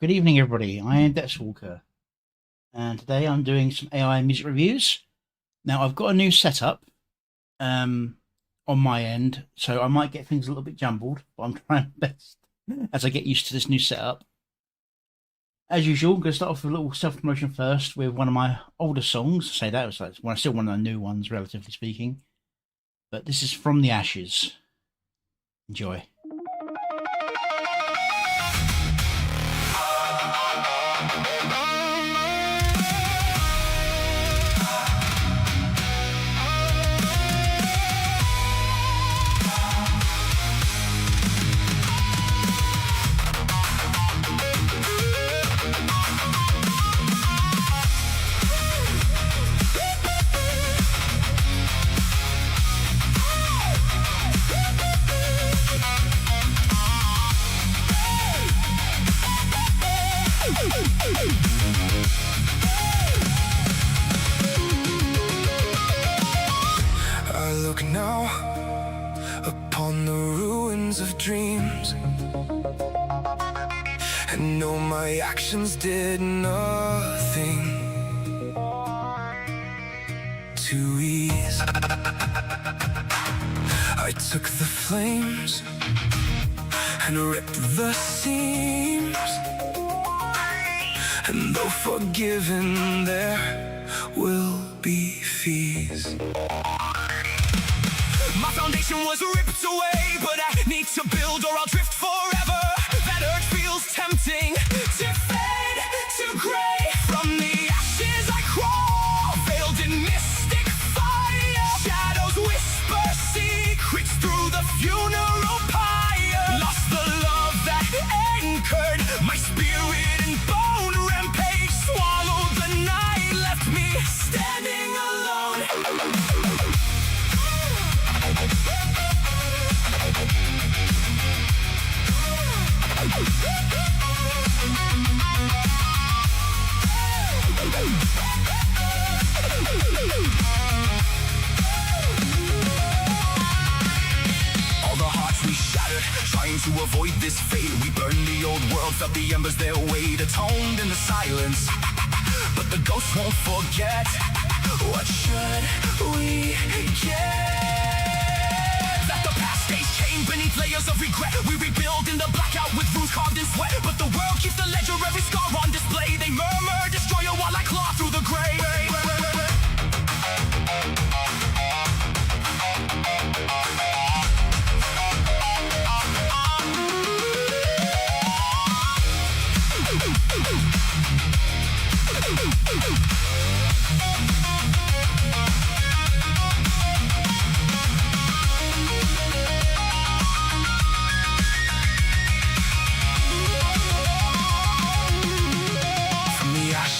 Good evening, everybody. I am DepthsWalker, and today I'm doing some AI music reviews. Now, I've got a new setup on my end, so I might get things a little bit jumbled, but I'm trying my best as I get used to this new setup. As usual, I'm going to start off with a little self-promotion first with one of my older songs. I say that, it's like still one of the new ones, relatively speaking. But this is From the Ashes. Enjoy. I look now upon the ruins of dreams and know my actions did nothing to ease. I took the flames and ripped the seams, and though forgiven, there will be fees. My foundation was ripped away, but I need to build or I'll drift forever. That urge feels tempting to fade to gray. From the ashes I crawl, veiled in mystic fire. Shadows whisper secrets through the funeral pyre. Lost the love that anchored my spirit and bone. Rampage swallowed the night, left me standing alone. All the hearts we shattered, trying to avoid this fate. We burned the old world, felt the embers their weight, atoned in the silence, but the ghosts won't forget. What should we get? That the past stays chained beneath layers of regret. We rebuild in the blackout with runes carved in sweat, but the world keeps the ledger, every scar on display. They murmur, destroyer, while I claw through the grave.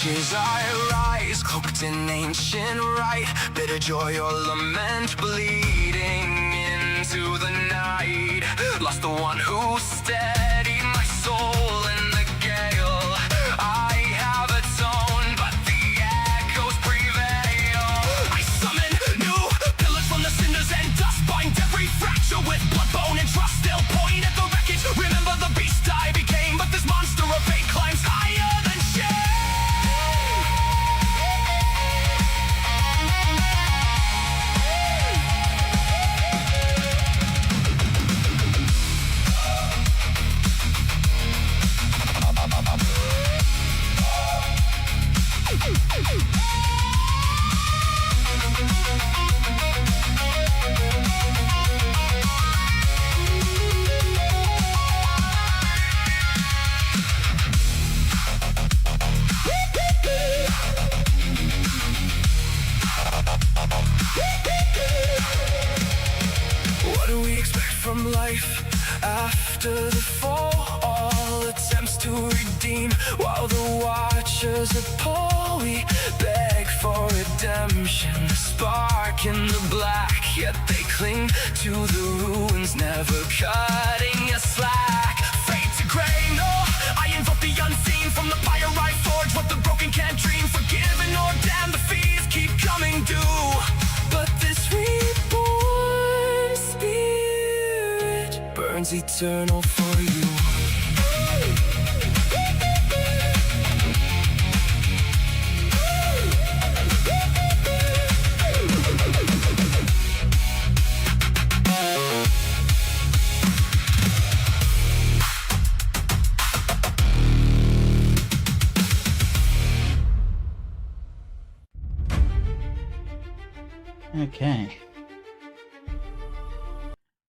As I rise, cloaked in ancient rite, bitter joy or lament, bleeding into the night. Lost the one who steadied my soul in the gale. I have atoned, but the echoes prevail. I summon new pillars from the cinders and dust, bind every fracture with blood, bone, and trust. They'll point at the wreckage, remember the beast I became, but this monster of fate climbs higher than shame. What do we expect from life after the fall? All attempts to redeem, while the watchers appall. We beg for redemption, the spark in the black, yet they cling to the ruins, never cutting a slack. Fate to gray, no, I invoke the unseen from the fire I forge. What the broken can't dream, forgiven or damned, the fees keep coming due. But this reborn spirit burns eternal for you. Okay.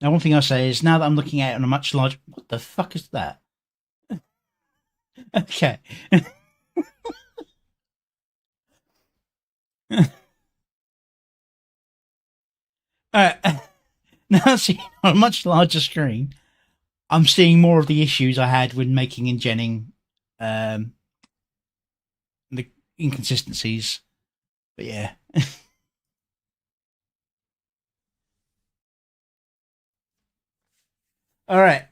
Now, one thing I'll say is now that I'm looking at it on a much larger... What the fuck is that? Okay. Alright. Now, see, on a much larger screen, I'm seeing more of the issues I had when making and genning the inconsistencies. But yeah. Alright.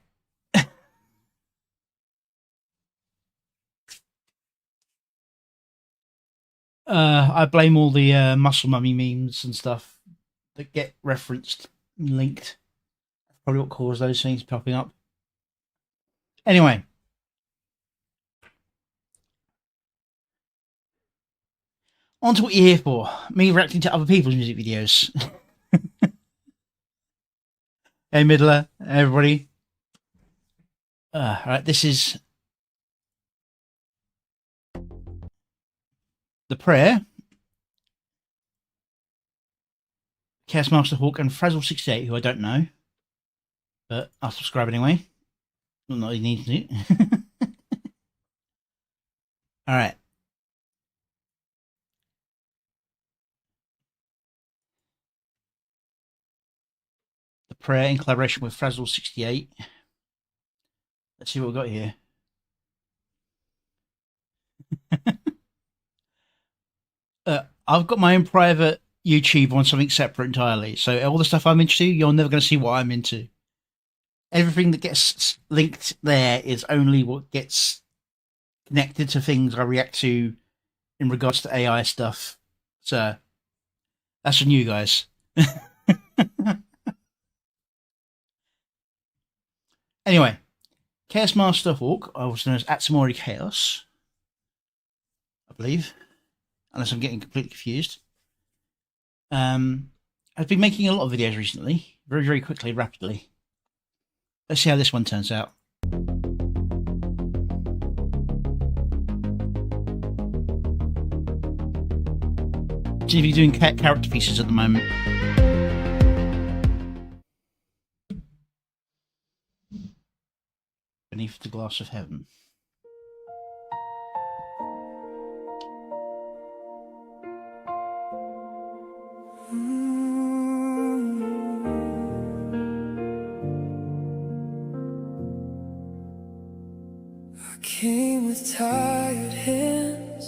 I blame all the muscle mummy memes and stuff that get referenced and linked. Probably what caused those things popping up. Anyway. On to what you're here for. Me reacting to other people's music videos. Hey, Middler, everybody. Alright, this is The Prayer. Chaos Master Hawk and Frazzle68, who I don't know. But I'll subscribe anyway. Not you need to. Alright. The Prayer in collaboration with Frazzle68. Let's see what we've got here. I've got my own private YouTube on something separate entirely. So all the stuff I'm into, you're never going to see what I'm into. Everything that gets linked there is only what gets connected to things I react to in regards to AI stuff. So that's from you guys. Anyway, Chaos Master Hawk, also known as Atsamori Chaos, I believe, unless I'm getting completely confused. I've been making a lot of videos recently, very, very quickly, rapidly. Let's see how this one turns out. Seems to be doing character pieces at the moment. Beneath the glass of heaven. I came with tired hands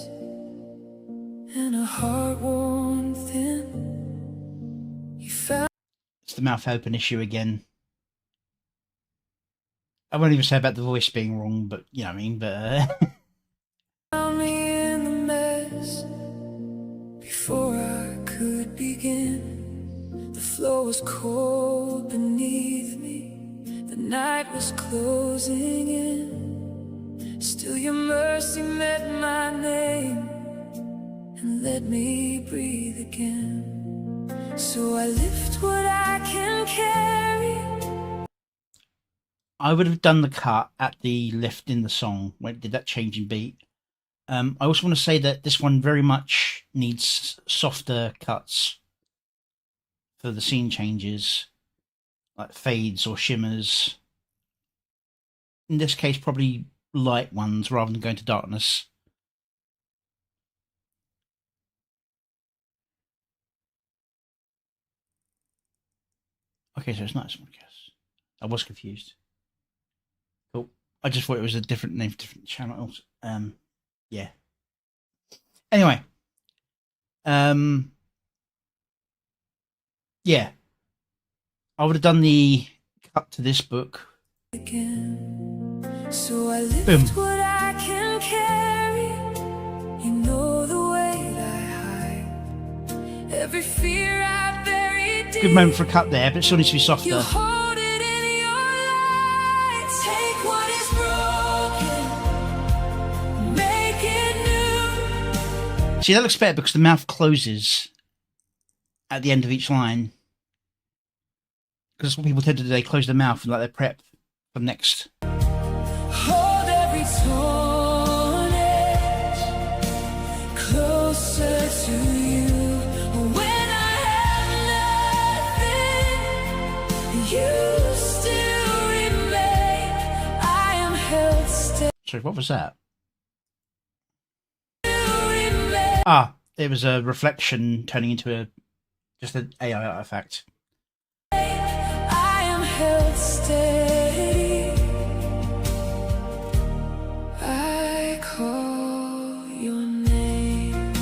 and a heart worn thin. You found It's the mouth open issue again. I won't even say about the voice being wrong, but you know what I mean. But found me in the mess before I could begin. The floor was cold beneath me. The night was closing in. Still your mercy met my name and let me breathe again. So I lift what I can carry. I would have done the cut at the lift in the song when it did that change in beat. I also want to say that this one very much needs softer cuts for the scene changes, like fades or shimmers. In this case, probably light ones rather than going to darkness. Okay, so it's not as much. I was confused. Cool. I just thought it was a different name for different channels. Yeah. Anyway. Yeah. I would have done the cut to this book. So I lift Boom. what I can carry. You know the weight I hide. Every fear I bury deep. Good moment for a cut there, but it still needs to be You softer. hold it in your light. Take what is broken, make it new. See, that looks better because the mouth closes at the end of each line. Because that's what people tend to do. They close their mouth and like they prep for the next. Hold every torn edge closer to you. When I have Sorry, what was that? Ah, it was a reflection turning into just an AI artifact. I am held steady. I call your name.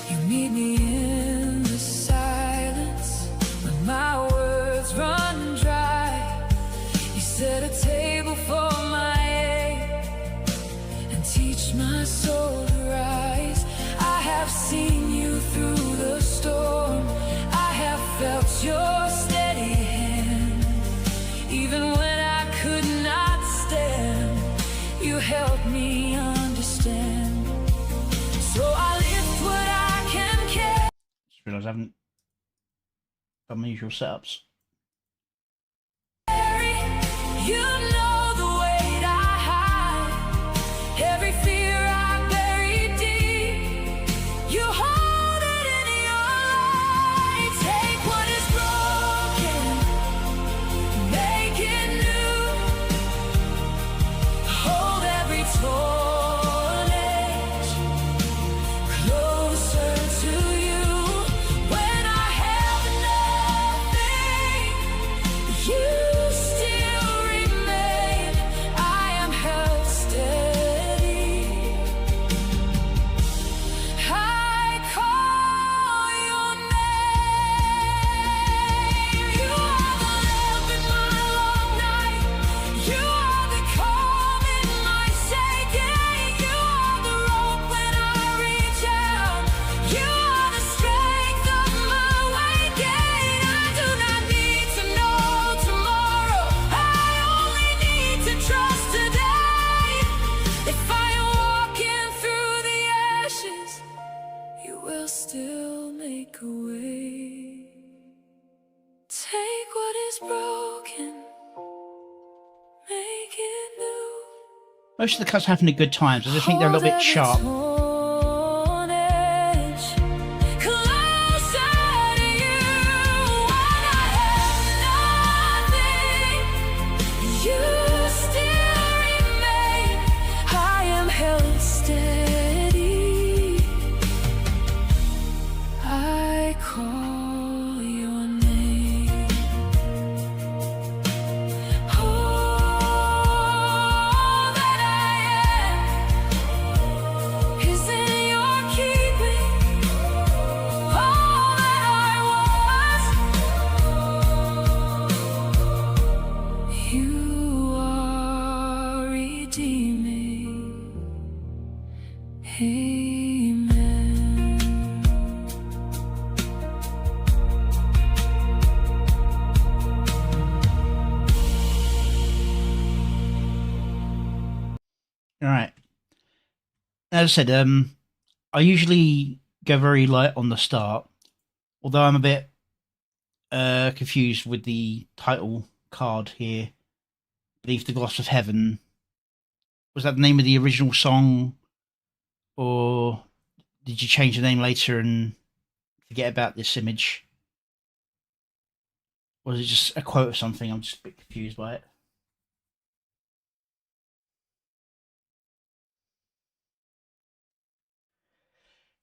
You meet me in the silence when my words run dry. You set a table for my aid and teach my soul to rise. I have seen you through the storm. I have felt your steady hand. Even when I could not stand, you helped me understand. So I lift what I can carry. Just realised I haven't done my usual setups. You know the weight I hide, every fear I bury deep. You hold it in your light. Take what is broken, make it new. Hold every torn edge closer to you. When I have nothing, you still remain. I am held steady. I call your name. You are the lamp in my long night. You are the calm in my shaking. You are the rope when I reach out. You are the strength of my waking. I do not need to know tomorrow. I only need to trust today. If I am walking through the ashes, you will still make a way. Take what is broken, make it new. Most of the cuts happen at good times. I just think they're a little bit sharp. Torn edge, closer to you. When I have nothing, you still remain. I am held steady. I call your name. All that I am is in your keeping. All that I was, you are redeeming. Amen. All right. As I said, I usually go very light on the start, although I'm a bit confused with the title card here. Beneath the Gloss of Heaven. Was that the name of the original song, or did you change the name later and forget about this image? Or was it just a quote of something? I'm just a bit confused by it.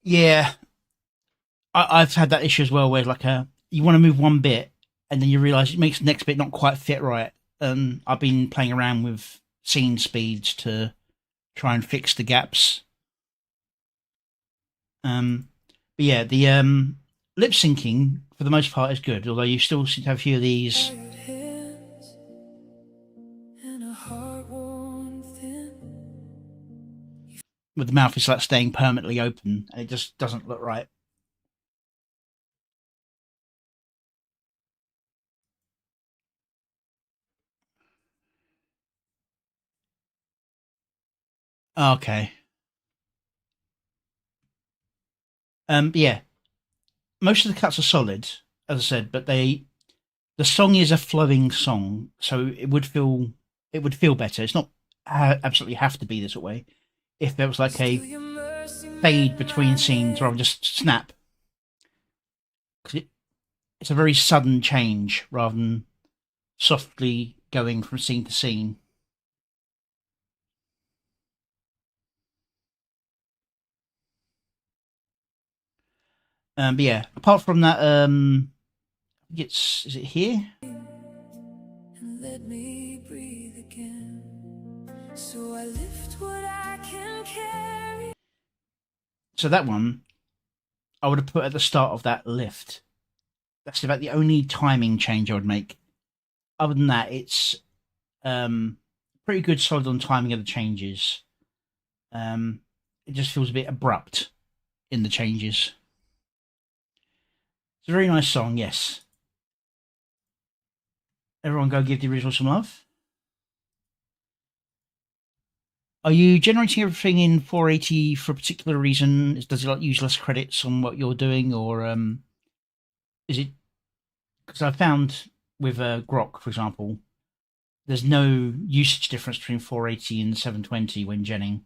Yeah, I've had that issue as well, where like you want to move one bit and then you realise it makes the next bit not quite fit right. I've been playing around with scene speeds to try and fix the gaps. But yeah, the lip syncing for the most part is good, although you still seem to have a few of these. Tired hands and a heart worn thin. With the mouth is like staying permanently open, and it just doesn't look right. Okay. Yeah, most of the cuts are solid, as I said, but the song is a flowing song, so it would feel better. It's not absolutely have to be this way. If there was like a Still your mercy fade between scenes rather than just snap, 'cause it's a very sudden change rather than softly going from scene to scene. But yeah, apart from that, is it here? And let me breathe again. So I lift what I can carry. So that one, I would have put at the start of that lift. That's about the only timing change I would make. Other than that, it's pretty good, solid on timing of the changes. It just feels a bit abrupt in the changes. It's a very nice song, yes. Everyone go give the original some love. Are you generating everything in 480 for a particular reason? Does it like use less credits on what you're doing, or is it? Because I found with Grok, for example, there's no usage difference between 480 and 720 when genning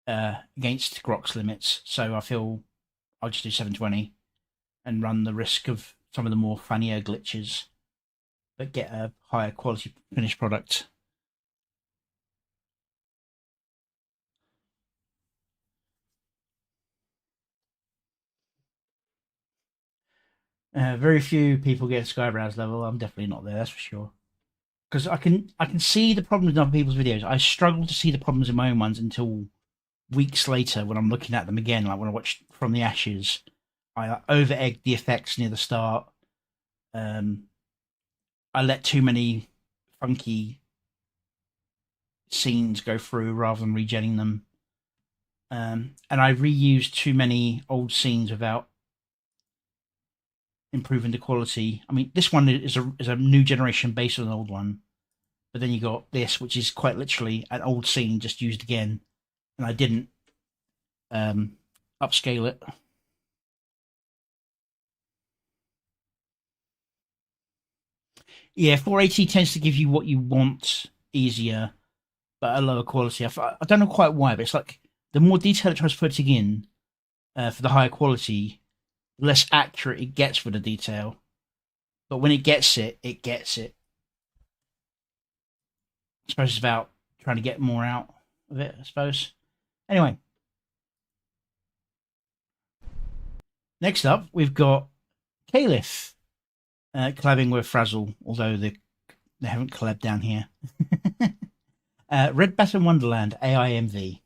against Grok's limits. So I feel I'll just do 720 and run the risk of some of the more funnier glitches, but get a higher quality finished product. Very few people get Skybrowse level. I'm definitely not there, that's for sure. Because I can see the problems in other people's videos. I struggle to see the problems in my own ones until weeks later when I'm looking at them again, like when I watched From the Ashes. I over-egged the effects near the start. I let too many funky scenes go through rather than regenning them. And I reused too many old scenes without improving the quality. I mean, this one is a new generation based on an old one, but then you got this, which is quite literally an old scene just used again, and I didn't upscale it. Yeah, 480 tends to give you what you want easier, but at a lower quality. I don't know quite why, but it's like the more detail it tries putting in for the higher quality, the less accurate it gets with the detail. But when it gets it, it gets it. I suppose it's about trying to get more out of it, I suppose. Anyway. Next up, we've got Caliph collabing with Frazzle, although they haven't collabed down here. Red Button Wonderland AI-MV.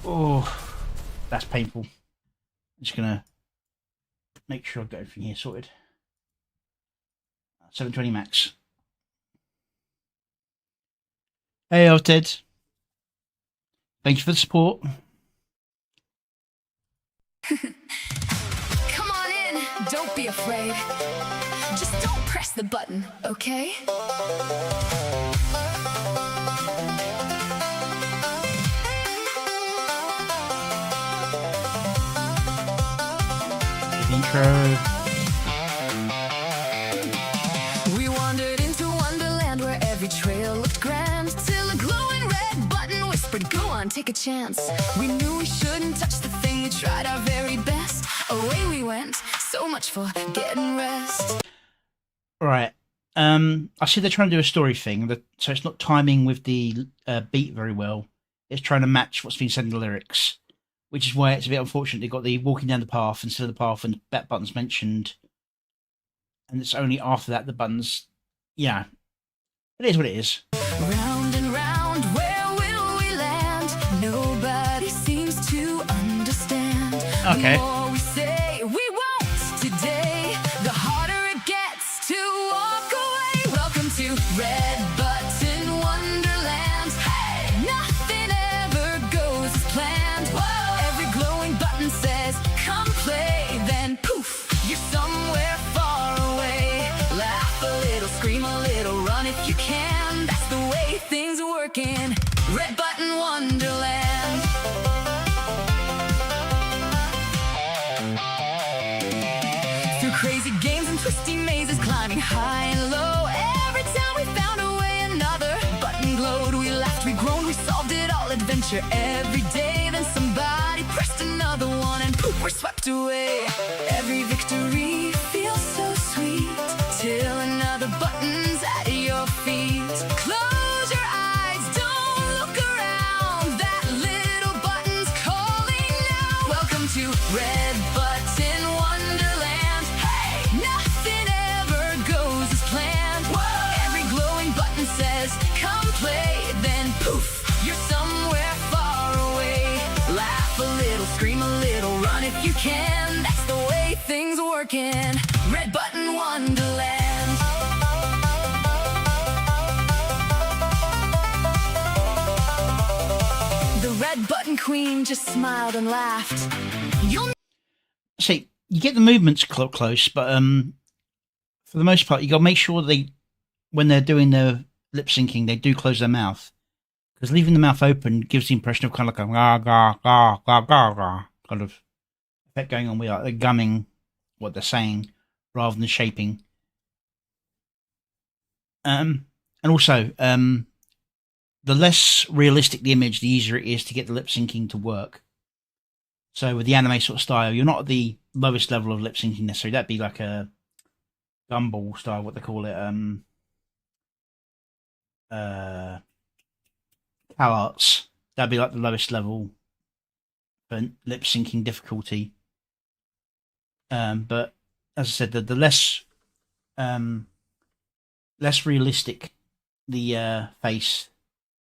Oh, that's painful. I'm just gonna make sure I've got everything here sorted. 720 max. Hey, Ted. Thank you for the support. Come on in, don't be afraid. Just don't press the button, okay? Intro. We wandered into Wonderland where every trail looked grand, till a glowing red button whispered, go on, take a chance. We knew we shouldn't touch the thing, we tried our very best. Away we went, so much for getting rest. Right. I see they're trying to do a story thing, so it's not timing with the beat very well. It's trying to match what's being said in the lyrics, which is why it's a bit unfortunate they got the walking down the path instead of the path when that button's mentioned. And it's only after that the buttons, yeah, it is what it is. Round and round, where will we land? Nobody seems to understand. Okay. The more we say we won't today, the harder it gets to walk away. Welcome to Red Button Wonderland. Hey! Nothing ever goes as planned. Whoa! Every glowing button says, come play. Then poof, you're somewhere far away. Laugh a little, scream a little, run if you can. That's the way things are working. Red Button Wonderland. Through crazy games and twisty mazes, climbing high and low. Every time we found a way, another pressure every day. Then somebody pressed another one and poof, we're swept away. Every victory feels so sweet till another button's at your feet. Close your eyes, don't look around. That little button's calling now. Welcome to Red Button Wonderland. Hey, nothing ever goes as planned. Whoa. Every glowing button says, come play. Then poof, you're somewhere far away. Laugh a little, scream a little, run if you can. That's the way things work in Red Button Wonderland. The Red Button Queen just smiled and laughed. You'll See, you get the movements close, but for the most part, you got to make sure when they're doing their lip syncing, they do close their mouth, because leaving the mouth open gives the impression of kind of like a ga ga ga ga ga ga kind of effect going on. With like they're gumming what they're saying rather than shaping. And also, the less realistic the image, the easier it is to get the lip syncing to work. So with the anime sort of style, you're not at the lowest level of lip syncing necessarily. That'd be like a gumball style, what they call it, CalArts. That'd be like the lowest level for lip syncing difficulty. But as I said, the less realistic the face,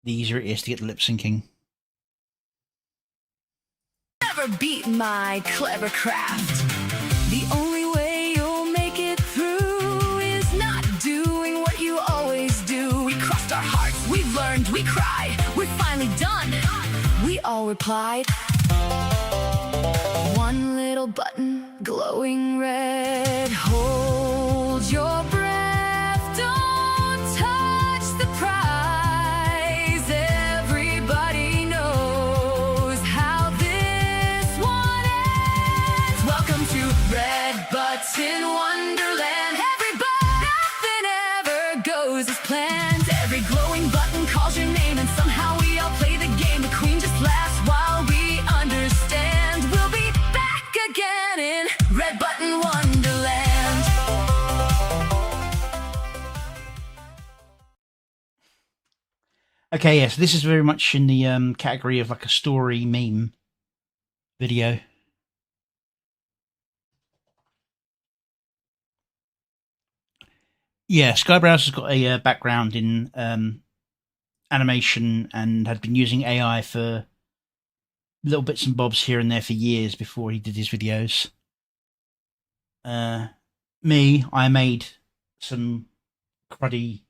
the easier it is to get the lip syncing. never beat my clever craft. The only way you'll make it through is not doing what you always do. We crossed our hearts, we've learned, we cried, we're finally done, we all replied. One little button, glowing red, hold your breath, don't touch the prize. Everybody knows how this one ends. Welcome to Red Button Wonderland. Everybody, nothing ever goes as planned. Every glowing button calls your name, and somehow we all play the game. The queen just laughs while we understand. We'll be back again in Red Button Wonderland. Okay, yes, this is very much in the category of like a story meme video. Yeah, Skybrowser's got a background in animation and had been using AI for little bits and bobs here and there for years before he did his videos. I made some cruddy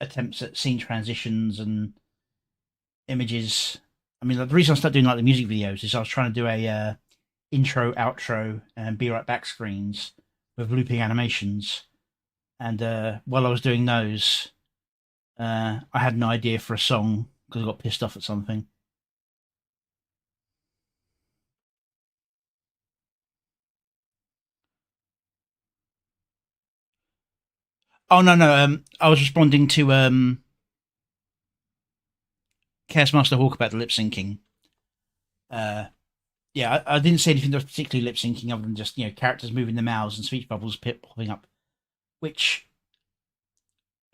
attempts at scene transitions and images. I mean, the reason I started doing like the music videos is I was trying to do a intro, outro, and be right back screens with looping animations. And while I was doing those, I had an idea for a song because I got pissed off at something. Oh no! I was responding to Chaos Master Hawk about the lip syncing. Yeah, I didn't say anything that was particularly lip syncing other than just characters moving their mouths and speech bubbles popping up, which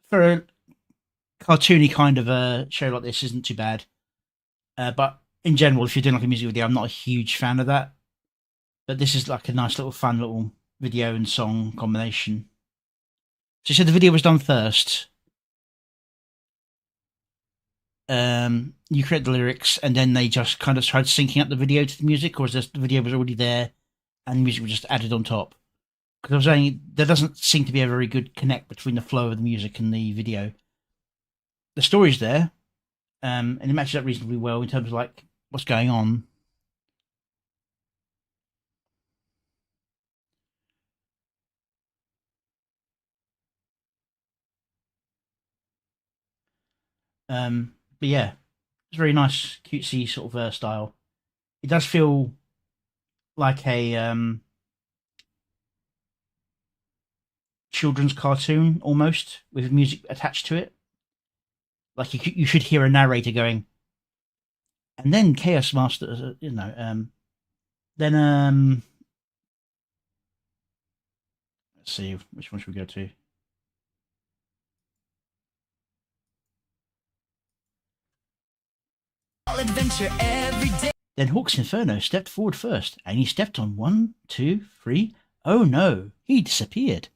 for a cartoony kind of a show like this isn't too bad. But in general, if you're doing like a music video, I'm not a huge fan of that. But this is like a nice little fun little video and song combination. So you said the video was done first. You create the lyrics and then they just kind of tried syncing up the video to the music, or is the video was already there and the music was just added on top? Because I was saying there doesn't seem to be a very good connect between the flow of the music and the video. The story's there, and it matches up reasonably well in terms of like what's going on. But yeah, it's very nice, cutesy sort of style. It does feel like a children's cartoon almost, with music attached to it. Like you should hear a narrator going, and then Chaos Master, then let's see, which one should we go to? Adventure every day. Then Hawk's Inferno stepped forward first, and he stepped on 1, 2, 3. Oh no, he disappeared.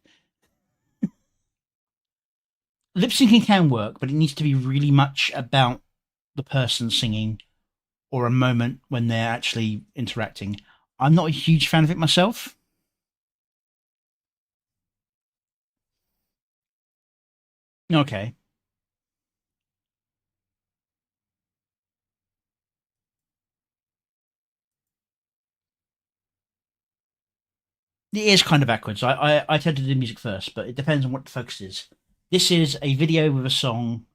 Lip syncing can work, but it needs to be really much about the person singing or a moment when they're actually interacting. I'm not a huge fan of it myself. Okay. It is kind of backwards. I tend to do music first, but it depends on what the focus is. This is a video with a song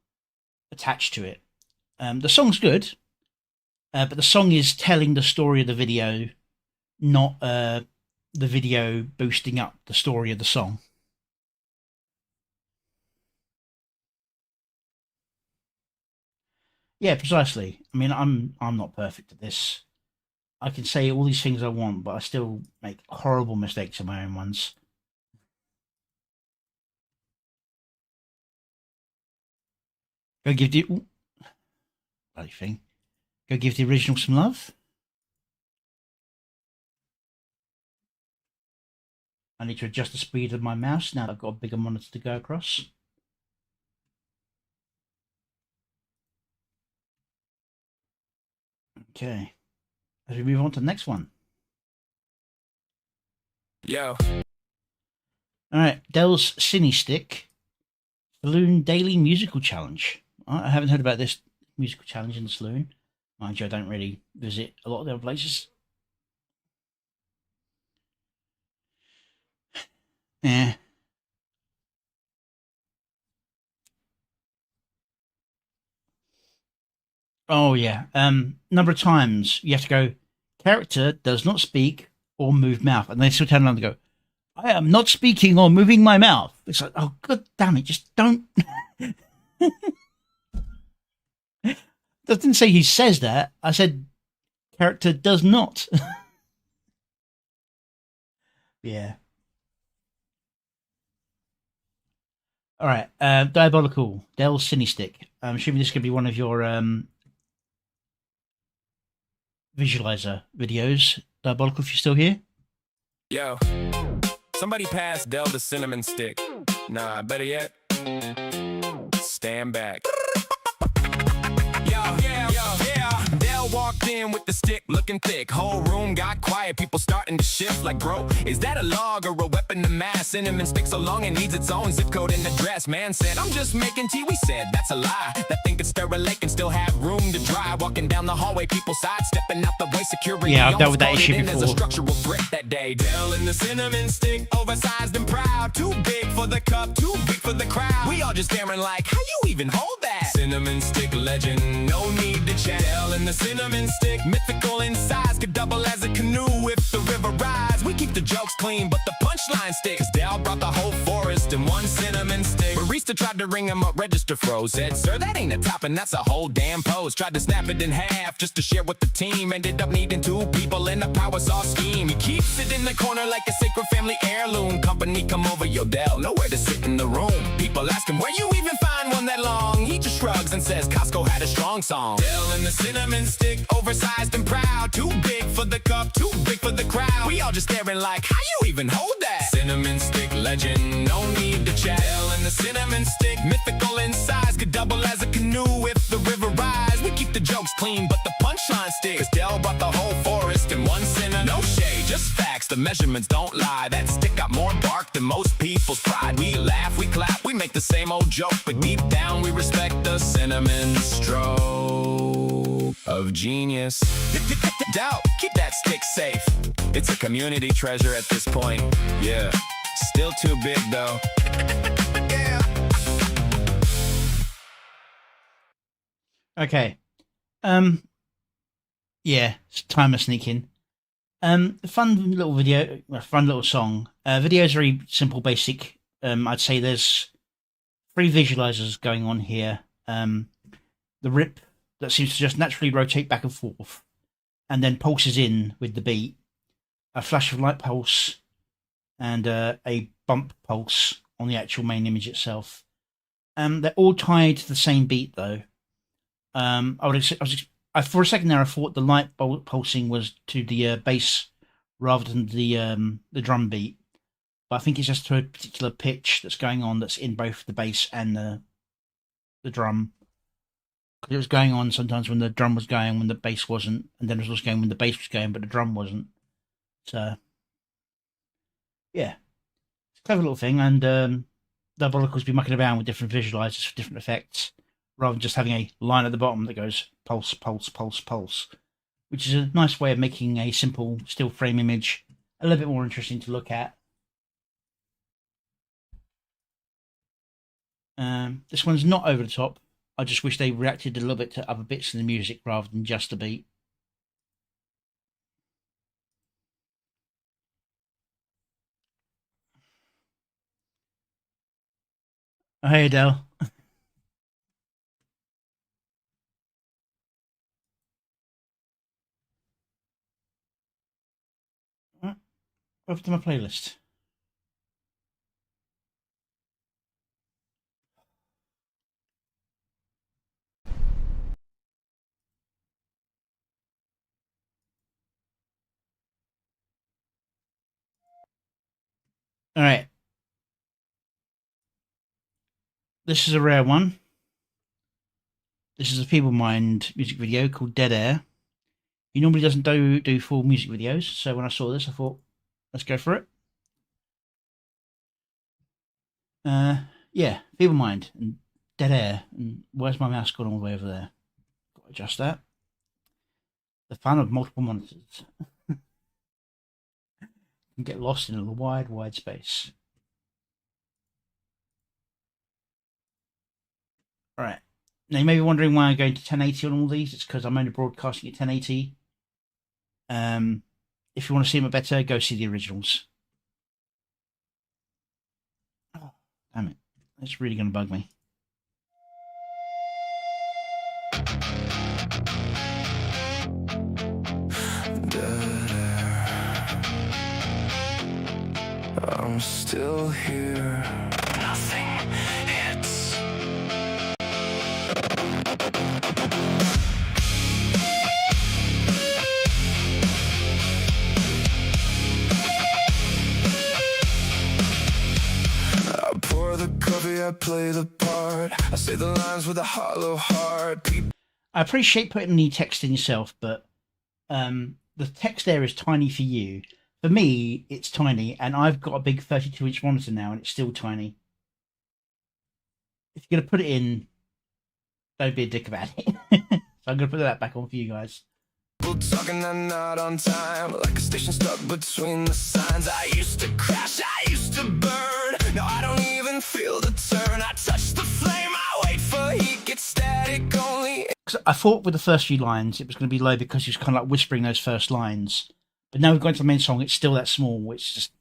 attached to it. The song's good, but the song is telling the story of the video, not the video boosting up the story of the song. Yeah, precisely. I mean, I'm not perfect at this. I can say all these things I want, but I still make horrible mistakes in my own ones. Go give the bloody thing. Go give the original some love. I need to adjust the speed of my mouse now that I've got a bigger monitor to go across. Okay. As we move on to the next one. Yo. Alright, Dell's Cine Stick Saloon Daily Musical Challenge. I haven't heard about this musical challenge in the saloon. Mind you, I don't really visit a lot of the other places. Yeah. Oh yeah. Number of times you have to go, character does not speak or move mouth. And they still turn around and go, I am not speaking or moving my mouth. It's like, oh god damn it, just don't. Doesn't say he says that. I said character does not. Yeah. All right. Diabolical. Dell Cine Stick. I'm assuming this could be one of your visualizer videos. Diabolical, if you're still here. Yo. Somebody pass Dell the cinnamon stick. Nah, better yet, stand back. Yeah. Dell walked in with the stick looking thick. Whole room got quiet, people starting to shift like, bro, is that a log or a weapon to mass? Cinnamon stick so long it needs its own zip code and address. Man said, I'm just making tea. We said, that's a lie. That thing could stir a lake and still have room to dry. Walking down the hallway, people sidestepping out the way. Security. Yeah, I've dealt with that issue before. As a structural threat that day. Dell in the cinnamon stick, oversized and proud. Too big for the cup, too big for the crowd. We all just staring like, how you even hold that? Cinnamon stick legend, no need to chat. Dell in the cinnamon stick, mythical in size, could double as a canoe if the river rise. We keep the jokes clean, but the punchline sticks. Dell brought the whole forest in one cinnamon stick. Barista tried to ring him up, register froze. Said, sir, that ain't a topping, that's a whole damn pose. Tried to snap it in half just to share with the team. Ended up needing two people in a power saw scheme. He keeps it in the corner like a sacred family heirloom. Company come over, yo, Dell, nowhere to sit in the room. People ask him, where you even find one that long? He just shrugs and says, Costco had a strong song. Dell in the cinnamon stick, oversized and proud. Too big for the cup, too big for the crowd. We all just staring like, how you even hold that? Cinnamon stick legend, no need to chat. Dell in the cinnamon stick, mythical in size, could double as a canoe if the river rise. We keep the jokes clean, but the punchline sticks. Dell brought the whole forest in one cinnamon. No shade, just facts, the measurements don't lie. That stick got more bark than most people's pride. We laugh, we clap, we make the same old joke, but deep down we respect the cinnamon stroke of genius. Doubt, keep that stick safe. It's a community treasure at this point. Yeah, still too big though. Yeah. Okay. Yeah, it's time to sneak in. Fun little video, fun little song. Video is very simple, basic. I'd say there's 3 visualizers going on here. the rip that seems to just naturally rotate back and forth, and then pulses in with the beat, a flash of light pulse, and a bump pulse on the actual main image itself. They're all tied to the same beat, though. For a second there, I thought the light pulsing was to the bass rather than the drum beat, but I think it's just to a particular pitch that's going on that's in both the bass and the drum. Because it was going on sometimes when the drum was going, when the bass wasn't, and then it was also going when the bass was going, but the drum wasn't. So, yeah, it's a clever little thing, and Diabolical's been mucking around with different visualizers for different effects, rather than just having a line at the bottom that goes pulse, pulse, pulse, pulse, which is a nice way of making a simple still frame image a little bit more interesting to look at. This one's not over the top. I just wish they reacted a little bit to other bits in the music rather than just the beat. Oh, hey, Adele. Over to my playlist. All right. This is a rare one. This is a Feeble Mind music video called Dead Air. He normally doesn't do full music videos, so when I saw this, I thought, let's go for it. Yeah, Feeble Mind and Dead Air. And where's my mouse gone all the way over there? Got to adjust that. The fun of multiple monitors. And get lost in a wide space. All right. Now you may be wondering why I'm going to 1080 on all these. It's because I'm only broadcasting at 1080. If you want to see them better, go see the originals. Oh, damn it. It's really going to bug me. I'm still here. Nothing hits. I pour the coffee, I play the part. I say the lines with a hollow heart. I appreciate putting the text in yourself, but the text there is tiny for you. For me, it's tiny, and I've got a big 32-inch monitor now, and it's still tiny. If you're going to put it in, don't be a dick about it. So I'm going to put that back on for you guys. Talking, I'm not on time, like a station stuck between the signs. I used to crash, I used to burn. Now I don't even feel the turn. I touch the flame, I wait for heat, get static only. I thought with the first few lines it was going to be low because he was kind of like whispering those first lines. But now we've gone to the main song, it's still that small, it's just...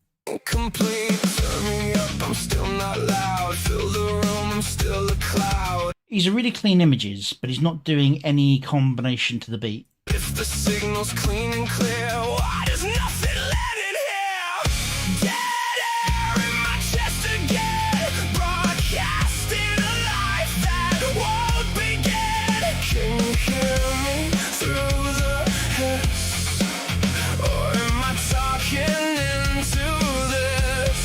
Complete, turn me up, I'm still not loud. Fill the room, I'm still a cloud. He's a really clean images, but he's not doing any combination to the beat. If the signal's clean and clear, why does nothing land in here? Dead air in my chest again, broadcasting a life that won't begin. Can you hear me through the hiss? Or am I talking into this?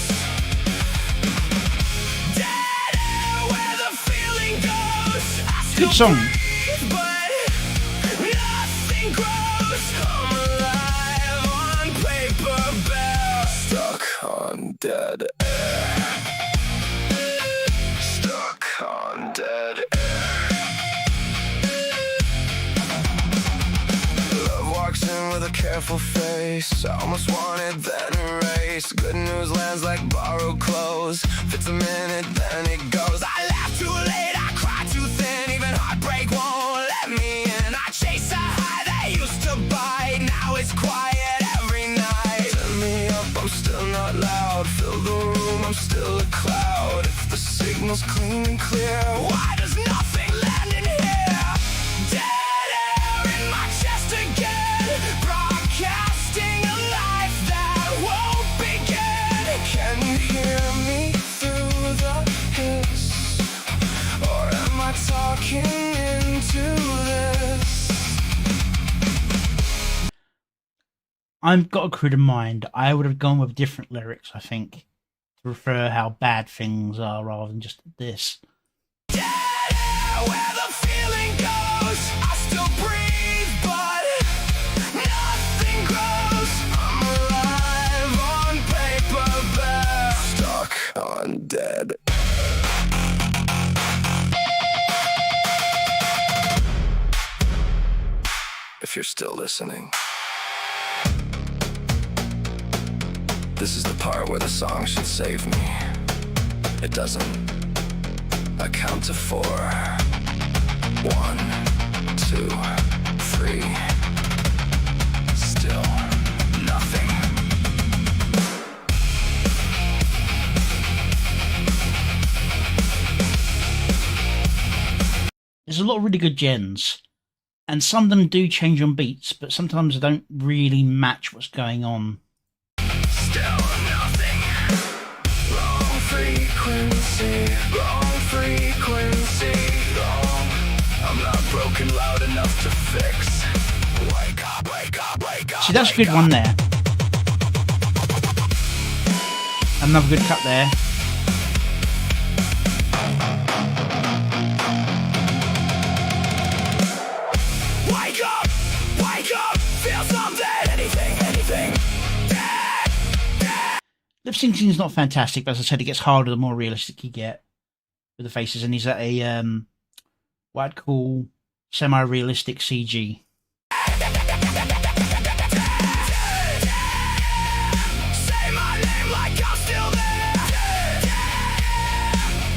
Dead air where the feeling goes. I still Good song. breathe, but nothing grows. I'm alive on paper bare. Stuck on dead air. Stuck on dead air. Love walks in with a careful face. I almost wanted then erase. Good news lands like borrowed clothes. Fits a minute, then it goes. I laugh too late, I cry too thin. Even heartbreak won't let me in. I chase a high that used to bite. Now it's quiet every night. Turn me up, I'm still not loud. Fill the room, I'm still a cloud. If the signal's clean and clear, why does nothing land in here? I've got a cruder mind. I would have gone with different lyrics, I think, to refer how bad things are rather than just this. Where the feeling goes, I still breathe, but nothing grows. I'm alive on paper, but stuck on dead. If you're still listening, this is the part where the song should save me. It doesn't. I count to 4. 1, 2, 3. Still nothing. There's a lot of really good gens, and some of them do change on beats, but sometimes they don't really match what's going on. Still nothing. Wrong frequency. Wrong frequency. Wrong. I'm not broken loud enough to fix. Wake up, wake up, wake up. See, that's a good one there. Another good cut there. Wake up, feel something. Anything. Lip syncing is not fantastic, but as I said, it gets harder the more realistic you get with the faces, and he's at a what I'd call semi-realistic CG. Say my name like I'm still there.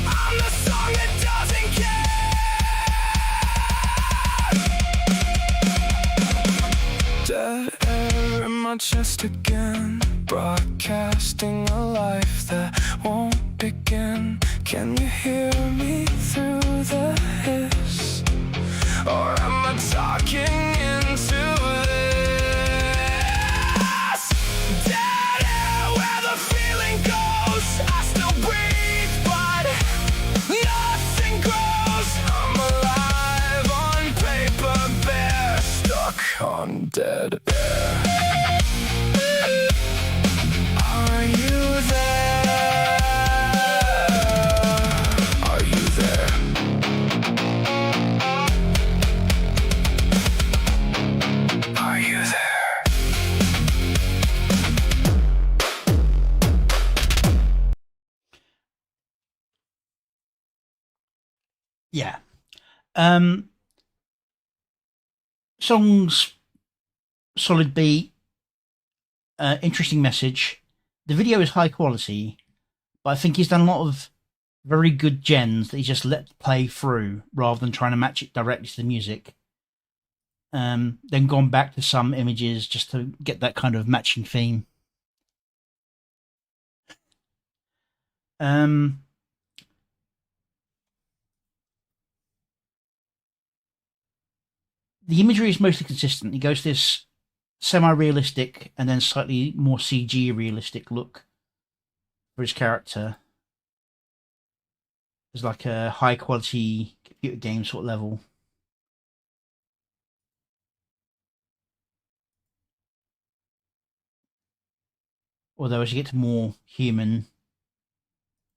I'm the song that doesn't care. Dead air in my chest again, broadcasting a life that won't begin. Can you hear me through the hiss? Or am I talking into this? Dead air where the feeling goes. I still breathe, but nothing grows. I'm alive on paper, bare, stuck on dead air. Are you there? Are you there? Are you there? Yeah. Songs, solid beat, interesting message. The video is high quality, but I think he's done a lot of very good gens that he just let play through rather than trying to match it directly to the music. Then gone back to some images just to get that kind of matching theme. The imagery is mostly consistent. He goes this semi-realistic and then slightly more CG realistic look for his character. It's like a high quality computer game sort of level. Although as you get to more human,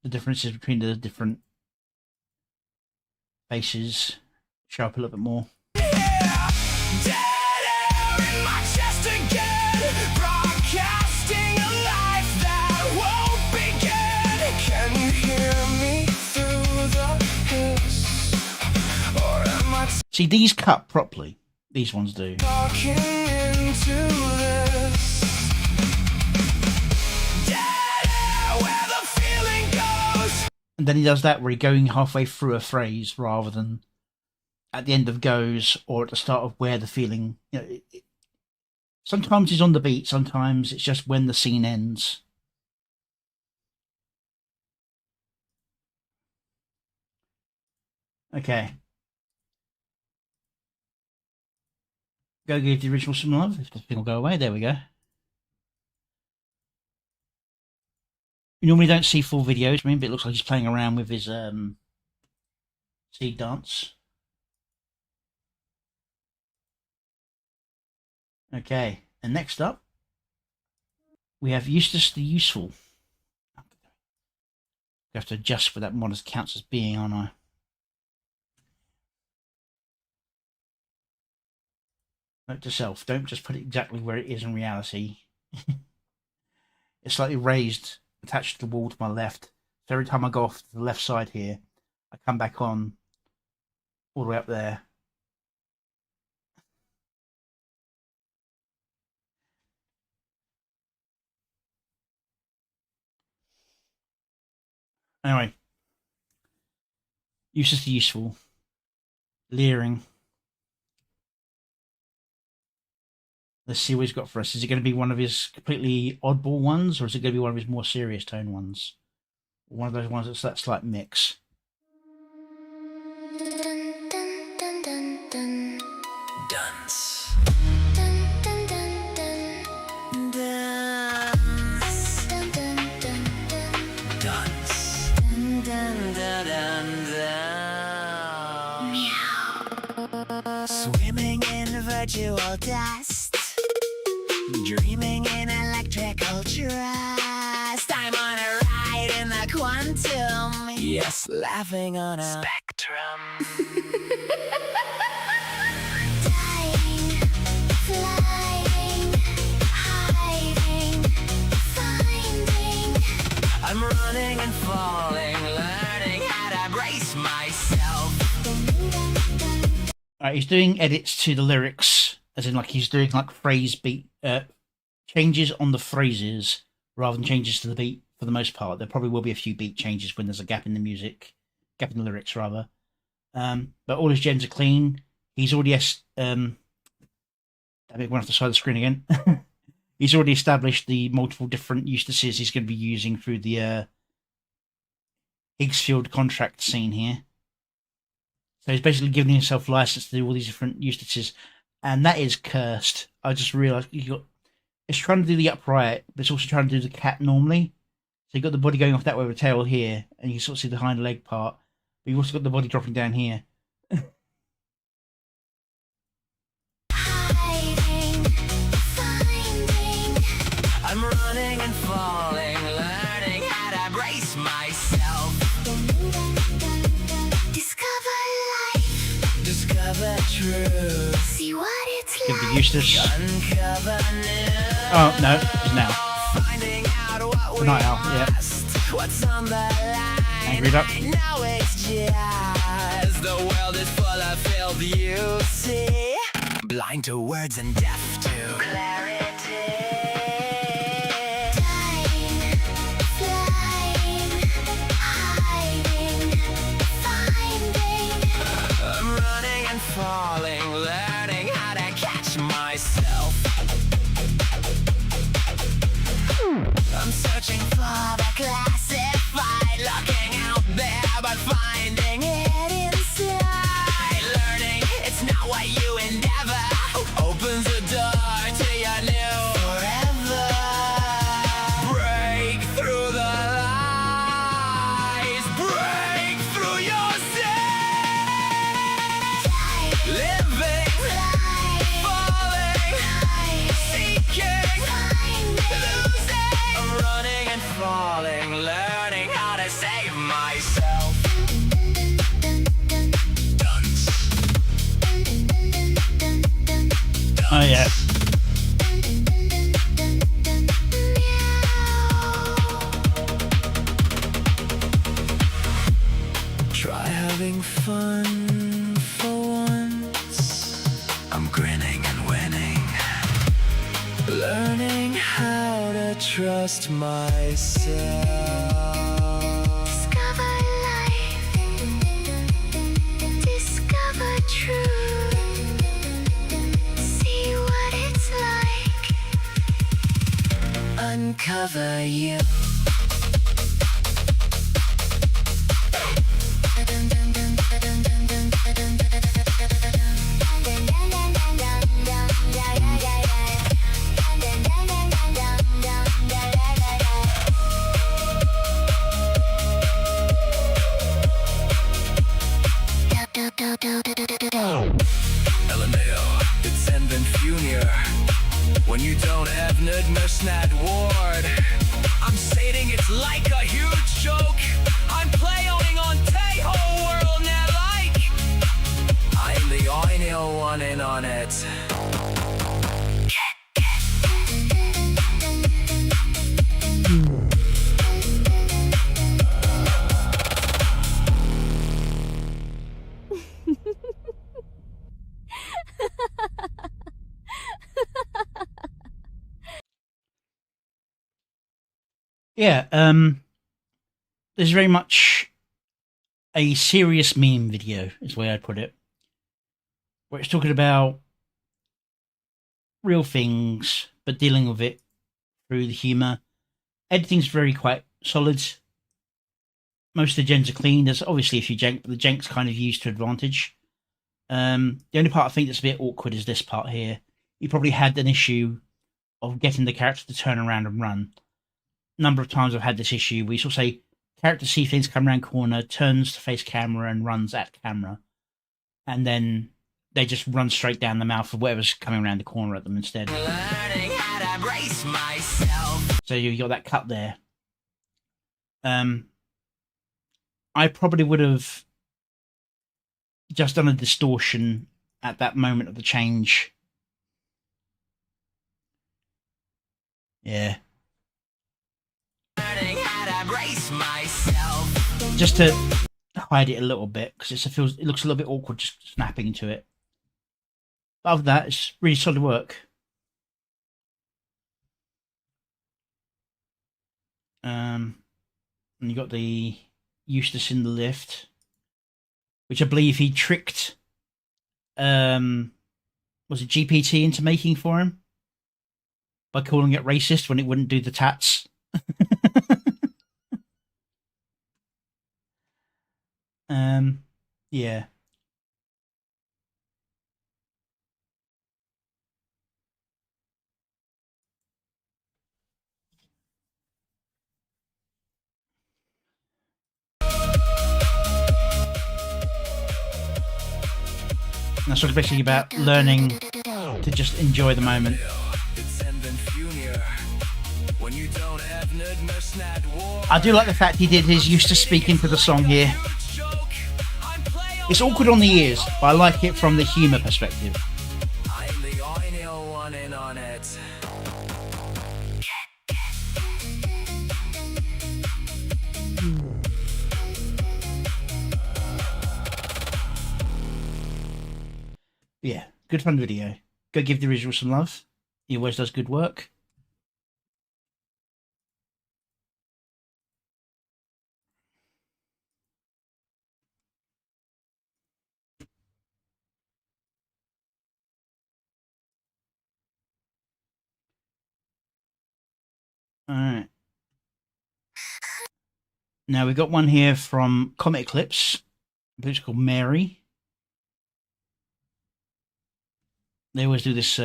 the differences between the different faces show up a little bit more. Dead air in my chest again, broadcasting a life that won't begin. Can you hear me through the hiss? Or am I See, these cut properly. These ones do. talking into this? Dead air where the feeling goes. And then he does that where he's going halfway through a phrase rather than at the end of goes or at the start of where the feeling, sometimes he's on the beat, sometimes it's just when the scene ends. Okay. Go give the original some love. If the thing will go away, there we go. You normally don't see full videos, but it looks like he's playing around with his seed dance. Okay, and next up, We have Eustace the Useful. I have to adjust for that mod as counts as being, aren't I? Note to self, don't just put it exactly where it is in reality. It's slightly raised, attached to the wall to my left. So every time I go off to the left side here, I come back on all the way up there. Anyway, Eustace the Useful, leering. Let's see what he's got for us. Is it going to be one of his completely oddball ones, or is it going to be one of his more serious tone ones? One of those ones that's that slight mix. Dance. Swimming in virtual dust, dreaming in electrical trust. I'm on a ride in the quantum, yes, laughing on a spectrum. Dying, flying, hiding, finding. I'm running and falling, learning how to brace myself. Alright, he's doing edits to the lyrics, as in like he's doing like phrase beat changes on the phrases rather than changes to the beat for the most part. There probably will be a few beat changes when there's a gap in the music, gap in the lyrics rather. But all his gens are clean. He's already went off the side of the screen again. He's already established the multiple different Eustaces he's going to be using through the Higgsfield contract scene here. So he's basically giving himself license to do all these different Eustaces, and that is cursed. I just realised it's trying to do the upright, but it's also trying to do the cat normally. So you've got the body going off that way with the tail here, and you can sort of see the hind leg part, but you've also got the body dropping down here. Hiding, finding. I'm running and falling, learning how to brace myself. Discover life, discover truth. See what it's Give like. the Eustace. Uncover new. Oh no, it's now. Finding out what we Night Owl, yeah. must. What's on the line? Angry Duck. I know it's just the world is full of filth, you see. Blind to words and deaf to clarity. Dying, flying, hiding, finding. I'm running and falling, learning how to catch myself. I'm searching for the classified, looking out there but finding it inside. Learning it's not what you endeavor opens the door to your new forever. Break through the lies, break through yourself. Living, falling, seeking, losing. I'm running and falling, learning how to save myself. Dunce. Oh yeah. Try having fun for once. I'm grinning and winning, learning how to trust myself. Discover life, discover truth. See what it's like. Uncover you. LMAO, it's Zen Funir. When when you don't have Nudmersnad ward. I'm stating it's like a huge joke. I'm playing on Teho world now like I'm the only one in on it. Yeah, there's very much a serious meme video, is the way I'd put it, where it's talking about real things, but dealing with it through the humour. Editing's very quite solid. Most of the gens are clean. There's obviously a few jank, but the jank's kind of used to advantage. The only part I think that's a bit awkward is this part here. You probably had an issue of getting the character to turn around and run. Number of times I've had this issue where you sort of say, character sees things come around corner, turns to face camera and runs at camera. And then they just run straight down the mouth of whatever's coming around the corner at them instead. Learning how to brace myself. So you got that cut there. I probably would have just done a distortion at that moment of the change. Yeah. Just to hide it a little bit, because it looks a little bit awkward just snapping into it. But other than that, it's really solid work. And you got the Eustace in the lift, which I believe he tricked was it GPT into making for him by calling it racist when it wouldn't do the tats. Yeah. And that's basically about learning to just enjoy the moment. I do like the fact he did his used to speak into the song here. It's awkward on the ears, but I like it from the humour perspective. Yeah, good fun video. Go give the original some love. He always does good work. Alright. Now we've got one here from Comic Clips. I believe it's called Mary. They always do this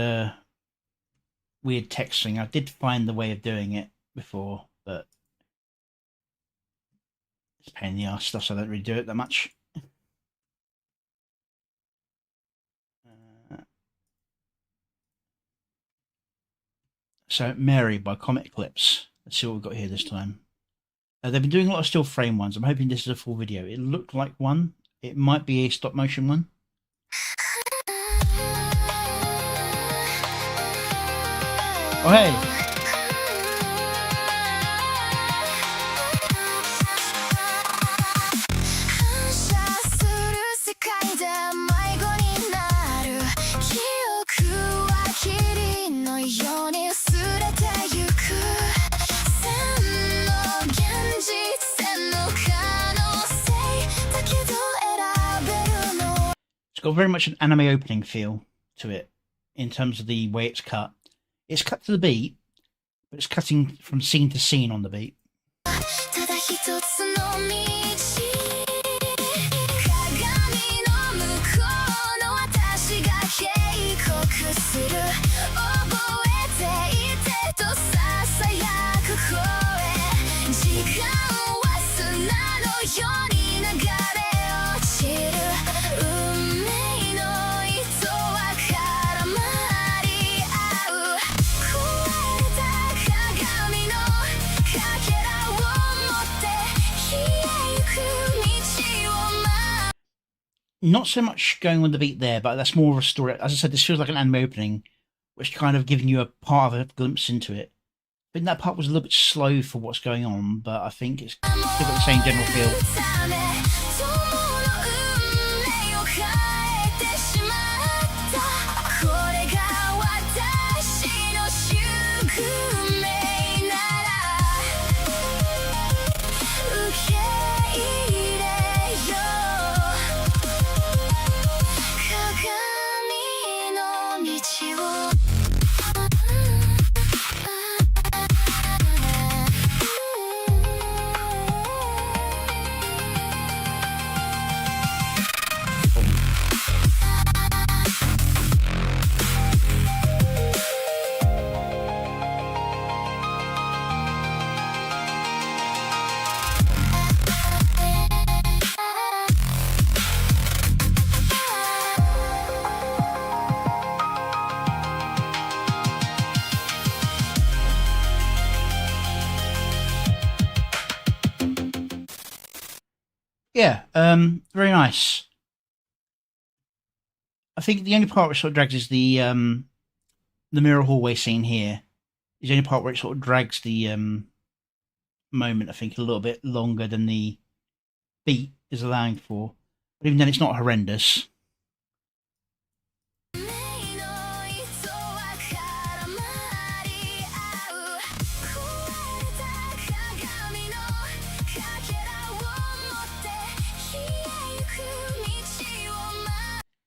weird text thing. I did find the way of doing it before, but it's a pain in the arse stuff, so I don't really do it that much. So Mary by Comic Clips. Let's see what we've got here this time. They've been doing a lot of still frame ones. I'm hoping this is a full video. It looked like one. It might be a stop motion one. Oh hey! It's got very much an anime opening feel to it in terms of the way it's cut. It's cut to the beat, but it's cutting from scene to scene on the beat. Not so much going on the beat there, but that's more of a story. As I said, this feels like an anime opening, which kind of giving you a part of a glimpse into it. I think that part was a little bit slow for what's going on, but I think it's still got the same general feel. Yeah, very nice. I think the only part which sort of drags is the mirror hallway scene here. Is the only part where it sort of drags the moment, I think, a little bit longer than the beat is allowing for. But even then, it's not horrendous.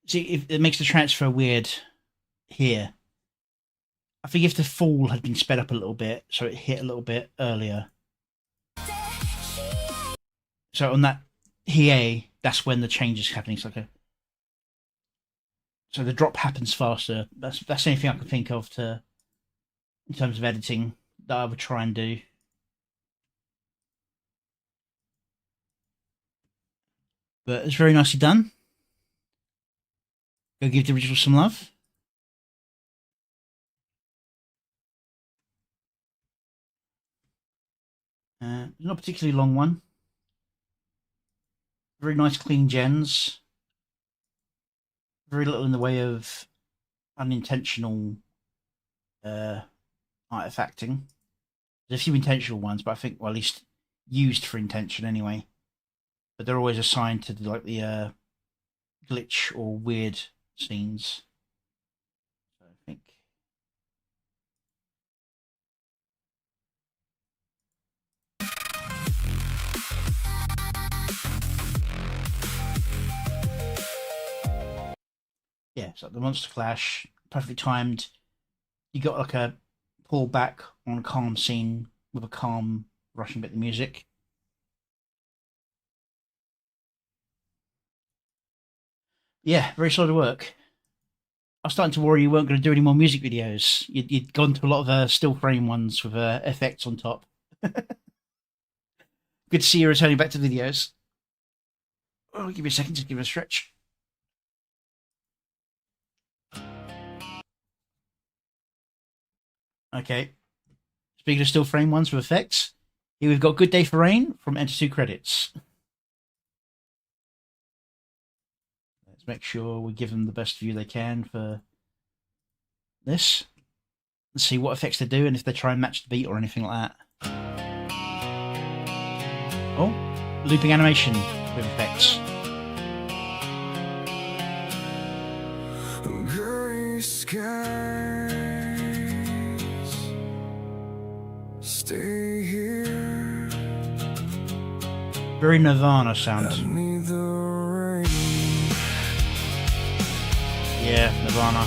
See, it makes the transfer weird here. I think if the fall had been sped up a little bit, so it hit a little bit earlier. So on that here, that's when the change is happening. It's like so the drop happens faster. That's the only thing I can think of in terms of editing that I would try and do. But it's very nicely done. Go give the original some love. Not a particularly long one. Very nice clean gens. Very little in the way of unintentional artifacting. There's a few intentional ones, but I think, well, at least used for intention anyway. But they're always assigned to like the glitch or weird scenes. So I think. Yeah, so the monster clash, perfectly timed. You got like a pull back on a calm scene with a calm rushing bit of music. Yeah, very solid work. I was starting to worry you weren't going to do any more music videos. You'd gone to a lot of still frame ones with effects on top. Good to see you returning back to videos. Oh, give me a second, just give it a stretch. Okay. Speaking of still frame ones with effects, here we've got Good Day for Rain from Enter 2 Credits. Let's make sure we give them the best view they can for this. Let's see what effects they do and if they try and match the beat or anything like that. Oh, looping animation with effects. Gray skies, stay here. Very Nirvana sound. Yeah, Nirvana.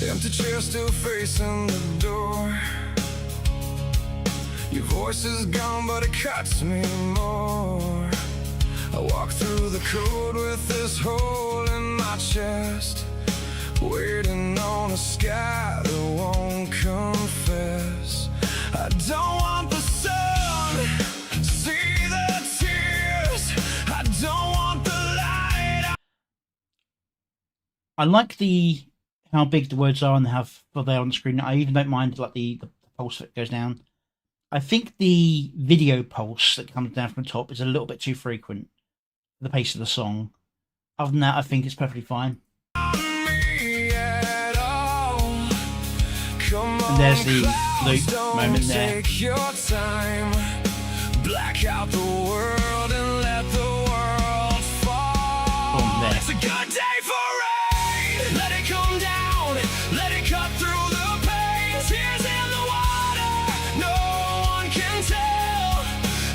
Empty chair still facing the door. Your voice is gone, but it cuts me more. I walk through the cold with this hole in my chest, waiting on a sky that won't confess. I don't want the sun, see the tears. I don't want the light. I like how big the words are and how far they are on the screen. I even don't mind like the pulse that goes down. I think the video pulse that comes down from the top is a little bit too frequent for the pace of the song. Other than that, I think it's perfectly fine. And there's the loop moment there. Black out the world and let the world fall. Boom, there. It's a good day for rain. Let it come down. Let it cut through the pain. Tears in the water. No one can tell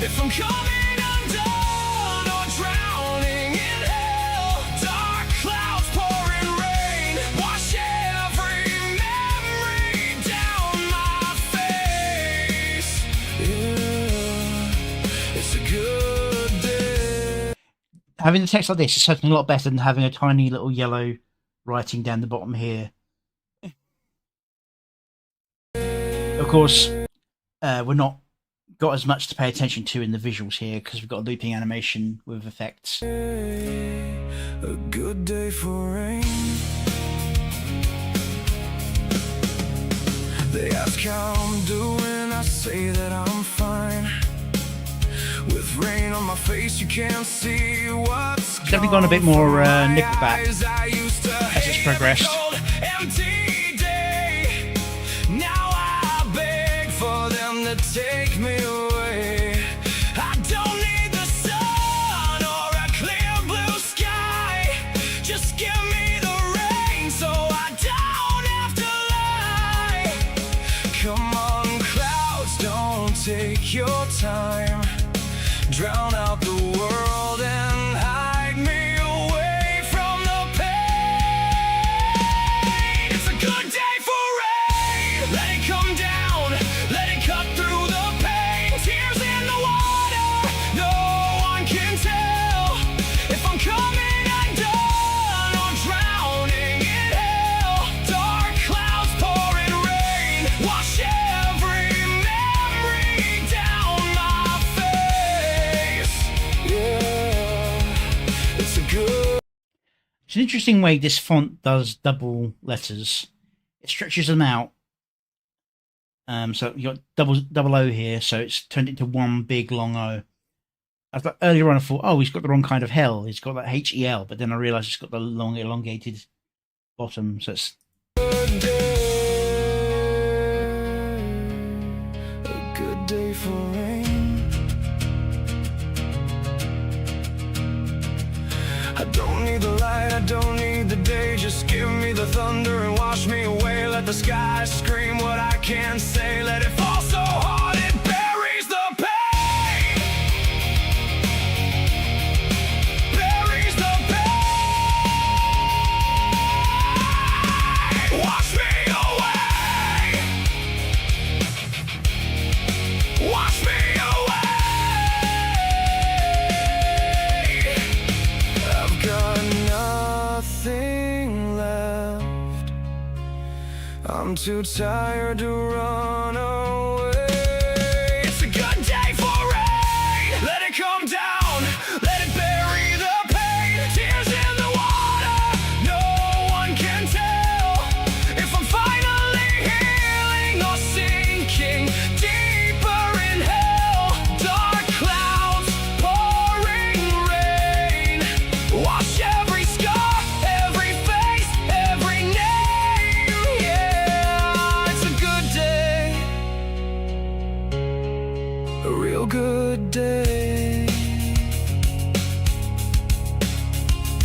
if I'm coming undone or drowning in hell. Dark clouds pouring rain. Wash every memory down my face. Yeah, it's a good day. Having the text like this is certainly a lot better than having a tiny little yellow writing down the bottom here. Of course, we're not got as much to pay attention to in the visuals here because we've got a looping animation with effects. A good day for rain. They ask how I'm doing, I say that I'm fine. With rain on my face, you can't see what's definitely gone a bit more Nickelback as it's progressed. Take me away. I don't need the sun or a clear blue sky. Just give me the rain so I don't have to lie. Come on, clouds, don't take your time. Drown out the world and hide me away from the pain. It's a good day for rain. Let it come down. Let it cut through. It's an interesting way this font does double letters. It stretches them out. So you got double O here, so it's turned into one big long O. I thought earlier on I thought, oh, he's got the wrong kind of hell. He's got that HEL, but then I realised it's got the long elongated bottom. So it's a good day for rain. I don't need the light, I don't need the day. Just give me the thunder and wash me away. Let the sky scream what I can't say. Let it fall so hard it buries the pain. Buries the pain. Wash me away. Wash me away. I'm too tired to run away. It's a good day for rain. Let it come down. Let it bury the pain. Tears in the water. No one can tell if I'm finally healing or sinking deeper in hell. Dark clouds pouring rain. Wash every scar, every face, every name. A real good day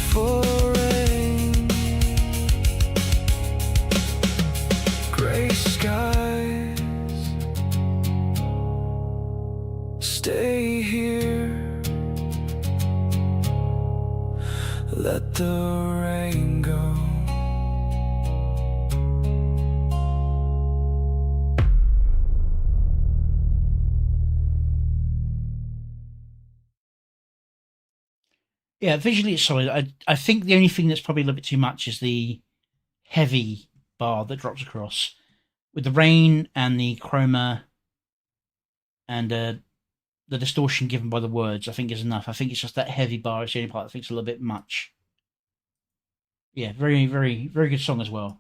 for rain. Gray skies, stay here. Let the rain go. Yeah, visually it's solid. I think the only thing that's probably a little bit too much is the heavy bar that drops across. With the rain and the chroma and the distortion given by the words, I think is enough. I think it's just that heavy bar is the only part I think it's a little bit much. Yeah, very, very, very good song as well.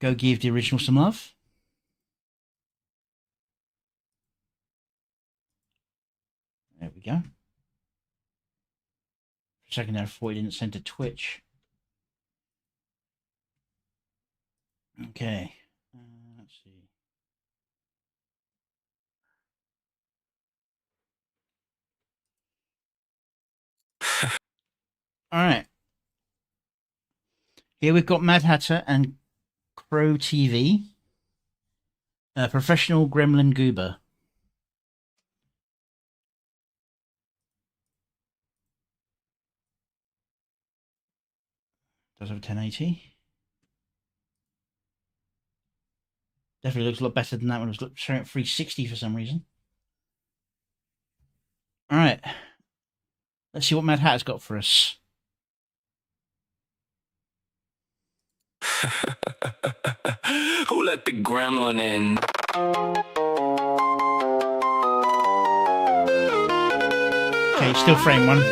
go give the original some love. There we go. For a second there, I thought it didn't send to Twitch. Okay. Let's see. All right. Here we've got Mad Hatter and Crow TV. Professional Gremlin Goober. Does have a 1080. Definitely looks a lot better than that one. It was showing at 360 for some reason. All right. Let's see what Mad Hatter's got for us. Who let the gremlin in? Okay, still frame one.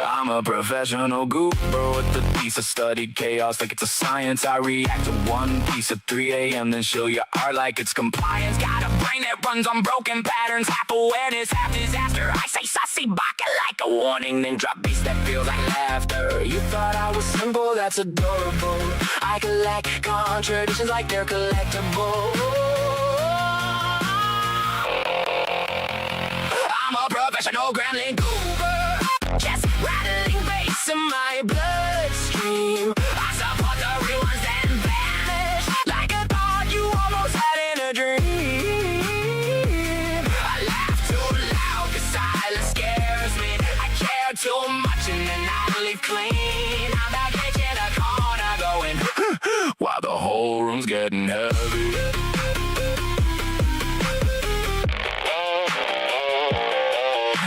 I'm a professional goober with a piece of studied chaos like it's a science. I react to one piece at 3 a.m. then show your art like it's compliance. Got a brain that runs on broken patterns, half awareness, half disaster. I say sussy baka like a warning, then drop beats that feels like laughter. You thought I was simple, that's adorable. I collect contradictions like they're collectible. I'm a professional gremlin goober, just rattling bass in my bloodstream. I support the real ones then vanish like a thought you almost had in a dream. I laugh too loud, the silence scares me. I care too much and then I leave clean. I'm back in a corner going while the whole room's getting heavy.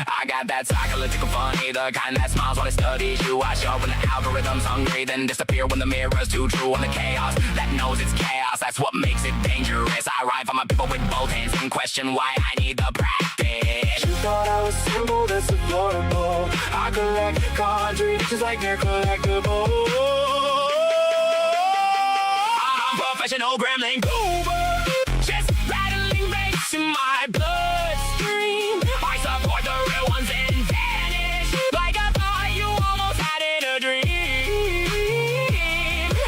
I got that psychological funny, the kind that smiles while it studies you. I show up when the algorithm's hungry, then disappear when the mirror's too true. On the chaos that knows it's chaos, that's what makes it dangerous. I rhyme for my people with both hands and question why I need the practice. You thought I was simple, that's adorable. I collect contradictions like they're collectible. I'm a professional gremlin goober, just rattling bass in my bloodstream. I support the real ones and vanish like I thought you almost had in a dream.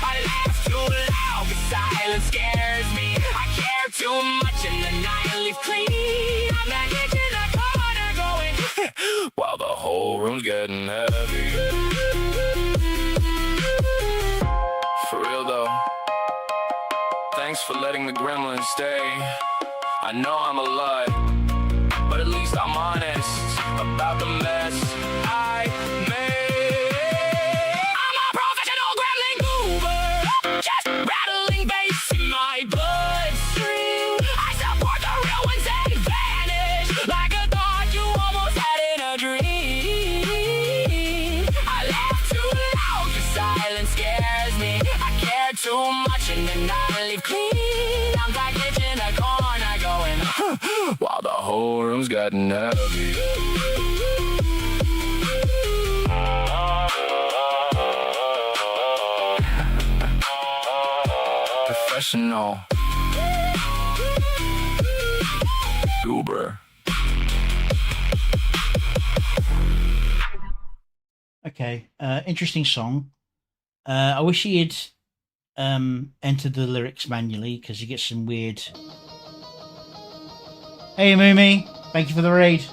I laugh too loud, the silence scares me. I care too much and then I leave clean. I'm back in the corner going while the whole room's getting heavy. For real though, thanks for letting the gremlin stay. I know I'm a lot, but at least I'm honest about the mess I made. I'm a professional gremlin goober, just rattling bass in my bloodstream. I support the real ones and vanish like a thought you almost had in a dream. I laugh too loud, the silence scares me. I care too much and then I leave clean. I'm back in a corner going while the whole room's gotten heavy. Professional goober. Okay, interesting song. I wish he had entered the lyrics manually because you get some weird. Hey, Moomy, thank you for the raid.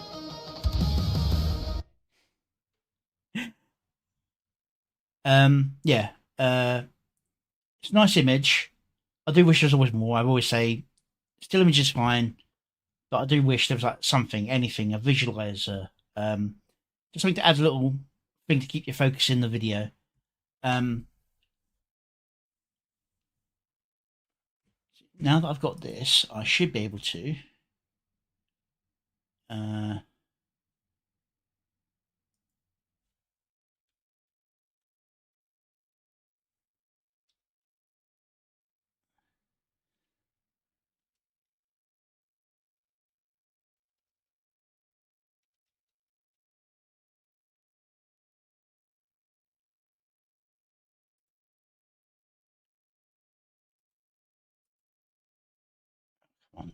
Yeah, it's a nice image. I do wish there was always more. I always say still image is fine, but I do wish there was like something, anything, a visualizer, just something to add a little thing to keep your focus in the video. Now that I've got this, I should be able to on.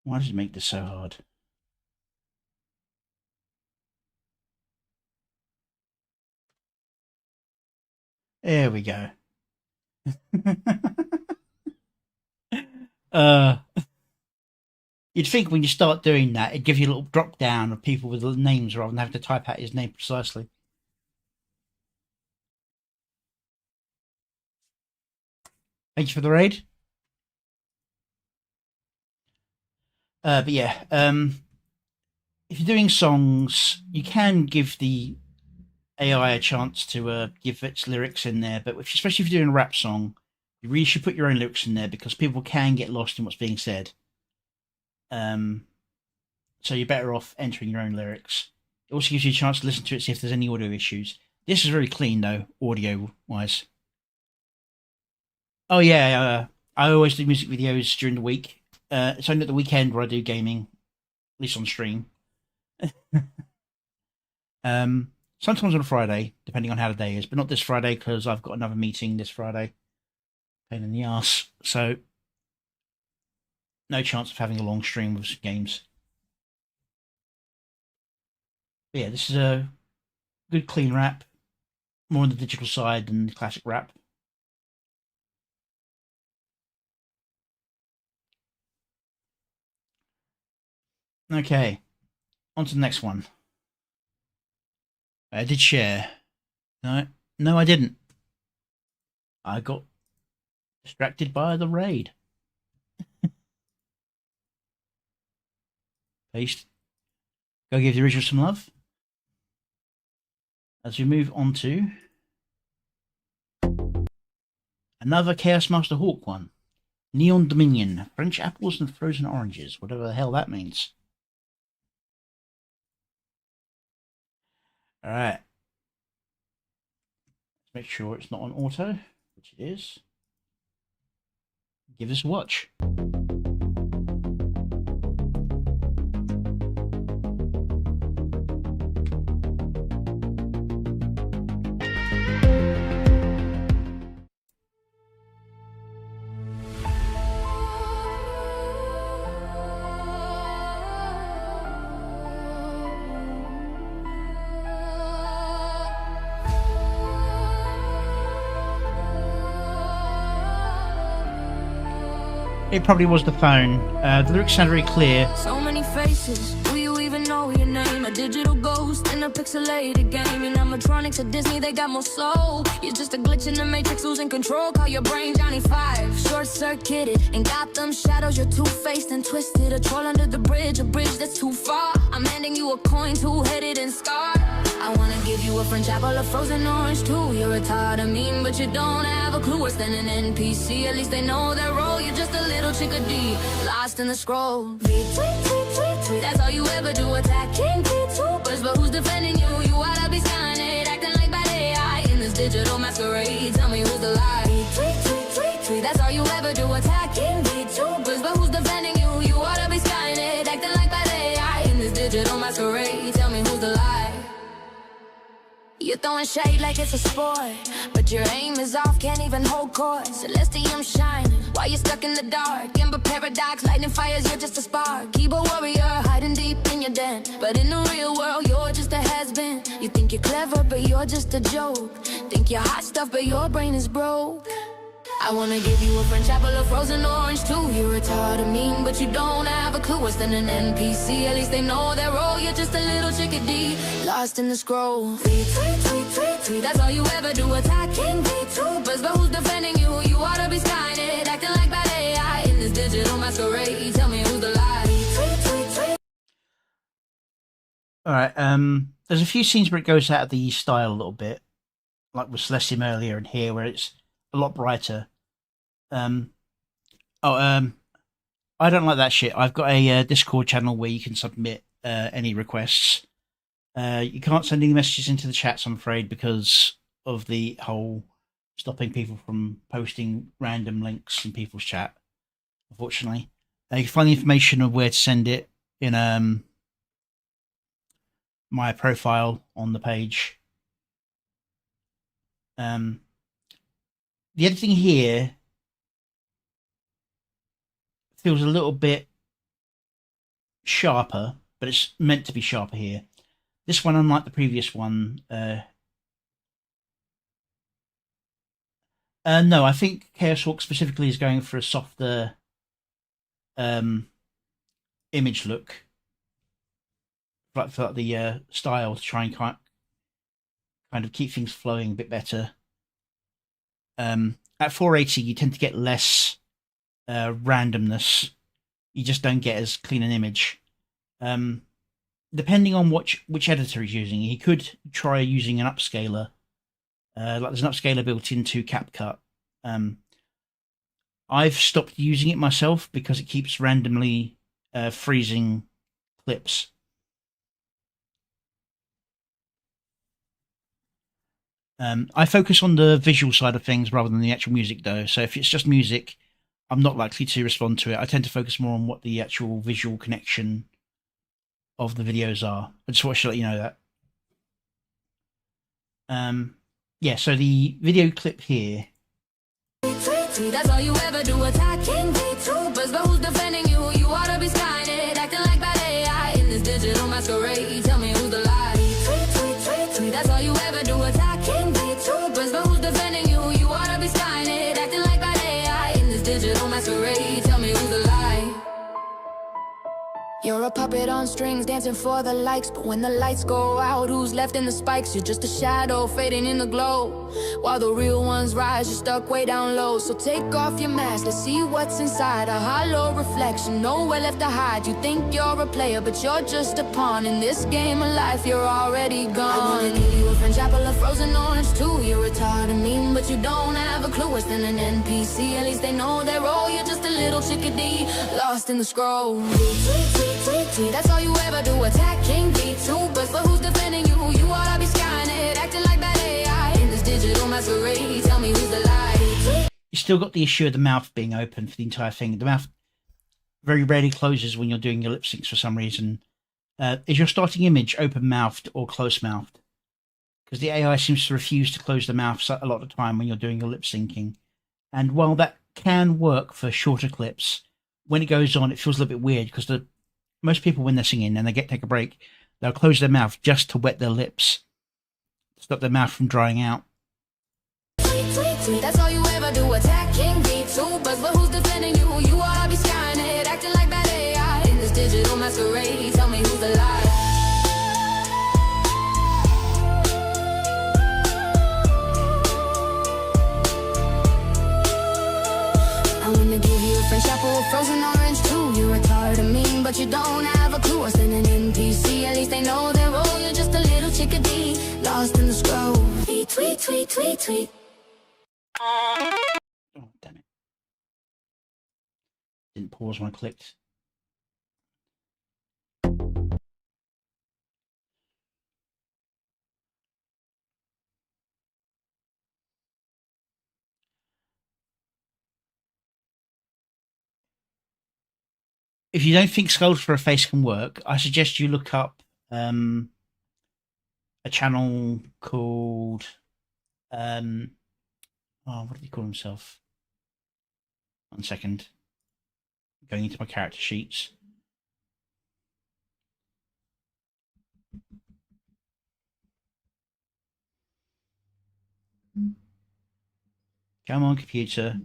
Why does it make this so hard? There we go. uh, You'd think when you start doing that, it'd give you a little drop down of people with names rather than having to type out his name precisely. Thank you for the raid. But yeah, if you're doing songs, you can give the AI a chance to give its lyrics in there. But especially if you're doing a rap song, you really should put your own lyrics in there because people can get lost in what's being said. So you're better off entering your own lyrics. It also gives you a chance to listen to it, see if there's any audio issues. This is very clean though, audio wise. Oh yeah, I always do music videos during the week. It's only at the weekend where I do gaming, at least on stream. Sometimes on a Friday, depending on how the day is, but not this Friday because I've got another meeting this Friday. Pain in the ass. So no chance of having a long stream with games. But yeah, this is a good clean rap, more on the digital side than the classic rap. Okay, on to the next one. I did share. No, I didn't. I got distracted by the raid. Paste. Go give the original some love. As we move on to another Chaos Master Hawk one. Neon Dominion, French apples and frozen oranges, whatever the hell that means. Alright. Let's make sure it's not on auto, which it is. Give this a watch. It probably was the phone. The lyrics sound very clear. So many faces, do you even know your name? A digital ghost in a pixelated game. You're animatronics at Disney, they got more soul. You're just a glitch in the matrix, losing control. Call your brain Johnny 5. Short-circuited in Gotham shadows, you're two-faced and twisted. A troll under the bridge, a bridge that's too far. I'm handing you a coin, two-headed and scarred. I wanna give you a French apple, a frozen orange too. You're a tad of mean, but you don't have a clue. Worse than an NPC, at least they know their role. You're just a little chickadee, lost in the scroll. Retweet, tweet, tweet, tweet. That's all you ever do, attacking VTubers. But who's defending you? You oughta be skynet, acting like bad AI in this digital masquerade. Tell me who's the lie. Retweet, tweet, tweet, tweet. That's all you ever do, attacking VTubers. But who's defending you? You oughta be skynet, acting like bad AI in this digital masquerade. Tell me who's the lie. You're throwing shade like it's a sport, but your aim is off, can't even hold court. Celestium shining, while you're stuck in the dark. Ember paradox, lightning fires, you're just a spark. Keyboard warrior, hiding deep in your den. But in the real world, you're just a has-been. You think you're clever, but you're just a joke. Think you're hot stuff, but your brain is broke. I wanna give you a French apple, a frozen orange too. You're a tad of mean, but you don't have a clue. Worse than an NPC, at least they know their role. You're just a little chickadee, lost in the scroll. Tweet, tweet, tweet, tweet, tweet. That's all you ever do, attacking VTubers. But who's defending you? You oughta be skynet, acting like bad AI in this digital masquerade. Tell me who's the lie. Tweet, tweet, tweet. Alright, there's a few scenes where it goes out of the style a little bit, like with Celestium earlier and here, where it's a lot brighter. I don't like that shit. I've got a Discord channel where you can submit any requests. You can't send any messages into the chats, I'm afraid, because of the whole stopping people from posting random links in people's chat, unfortunately. You can find the information of where to send it in my profile on the page. The editing here feels a little bit sharper, but it's meant to be sharper here. This one, unlike the previous one, no, I think Chaos Walk specifically is going for a softer image look, like for the style, to try and kind of keep things flowing a bit better. At 480, you tend to get less randomness. You just don't get as clean an image. Depending on which editor he's using, he could try using an upscaler. Like there's an upscaler built into CapCut. I've stopped using it myself because it keeps randomly freezing clips. I focus on the visual side of things rather than the actual music, though. So if it's just music, I'm not likely to respond to it. I tend to focus more on what the actual visual connection of the videos are. I just want to let you know that. Yeah, so the video clip here. That's all you ever do, attacking VTubers, but who's defending you? You ought to be Skynet, acting like bad AI in this digital masquerade. Tell me who's the lie. Tweet. That's all you ever do, attacking VTubers, but who's defending you? You ought to be Skynet, acting like bad AI in this digital masquerade. Tell me who's the lie. You're a puppet on strings, dancing for the likes, but when the lights go out, who's left in the spikes? You're just a shadow fading in the glow. While the real ones rise, you're stuck way down low. So take off your mask, let's see what's inside. A hollow reflection, nowhere left to hide. You think you're a player, but you're just a pawn. In this game of life, you're already gone. I wanna give you a French apple, a frozen orange too. You're retarded mean, but you don't have a clue. Worse than an NPC, at least they know their role. You're just a little chickadee, lost in the scroll. Tweet. That's all you ever do, attacking VTubers, but who's defending you? You ought to be Skynet, acting like bad AI in this digital masquerade. Tell me who's the lie. You still got the issue of the mouth being open for the entire thing. The mouth very rarely closes when you're doing your lip syncs for some reason. Is your starting image open-mouthed or close-mouthed? Because the AI seems to refuse to close the mouth a lot of the time when you're doing your lip syncing. And while that can work for shorter clips, when it goes on, it feels a little bit weird because most people, when they're singing and they take a break, they'll close their mouth just to wet their lips, stop their mouth from drying out. Tweet. That's all you ever do, attacking VTubers, but who's defending you? You ought to be Skynet, acting like bad AI in this digital masquerade. Tell me who's the lie. I'm gonna give you a French apple, a frozen orange too. You're retarded mean, but you don't have a clue. Worse than an NPC, at least they know their role. You're just a little chickadee, lost in the scroll. Tweet. Oh, damn it. Didn't pause when I clicked. If you don't think Sculpt for a face can work, I suggest you look up a channel called what did he call himself? 1 second. Going into my character sheets. Come on, computer.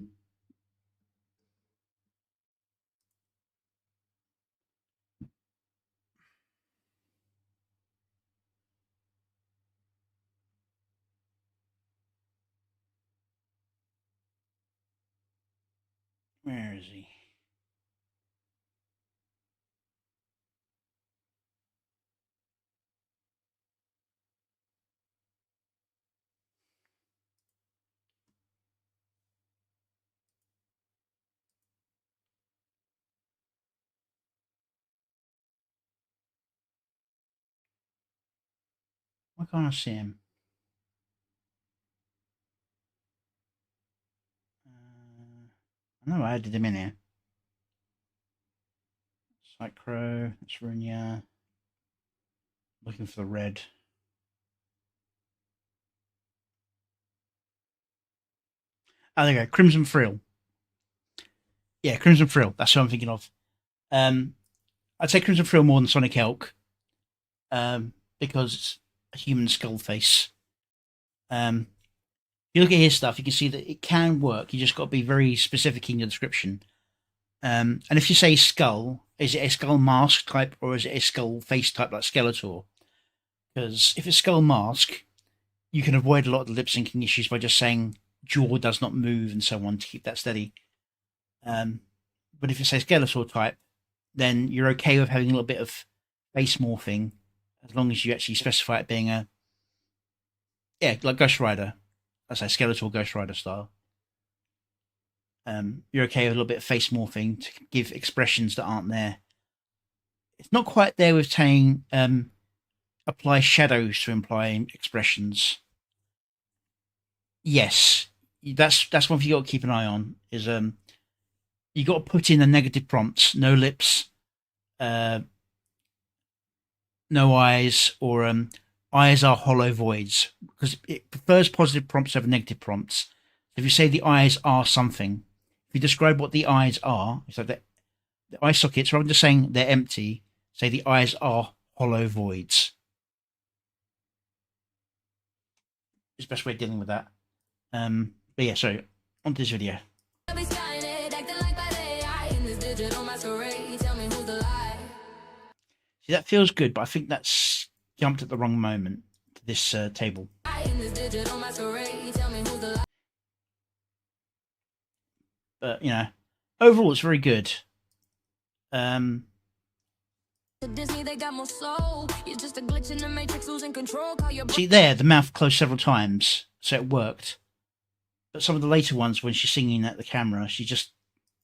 Where is he? Why can't I see him? I know I added him in here. Psychro, that's Runya. Looking for the red. Oh, there you go. Crimson Frill. Yeah, Crimson Frill. That's what I'm thinking of. I'd say Crimson Frill more than Sonic Elk, because it's a human skull face. If you look at his stuff, you can see that it can work. You just got to be very specific in your description. And if you say skull, is it a skull mask type or is it a skull face type like Skeletor? Because if it's skull mask, you can avoid a lot of the lip syncing issues by just saying jaw does not move and so on to keep that steady. But if you say Skeletor type, then you're okay with having a little bit of face morphing as long as you actually specify it being like Ghost Rider. I say Skeletor Ghost Rider style. You're okay with a little bit of face morphing to give expressions that aren't there. It's not quite there with saying apply shadows to imply expressions. Yes, that's one thing you got to keep an eye on. Is you got to put in the negative prompts: no lips, no eyes, or eyes are hollow voids, because it prefers positive prompts over negative prompts. If you say the eyes are something, if you describe what the eyes are, so that the eye sockets, rather than just saying they're empty, say the eyes are hollow voids. It's the best way of dealing with that. But yeah, so on to this video. See, that feels good, but I think that's jumped at the wrong moment to this table. But, you know, overall it's very good. See there, the mouth closed several times, so it worked. But some of the later ones, when she's singing at the camera, she just...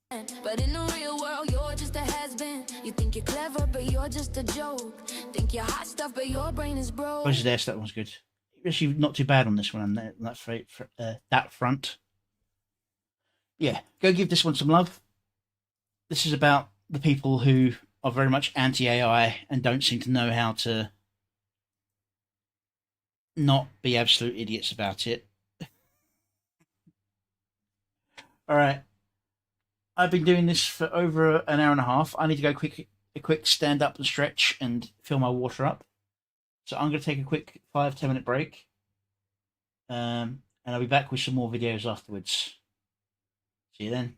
But in the real world, you're just a has-been. You think you're clever, but you're just a joke. Think you're hot stuff, but your brain is broke. Where's there? So that one's good. Actually, not too bad on this one, that front. Yeah, go give this one some love. This is about the people who are very much anti-AI and don't seem to know how to not be absolute idiots about it. All right. I've been doing this for over an hour and a half. I need to go a quick stand up and stretch and fill my water up. So I'm going to take a quick 5-10 minute break. And I'll be back with some more videos afterwards. See you then.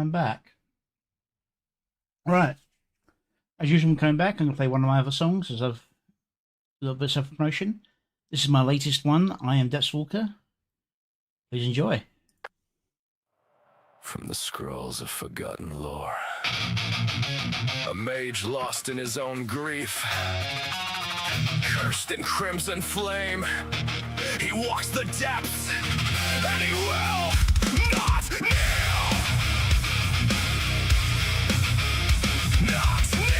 I'm back. Right. As usual, I'm coming back. I'm going to play one of my other songs as I've a little bit of self-promotion. This is my latest one. I am Depthswalker. Please enjoy. From the scrolls of forgotten lore, a mage lost in his own grief, cursed in crimson flame, he walks the depths, and he will not kneel. Not kneel.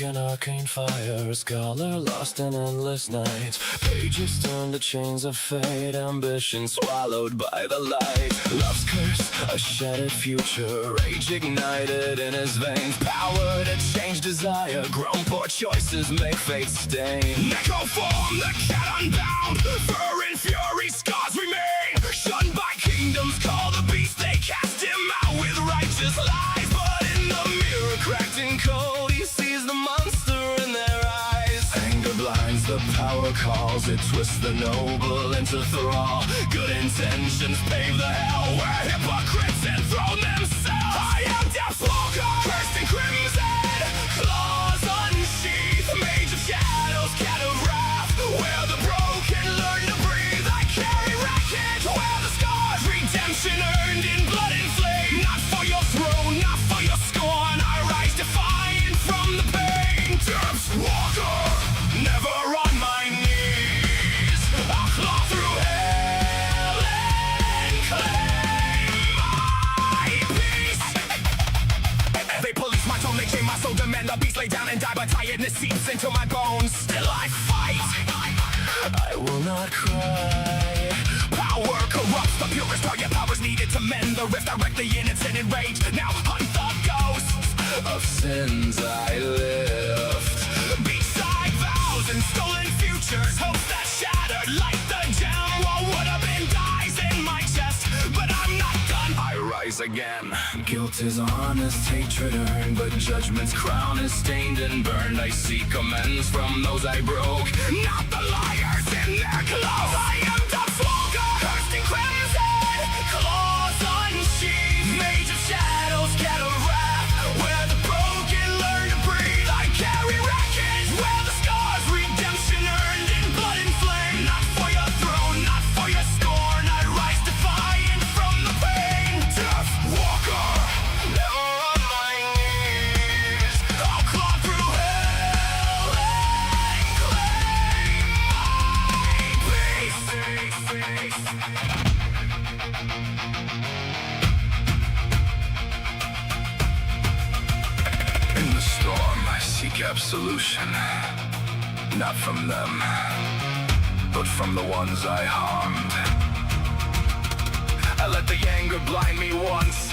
An arcane fire, a scholar lost in endless nights. Pages turn to chains of fate, ambition swallowed by the light. Love's curse, a shattered future, rage ignited in his veins. Power to change desire, grown poor choices make fate stain. Echo form, the cat unbound, fur and fury, scars remain. Shunned by kingdoms, call the beast, they cast him out with righteous lies. But in the mirror cracked and cold, he sees the monster in their eyes. Anger blinds, the power calls, it twists the noble into thrall. Good intentions pave the hell where hypocrites enthrone themselves. I am Depthswalker, cursed in crimson, claws unsheathed, mage of shadows, cat of wrath. Where the broken learn to breathe, I carry wreckage. Where the scars, redemption earned in blood and flame. Not for your throne, not for your scorn, I rise defiant from the pain. Depthswalker, never on my knees, I'll claw through hell and claim my peace. They police my tone, they chain my soul, demand the beast lay down and die, but tiredness seeps into my bones. Still I fight, I will not cry. Power corrupts the purest, target powers needed to mend the rift. Directly in its hidden rage, now hunt the ghosts of sins I lift. Beside vows and stolen futures, hopes that shattered like the gem. What would have been dies in my chest, but I'm not done. I rise again. Guilt is honest, hatred earned, but judgment's crown is stained and burned. I seek amends from those I broke, not the liars in their clothes. I am Depthswalker, cursed in crimson, claws unsheathed, mage of shadows, cat of wrath. Where the broken learn to breathe, I carry wreckage. Where the scars, redemption earned in blood and flame. Not for your throne, not for your scorn, I rise defiant from the pain. Depthswalker, never on my knees, I'll claw through hell and claim my peace. In the storm, I seek absolution, not from them, but from the ones I harmed. I let the anger blind me once,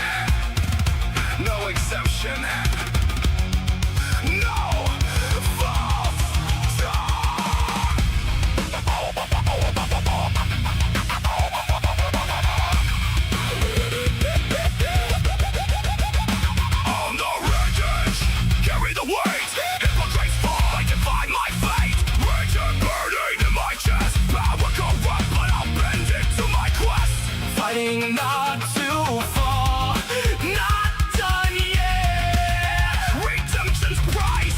no exemption, no false dawn. On the wreckage, carry the weight. Hypocrites fall, I define my fate. Rage and burning in my chest. Power corrupt, but I'll bend it to my quest. Fighting not to fall, not done yet. Redemption's price,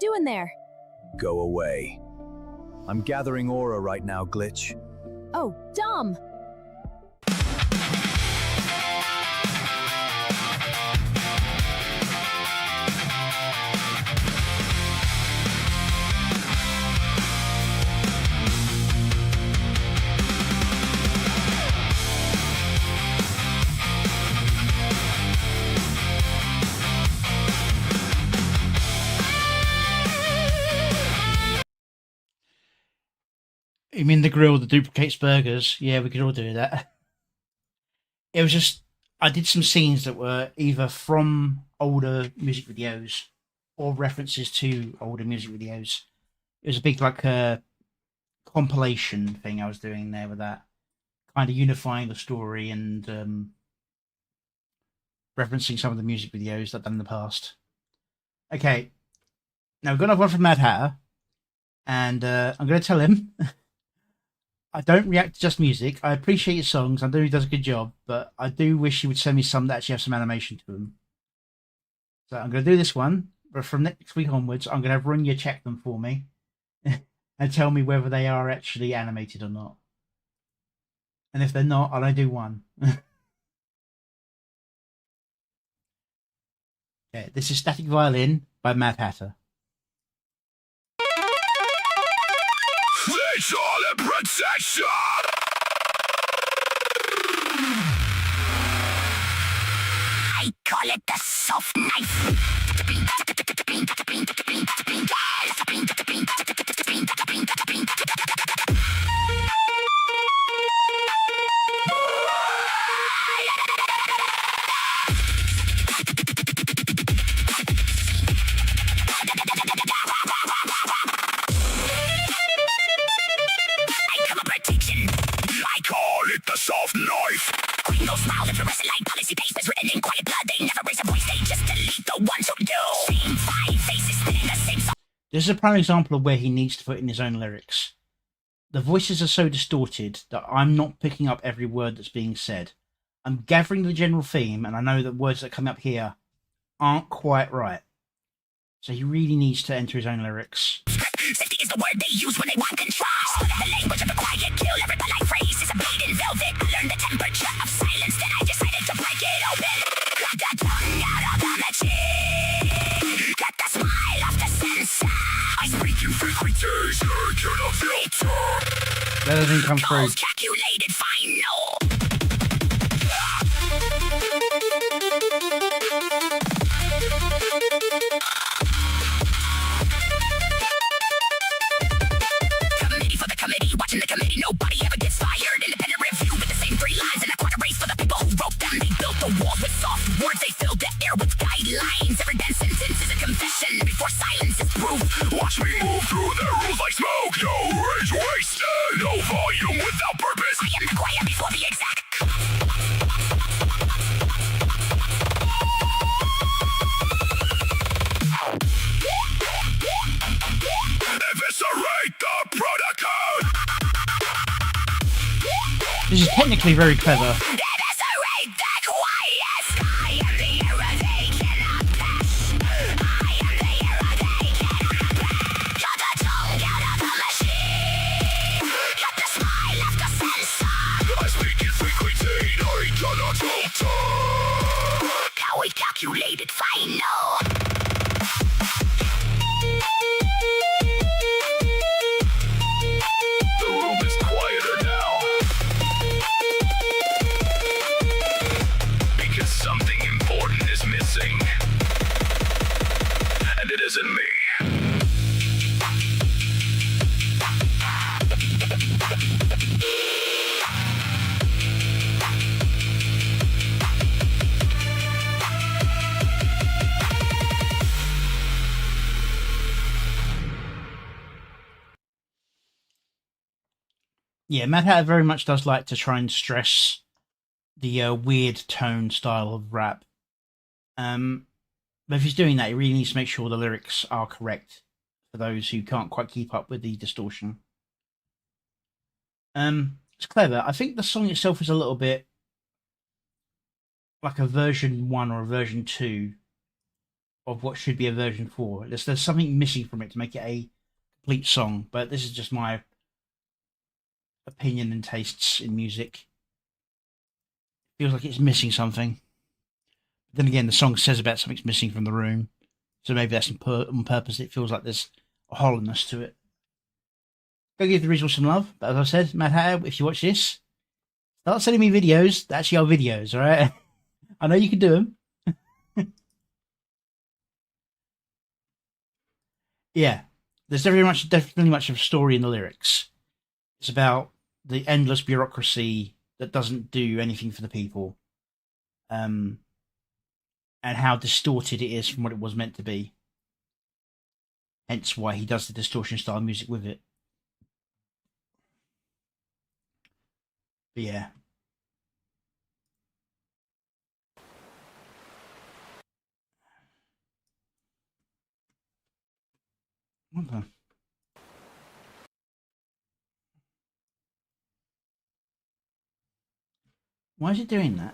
doing there? Go away. I'm gathering aura right now, Glitch. Oh, dumb. You mean the grill that duplicates burgers? Yeah, we could all do that. It was just, I did some scenes that were either from older music videos or references to older music videos. It was a big, like, compilation thing I was doing there with that. Kind of unifying the story and referencing some of the music videos that I've done in the past. Okay, now we've got another one from Mad Hatter, and I'm going to tell him I don't react to just music. I appreciate his songs. I know he does a good job, but I do wish he would send me some that actually have some animation to them. So I'm going to do this one, but from next week onwards, I'm going to have Runya check them for me and tell me whether they are actually animated or not. And if they're not, I'll only do one. Okay, this is Static Violin by Mad Hatter. It's all in protection! I call it the soft knife. The soft knife. Queen no smile, if like policy papers written in quiet blood. They never raise a voice, they just delete the ones who do. Same five faces spinning the same song. This is a prime example of where he needs to put in his own lyrics. The voices are so distorted that I'm not picking up every word that's being said. I'm gathering the general theme, and I know that words that come up here aren't quite right. So he really needs to enter his own lyrics. Safety is the word they use when they want control. The language of the quiet kill, every polite phrase is a bleeding velvet. I learned the temperature of silence, then I decided to break it open. Got the tongue out of the machine, got the smile off the sensor. I speak you frequencies, turn a filter. That doesn't come through. Calculated final. Watching the committee, nobody ever gets fired. Independent review with the same 3 lines and a quarter race for the people who wrote them. They built the walls with soft words, they filled the air with guidelines. Every dense sentence is a confession before silence is proof. Watch me move through the roof like smoke. No rage wasted, no volume without purpose. I am the quiet before the exact. Eviscerate the protocol. This is technically very clever. Eviscerate the quiet. I am the hero they cannot pass. I am the hero they cannot pass. Got the tongue out of the machine, got the smile off the sensor. I speak in frequency, I cannot filter. Now we calculated final. And it isn't me. Yeah, Mad Hatter very much does like to try and stress the weird tone style of rap. But if he's doing that, he really needs to make sure the lyrics are correct for those who can't quite keep up with the distortion. It's clever. I think the song itself is a little bit like a version 1 or a version 2 of what should be a version 4. There's something missing from it to make it a complete song, but this is just my opinion and tastes in music. Feels like it's missing something. But then again, the song says about something's missing from the room, so maybe that's on purpose. It feels like there's a hollowness to it. Go give the original some love. But as I said, Mad Hatter, if you watch this, start sending me videos that actually are videos, all right? I know you can do them. Yeah, there's definitely much of a story in the lyrics. It's about the endless bureaucracy that doesn't do anything for the people, and how distorted it is from what it was meant to be. Hence why he does the distortion style music with it. But yeah. What the? Why is it doing that?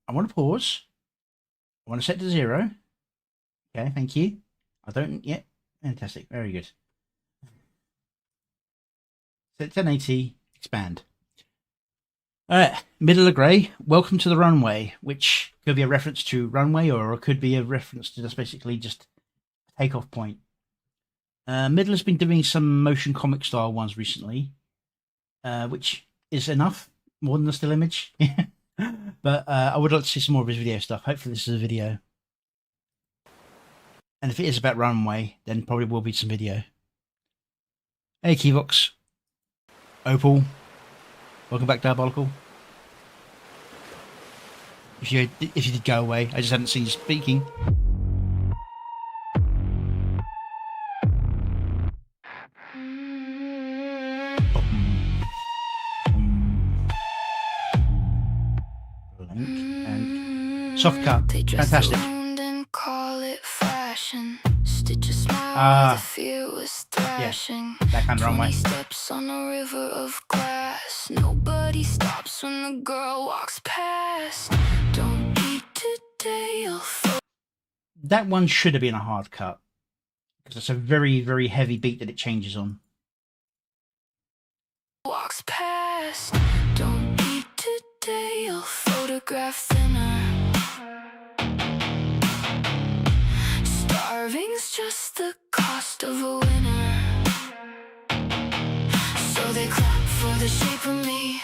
I want to pause. I want to set to 0. Okay, thank you. I don't yet. Fantastic. Very good. Set 1080. Expand. Alright, middle of grey. Welcome to the runway, which could be a reference to runway, or it could be a reference to just basically just a takeoff point. Middle has been doing some motion comic style ones recently, which is enough, more than the still image. But I would like to see some more of his video stuff. Hopefully this is a video. And if it is about runway, then probably will be some video. Hey Keyvox. Opal. Welcome back, Diabolical. If you did go away, I just hadn't seen you speaking. And soft cut, fantastic. Yeah, that kind of runway. Steps on a river of glass. Nobody stops when the girl walks past. Don't eat today. That one should have been a hard cut, because it's a very, very heavy beat that it changes on. Walks past. Don't eat today. I'll photograph dinner. Starving's just the cost of a winner. So they clap for the shape of me,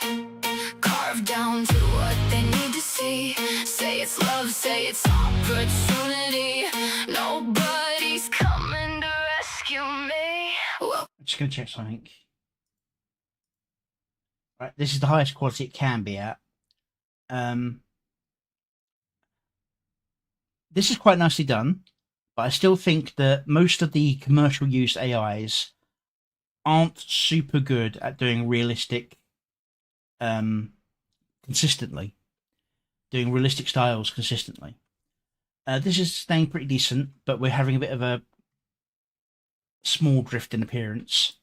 carved down to what they need to see. Say it's love, say it's opportunity. Nobody's coming to rescue me. Well, I'm just going to check something. Right, this is the highest quality it can be at. This is quite nicely done, but I still think that most of the commercial use AIs aren't super good at doing realistic, consistently. Doing realistic styles consistently. This is staying pretty decent, but we're having a bit of a small drift in appearance.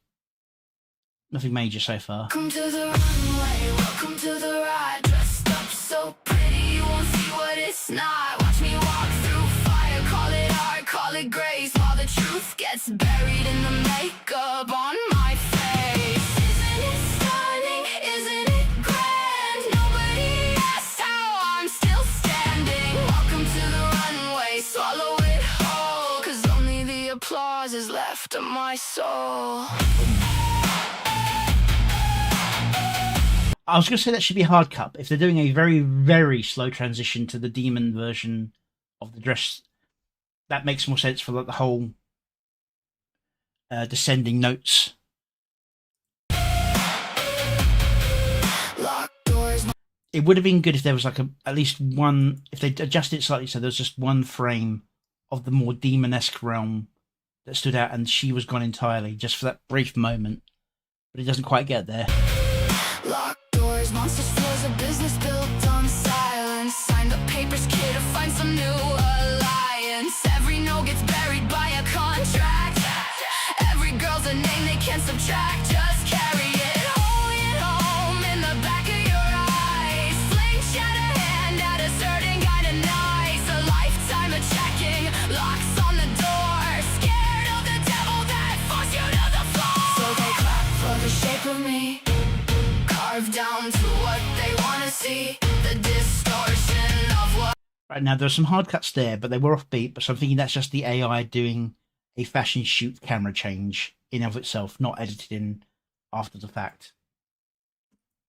Nothing major so far. welcome to the runway, welcome to the ride. Dressed up so pretty, you won't see what it's not. Watch me walk through fire, call it art, call it grace, while the truth gets buried in the makeup on my face. Isn't it stunning? Isn't it grand? Nobody asked how I'm still standing. Welcome to the runway, swallow it whole, 'cause only the applause is left of my soul. I was going to say that should be a hard cut. If they're doing a very, very slow transition to the demon version of the dress, that makes more sense for like the whole descending notes. Locked doors. It would have been good if there was like at least one, if they adjusted it slightly so there was just one frame of the more demonesque realm that stood out and she was gone entirely, just for that brief moment. But it doesn't quite get there. Locked doors, monsters floors, a business built on silence. Sign the papers, kid, to find some new alliance. Every no gets buried by a contract. Every girl's a name they can't subtract. Just carry it home in the back of your eyes. Slingshot a hand at a certain kind of nice. A lifetime of checking locks Right now, there are some hard cuts there, but they were offbeat. But so I'm thinking that's just the AI doing a fashion shoot camera change in of itself, not edited in after the fact.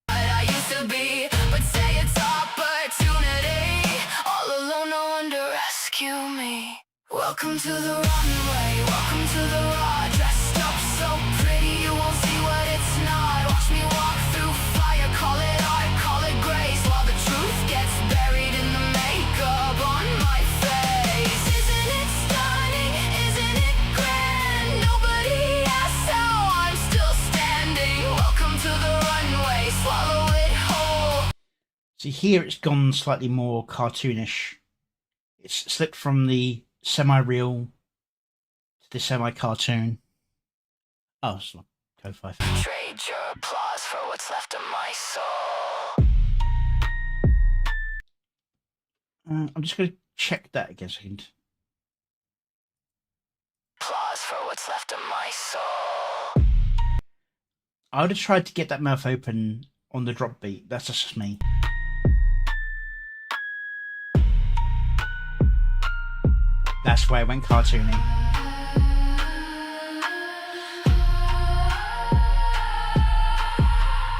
I used to be, but say it's opportunity. All alone, no one to rescue me. Welcome to the runway, welcome to the raw. Dressed up so pretty, you won't see what it's not. Watch me walk through fire, call it art, call it grace. While the truth gets buried in the makeup on my face. Isn't it stunning? Isn't it grand? Nobody asks how I'm still standing. Welcome to the runway, swallow it whole. See, here it's gone slightly more cartoonish. It's slipped from the semi-real to the semi-cartoon. Oh, it's Code 5. Trade your applause for what's left of my soul. I'm just going to check that again a second. Applause for what's left of my soul. I would have tried to get that mouth open on the drop beat. That's just me. That's why it went cartoony.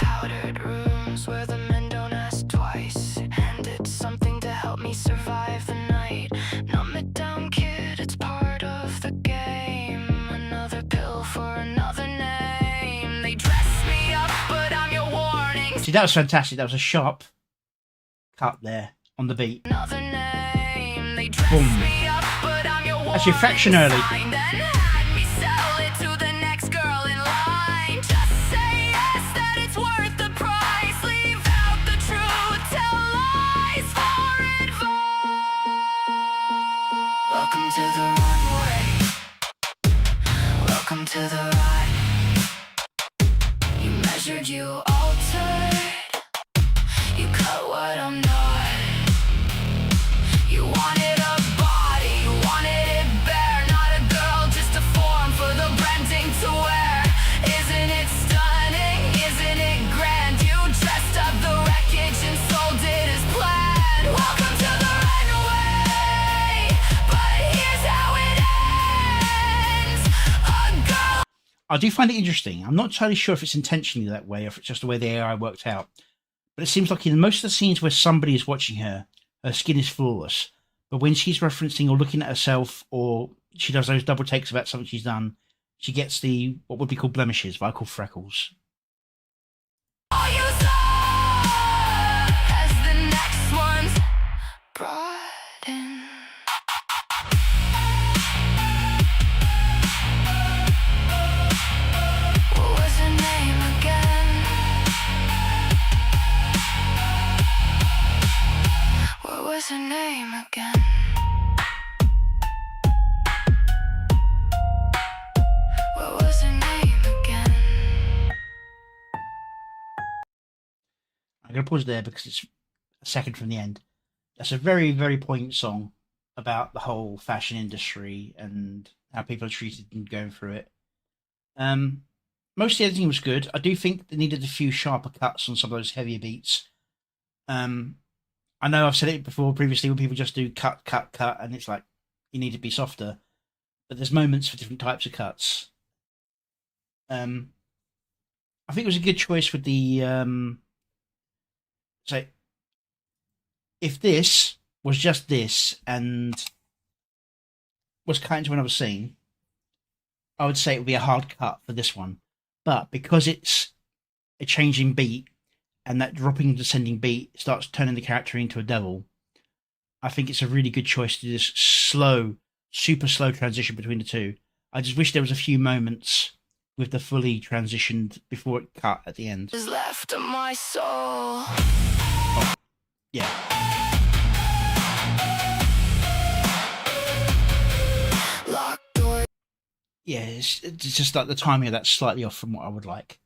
Powdered rooms where the men don't ask twice. And it's something to help me survive the night. Numb it down, kid, it's part of the game. Another pill for another name. They dress me up, but I'm your warning. See, that was fantastic. That was a sharp cut there on the beat. Another name. They dress Boom. me up, but I'm your warning. Actually, a fraction early. Sign, then had me sell it to the next girl in line. Just say yes, that it's worth the price. Leave out the truth, tell lies for advice. Welcome to the runway. Welcome to the ride. You measured, you altered. You cut what I'm not. You wanted a body, you wanted it bare. Not a girl, just a form for the branding to wear. Isn't it stunning? Isn't it grand? You dressed up the wreckage and sold it as planned. Welcome to the runway, but here's how it ends. A girl. I do find it interesting. I'm not entirely sure if it's intentionally that way or if it's just the way the AI worked out. But it seems like in most of the scenes where somebody is watching her, her skin is flawless. But when she's referencing or looking at herself, or she does those double takes about something she's done, she gets the what would be called blemishes, but I call freckles. All you saw as the next one's brought in. What was her name again? What was her name again? What was her name again? I'm going to pause there because it's a second from the end. That's a very, very poignant song about the whole fashion industry and how people are treated and going through it. Most of the editing was good. I do think they needed a few sharper cuts on some of those heavier beats. I know I've said it before previously when people just do cut, cut, cut, and it's like you need to be softer. But there's moments for different types of cuts. I think it was a good choice with the so if this was just this and was cut into another scene, I would say it would be a hard cut for this one. But because it's a changing beat and that dropping and descending beat starts turning the character into a devil, I think it's a really good choice to do this slow, super slow transition between the two. I just wish there was a few moments with the fully transitioned before it cut at the end. Is left of my soul. Yeah. Locked door. Yeah, it's just like the timing of that's slightly off from what I would like.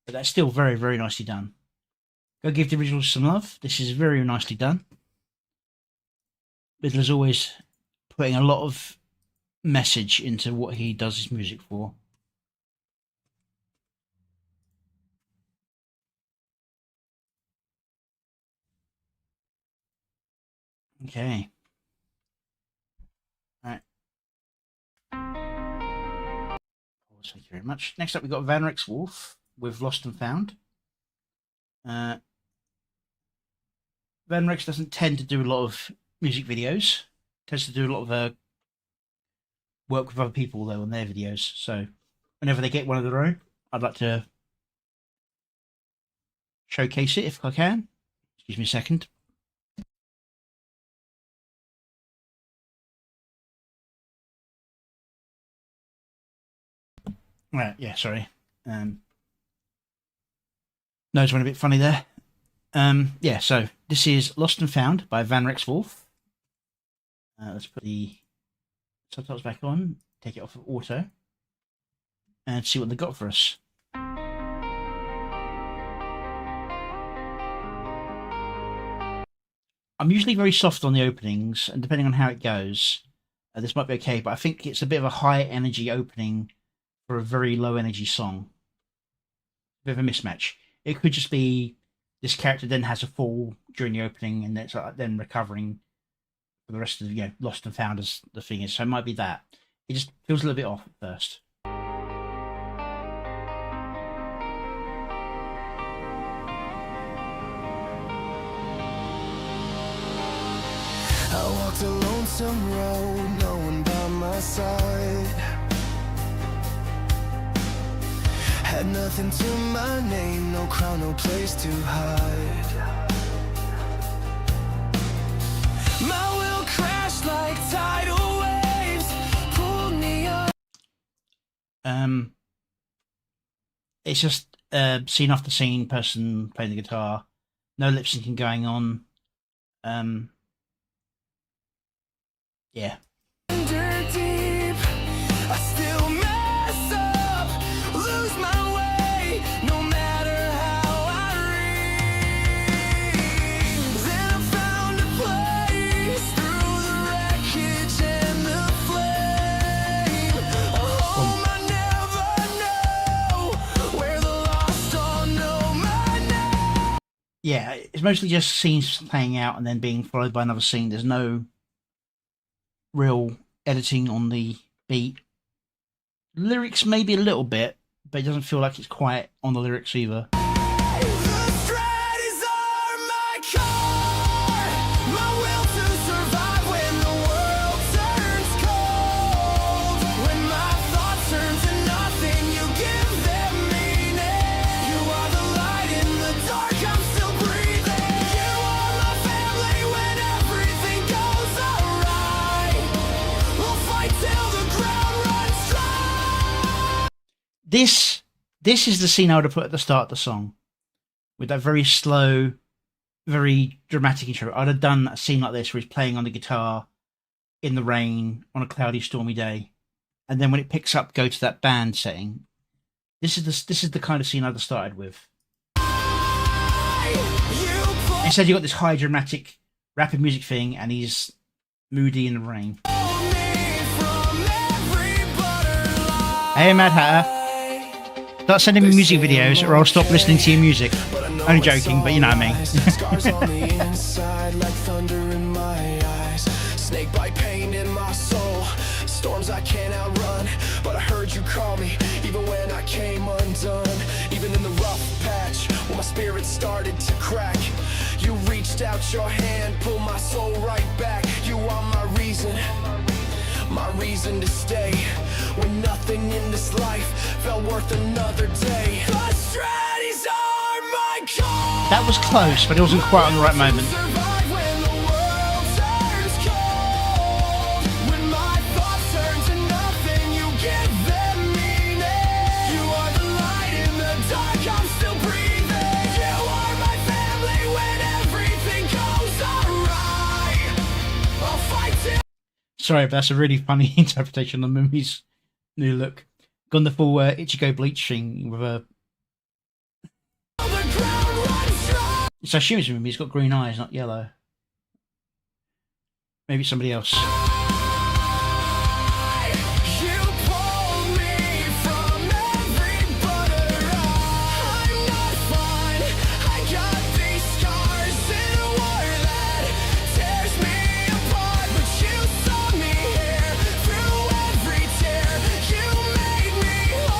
But that's still very, very nicely done. Go give the original some love. This is very nicely done. Biddler's always putting a lot of message into what he does his music for. Okay. Thank you very much. Next up, we've got Vanrex Wolf with Lost and Found. Vanrex doesn't tend to do a lot of music videos. Tends to do a lot of work with other people though on their videos. So whenever they get one of their own, I'd like to showcase it if I can. Excuse me a second. Right, yeah, sorry. Nose went a bit funny there. Yeah, so this is Lost and Found by Vanrex Wolf. Let's put the subtitles back on, take it off of auto, and see what they got for us. I'm usually very soft on the openings, and depending on how it goes, this might be okay, but I think it's a bit of a high energy opening for a very low energy song. A bit of a mismatch. It could just be this character then has a fall during the opening and it's then recovering for the rest of the Lost and Found as the thing is. So it might be that. It just feels a little bit off at first. I walked a lonesome road, no one by my side. Had nothing to my name, no crown, no place to hide. My will crashed like tidal waves, pulled me up. It's just scene after scene, person playing the guitar, no lip syncing going on. Yeah. Under deep, I still mess up, lose my way, no matter how I read. Then I found a place through the wreckage and the flame. A home I never know, where the lost all know my name. Yeah, it's mostly just scenes playing out and then being followed by another scene. There's no real editing on the beat. Lyrics maybe a little bit, but it doesn't feel like it's quite on the lyrics either. The strategies are my car, my will to survive when the world turns cold. When my thoughts turn to nothing, you give them meaning. You are the light in the dark, I'm still breathing. You are my family when everything goes alright. We'll fight till the ground runs dry. This is the scene I would have put at the start of the song, with that very slow, very dramatic intro. I'd have done a scene like this where he's playing on the guitar in the rain on a cloudy, stormy day, and then when it picks up, go to that band setting. This is the kind of scene I'd have started with. Instead, you got this high, dramatic, rapid music thing, and he's moody in the rain. Hey, Mad Hatter. Start sending me music videos or I'll stop listening to your music. Only joking, but you know what I mean. Scars on the inside like thunder in my eyes. Snake bite pain in my soul. Storms I can't outrun. But I heard you call me even when I came undone. Even in the rough patch when my spirit started to crack. You reached out your hand, pulled my soul right back. You are my reason to stay. When nothing in this life felt worth another day. The strategies are my call. That was close, but it wasn't quite on the right moment. Survive when the world turns cold. When my thoughts turn to nothing, you give them meaning. You are the light in the dark, I'm still breathing. You are my family when everything goes alright. I'll fight till Sorry, but that's a really funny interpretation of Mumi's new look. Gone the full Ichigo bleach thing with a. the ground runs dry. So I assume it's Mumi. He's got green eyes, not yellow. Maybe it's somebody else. You pulled me from every butter. I'm not fine. I got these scars in a war that tears me apart. But you saw me here through every tear. You made me whole.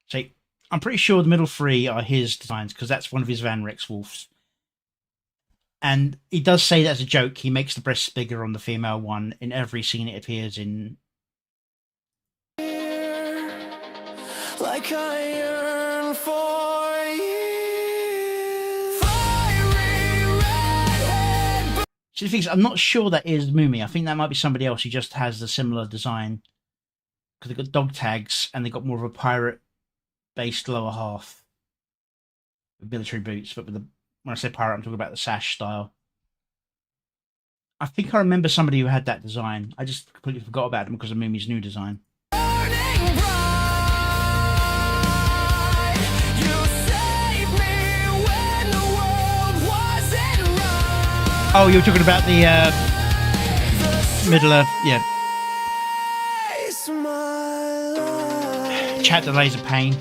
So I'm pretty sure the middle three are his designs because that's one of his Van Rex wolves. And he does say that as a joke. He makes the breasts bigger on the female one in every scene it appears in. Like I yearn for you. Fiery redhead. So the thing is, I'm not sure that is Mumi. I think that might be somebody else who just has a similar design. Because they've got dog tags and they've got more of a pirate-based lower half. With military boots, but with the... When I say pirate, I'm talking about the sash style. I think I remember somebody who had that design. I just completely forgot about them because of Mumi's new design. Burning bright. You saved me when the world wasn't right. Oh, you're talking about the Middle Earth, yeah. My life. Chat delays of pain.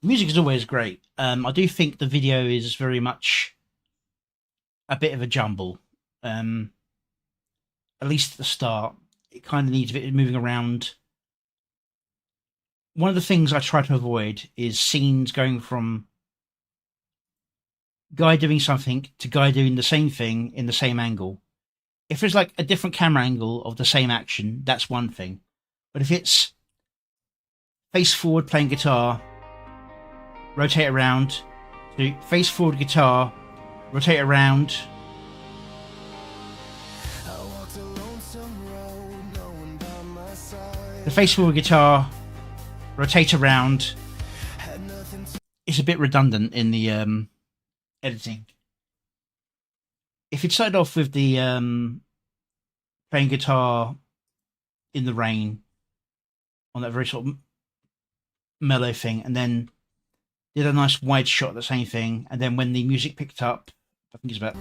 Music is always great. I do think the video is very much a bit of a jumble. At least at the start, it kind of needs a bit of moving around. One of the things I try to avoid is scenes going from guy doing something to guy doing the same thing in the same angle. If it's like a different camera angle of the same action, that's one thing. But if it's face forward playing guitar, rotate around, so face forward guitar, rotate around. The face forward guitar, rotate around. It's a bit redundant in the editing. If it started off with the playing guitar in the rain on that very sort of mellow thing, and then did a nice wide shot of the same thing, and then when the music picked up, I think it's about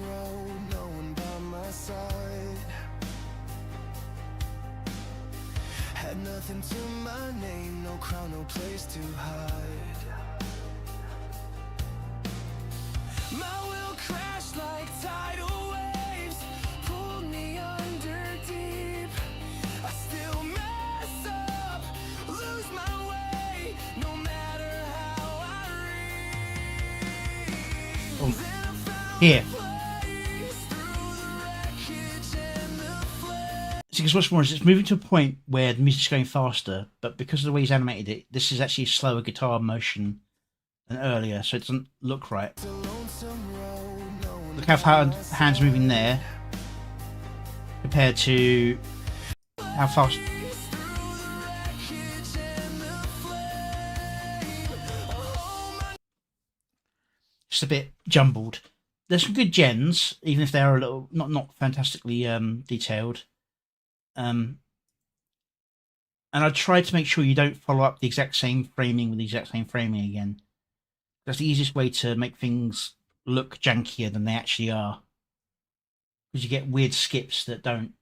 had nothing to my name, no crown, no place to hide. My will crash like tidal waves, pull me under deep. I still mess up, lose my way, no matter how I read. here. Because what's more is it's moving to a point where the music's going faster, but because of the way he's animated it, this is actually a slower guitar motion than earlier, so it doesn't look right. Look how hands moving there compared to how fast. Just a bit jumbled. There's some good gens, even if they're a little not fantastically detailed. And I try to make sure you don't follow up the exact same framing with the exact same framing again. That's the easiest way to make things look jankier than they actually are. Because you get weird skips that don't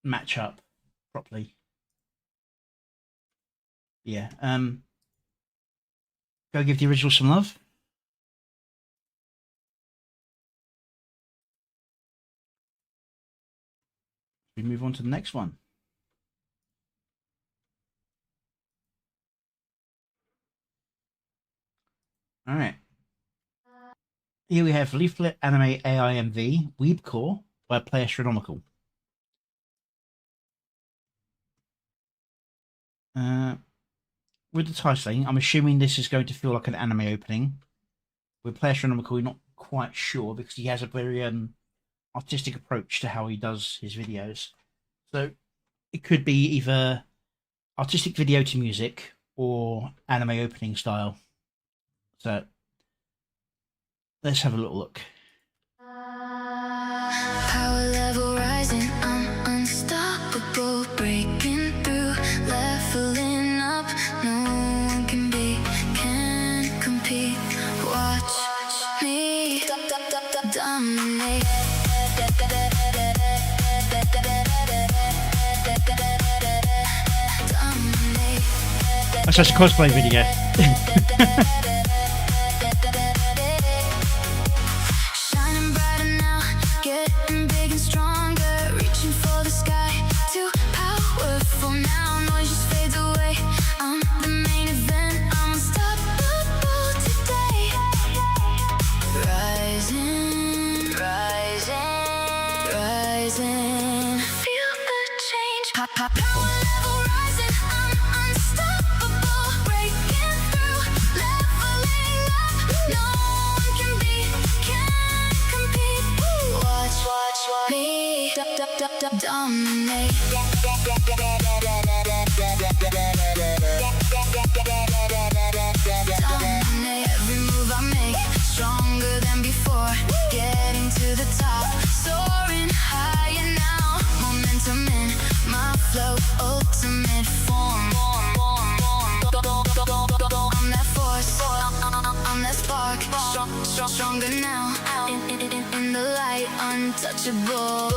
match up properly. Yeah, go give the original some love. We move on to the next one. All right. Here we have Leaflet Anime AIMV Weebcore by Play Astronomical. With the titling, I'm assuming this is going to feel like an anime opening. With Play Astronomical, we're not quite sure because he has a very artistic approach to how he does his videos. So it could be either artistic video to music or anime opening style. So let's have a little look. Power level rising, I'm unstoppable, breaking through, leveling up. No one can compete. Watch me dominate. Oh, so it's a cosplay video. Shining brighter now, getting big and stronger, reaching for the sky, too powerful now. Noise just fades away. I'm the main event, I'm unstoppable today. Rising, rising, rising. Feel the change. Power level rising, I'm unstoppable. Breaking through, leveling up. No one can beat, can't compete. Watch me dominate. Dominate every move I make, stronger than before. Getting to the top, soaring higher now. Momentum in my flow, ultimate form. I'm that force, I'm that spark. Stronger now, in the light, untouchable.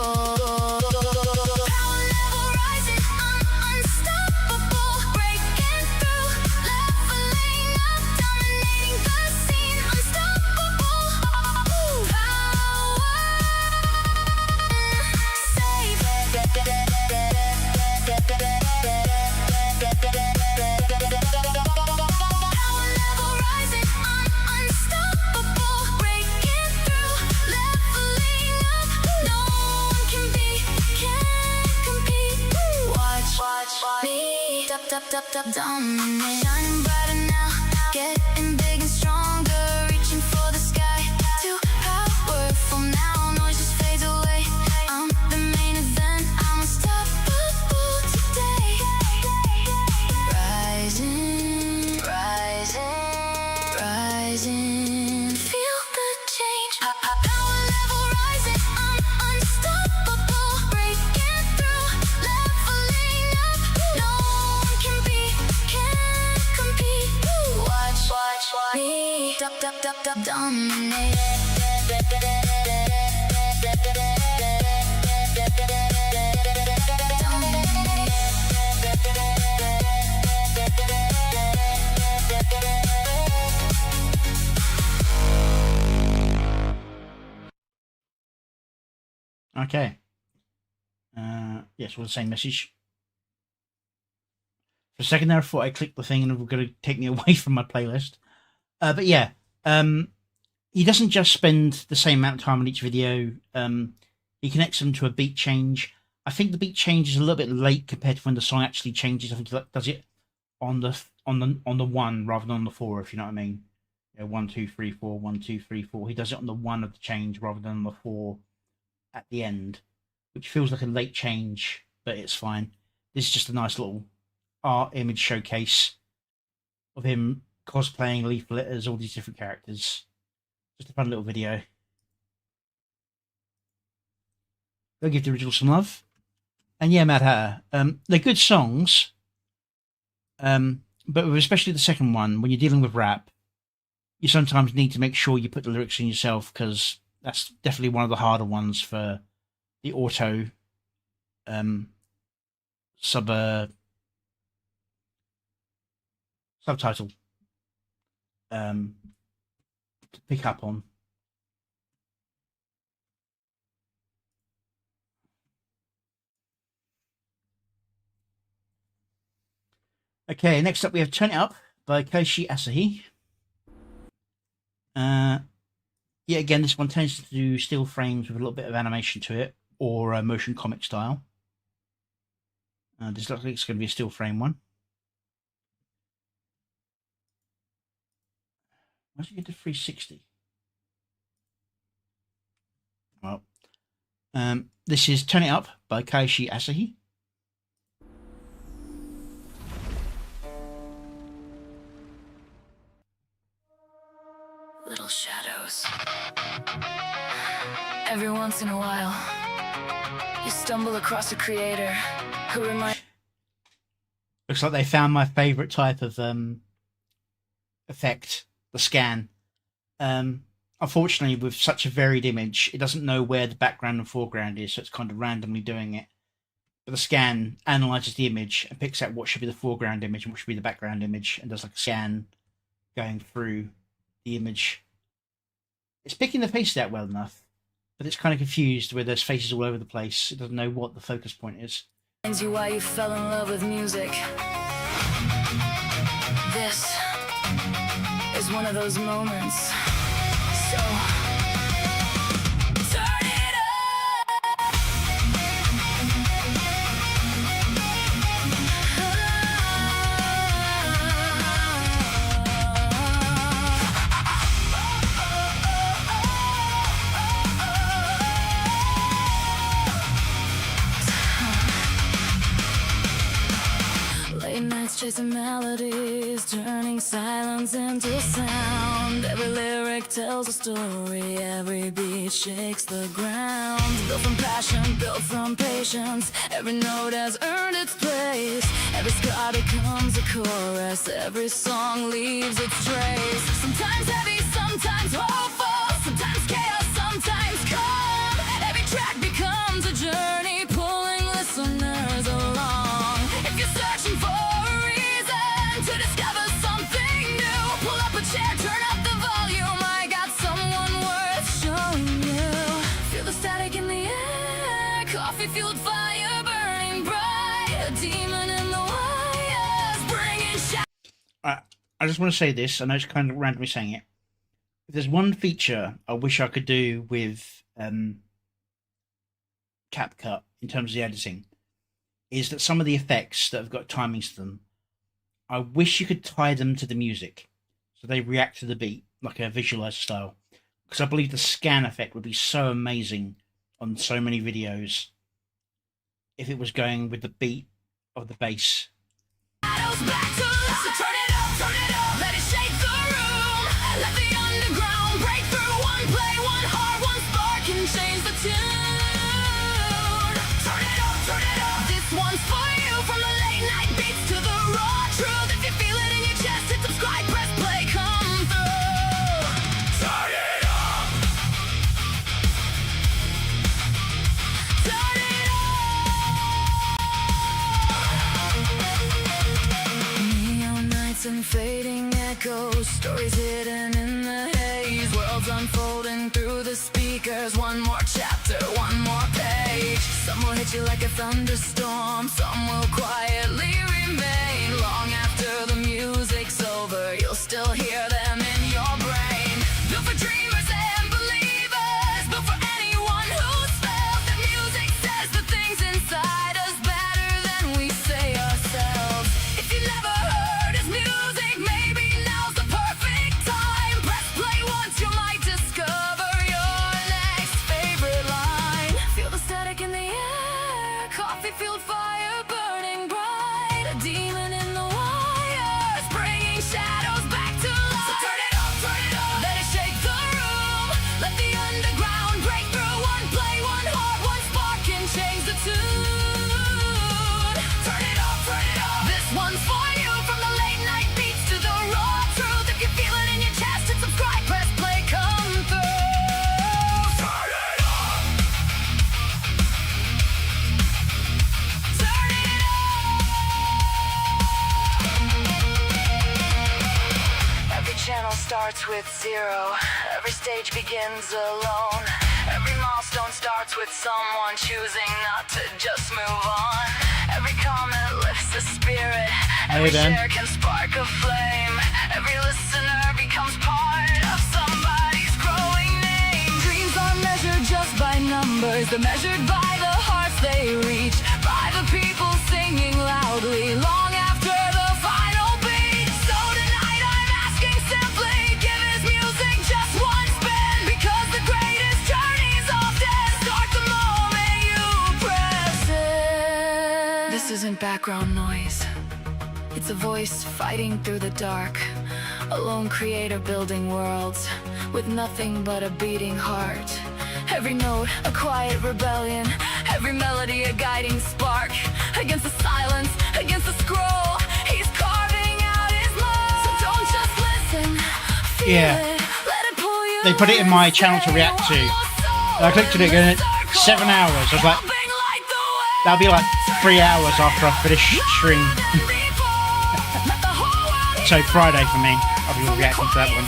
Power level rising, I'm unstoppable. Breaking through, leveling up, dominating the scene, unstoppable. Power, save. Power level rising, I'm unstoppable. Breaking through, leveling up. No one can beat, can't compete. Watch me dominate. Shining brighter now, getting big and stronger, reaching for the sky, too powerful now. Noise just fades away. I'm the main event, I'm unstoppable today. Rising, rising, rising. Feel the change. Power level rising, I'm unstoppable. Breaking through, leveling up. No one can beat, can't compete. Watch me dominate. Okay. Yes, well, the same message. For a second there, I thought I clicked the thing and it was going to take me away from my playlist. But yeah, he doesn't just spend the same amount of time on each video. He connects them to a beat change. I think the beat change is a little bit late compared to when the song actually changes. I think he does it on the 1 rather than on the 4, if you know what I mean. You know, 1 2 3 4, 1 2 3 4. He does it on the 1 of the change rather than on the 4 at the end, which feels like a late change, but it's fine. This is just a nice little art image showcase of him cosplaying Leaflet as all these different characters. Just a fun little video. Go give the original some love. And yeah, Mad Hatter. They're good songs, but especially the second one, when you're dealing with rap, you sometimes need to make sure you put the lyrics in yourself, because that's definitely one of the harder ones for the auto subtitle to pick up on. Okay, next up we have Turn It Up by Koshi Asahi. Yeah, again, this one tends to do still frames with a little bit of animation to it, or motion comic style. This looks like it's going to be a still frame one. Why does it get to 360? Well, this is Turn It Up by Koshi Asahi. Little shadows. Every once in a while, you stumble across a creator who reminds. Looks like they found my favorite type of effect, the scan. Unfortunately, with such a varied image, it doesn't know where the background and foreground is, so it's kind of randomly doing it. but the scan analyzes the image and picks out what should be the foreground image and what should be the background image, and does like a scan going through the image. It's picking the faces out well enough, but it's kind of confused where there's faces all over the place. It doesn't know what the focus point is. You why you fell in love with music. This is one of those moments. So turn it up. Late nights chasing melodies, turning silence into sound. Every lyric tells a story, every beat shakes the ground. Built from passion, built from patience, every note has earned its place. Every scar becomes a chorus, every song leaves its trace. Sometimes heavy, sometimes hopeful, sometimes chaos, sometimes calm. Every track becomes a journey, pulling listeners along. If you're searching for a reason to discover something new, pull up a chair, turn up the volume. I got someone worth showing you. Feel the static in the air, coffee-fueled fire burning bright. A demon in the wires, bringing shadows. I just want to say this. I know it's kind of randomly saying it. If there's one feature I wish I could do with CapCut in terms of the editing, is that some of the effects that have got timings to them, I wish you could tie them to the music so they react to the beat like a visualizer style, because I believe the scan effect would be so amazing on so many videos if it was going with the beat of the bass. Back to life. So turn it up, let it shake the room. Let the underground break through. One play, one heart, one spark can change the tune. Turn it up. This one's for you. From the late night beats to the raw truth. If you feel it in your chest, hit subscribe, press play, come through. Turn it up. Turn it up. Neon nights and fading echoes, stories hidden in the haze, worlds unfolding through the speakers. One more chapter, one more page. Some will hit you like a thunderstorm, some will quietly remain. Long after the music's over, you'll still hear them in your brain. Built for dreamers and believers, built for anyone who's felt that music says the things inside us better than we say ourselves. If you never heard his music, maybe now's the perfect time. Press play once, you might discover your next favorite line. Feel the static in the air, coffee-fueled fire burning bright. A demon in the wires, bringing shadows back to life. So turn it up, let it shake the room. Let the underground break through. One play, one heart, one spark can change the tune. Turn it up. This one's for you. From the late night beats to the raw truth. If you feel it in your chest, hit subscribe, press play, come through. Turn it up. Turn it up. Every channel starts with zero. Every stage begins alone. Every milestone starts with someone choosing not to just move on. Every comment lifts a spirit. Every Dan. share can spark a flame. Every listener becomes part of somebody's growing name. Dreams aren't measured just by numbers. They're measured by the hearts they reach. By the people singing loudly long after the final beat. So tonight I'm asking simply, give his music just one spin. Because the greatest journeys often start the moment you press it. This isn't background noise. It's a voice fighting through the dark. A lone creator building worlds with nothing but a beating heart. Every note a quiet rebellion, every melody a guiding spark. Against the silence, against the scroll, he's carving out his mark. So don't just listen, feel Yeah. it, let it pull you. They put it in my channel to react to. I clicked on it, going, 7 hours. I was like, that'll be like 3 hours after I finish stream. So Friday for me. I'll be reacting to that one.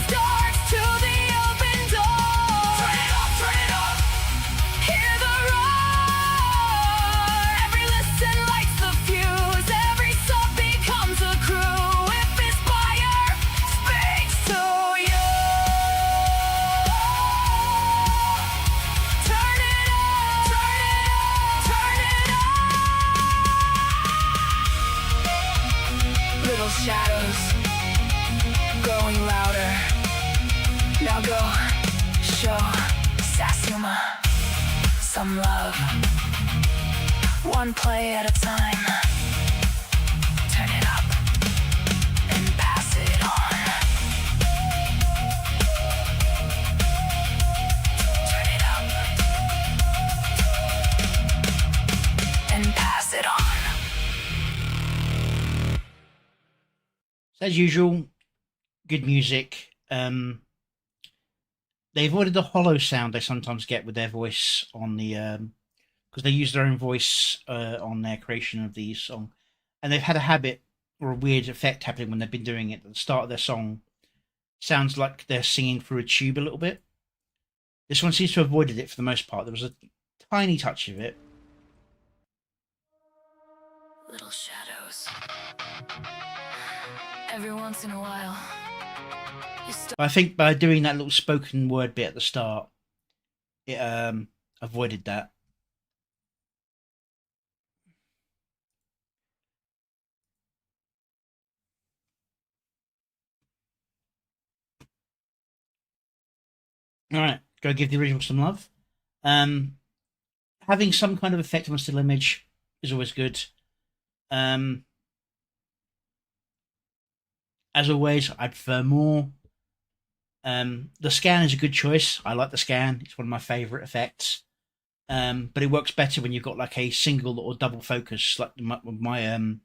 Shadows growing louder. Now go show Satsuma some love. One play at a time. Turn it up and pass it on. Turn it up and pass it on. As usual, good music. They avoided the hollow sound they sometimes get with their voice on the because they use their own voice on their creation of the song, and they've had a habit or a weird effect happening when they've been doing it at the start of their song. Sounds like they're singing through a tube a little bit. This one seems to have avoided it for the most part. There was a tiny touch of it. Little shadows. Every once in a while, I think by doing that little spoken word bit at the start, it avoided that. All right, go give the original some love. Having some kind of effect on a still image is always good. As always, I prefer more. The scan is a good choice. I like the scan. It's one of my favourite effects. But it works better when you've got like a single or double focus, like my own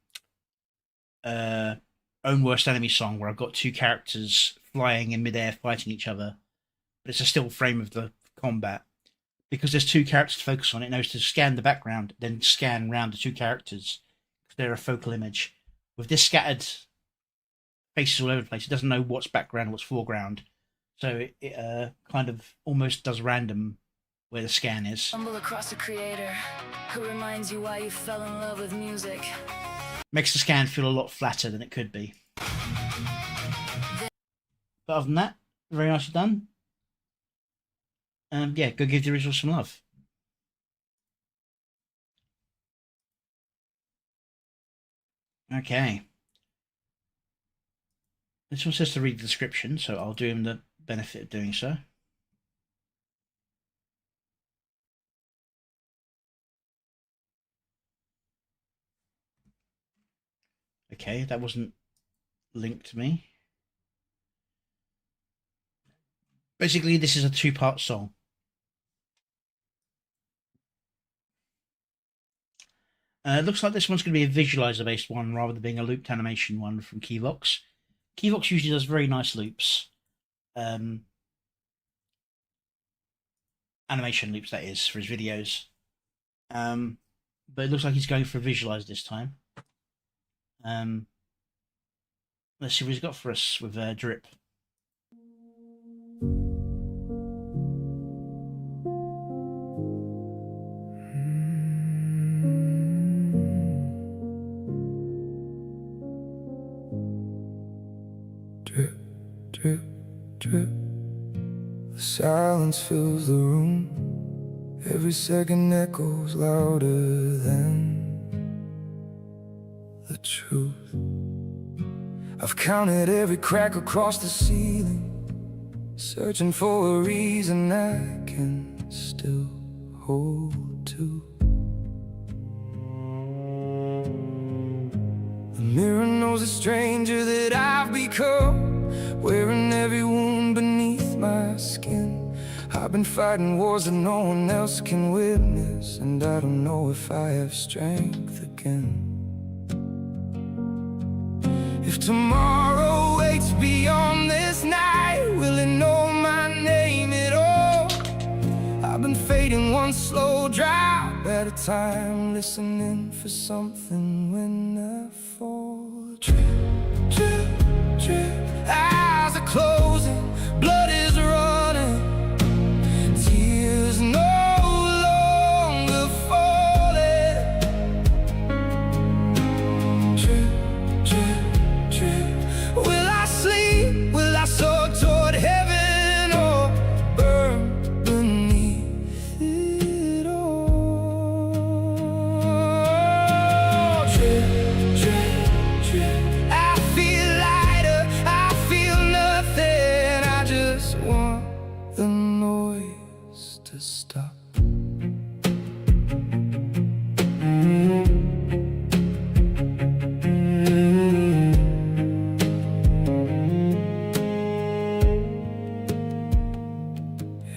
worst enemy song, where I've got two characters flying in midair fighting each other, but it's a still frame of the combat. Because there's two characters to focus on, it knows to scan the background, then scan around the two characters, because they're a focal image. With this scattered faces all over the place, it doesn't know what's background and what's foreground, so it kind of almost does random where the scan is. Stumble across a creator who reminds you why you fell in love with music. Makes the scan feel a lot flatter than it could be. But other than that, very nicely done. Yeah, go give the original some love. Okay. This one says to read the description, so I'll do him the benefit of doing so. Okay, that wasn't linked to me. Basically, this is a two-part song. It looks like this one's going to be a visualizer-based one rather than being a looped animation one from Keyvox. Keyvox usually does very nice loops. Animation loops, that is, for his videos. But it looks like he's going for a visualizer this time. Let's see what he's got for us with Drip. Drip, drip, drip. The silence fills the room. Every second echoes louder than the truth. I've counted every crack across the ceiling, searching for a reason I can still hold to. The mirror knows a stranger that I've become, wearing every wound beneath my skin. I've been fighting wars that no one else can witness, and I don't know if I have strength again. If tomorrow waits beyond this night, will it know my name at all? I've been fading one slow drop at a time listening for something when I fall. Drip, drip, drip. Eyes are closing, blood is running, tears no longer falling. Drip, drip, drip. Will I sleep? Will I soar toward heaven or burn beneath it all? Drip, drip, drip. I feel lighter, I feel nothing. I just want the noise to stop.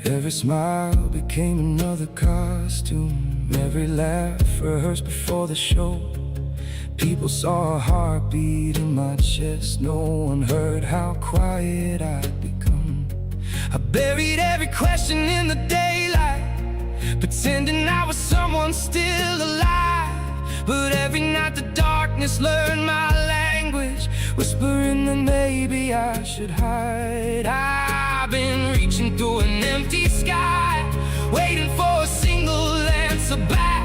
Every smile became another costume. Every laugh rehearsed before the show. People saw a heartbeat in my chest. No one heard how quiet I'd become. I buried every question in the daylight, pretending I was someone still alive. But every night the darkness learned my language, whispering that maybe I should hide. I've been reaching through an empty sky, waiting for a single answer back.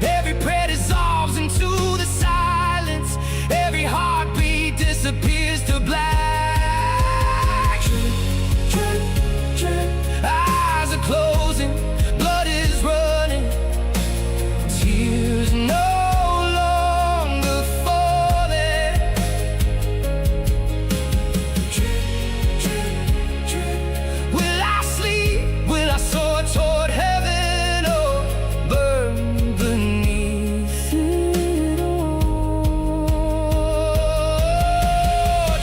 Every prayer dissolves into the silence. Every heartbeat disappears to black. Drip, drip, drip. Eyes are closing, blood is running, tears no longer falling. Drip, drip, drip. Will I sleep? Will I soar toward heaven or burn beneath it all?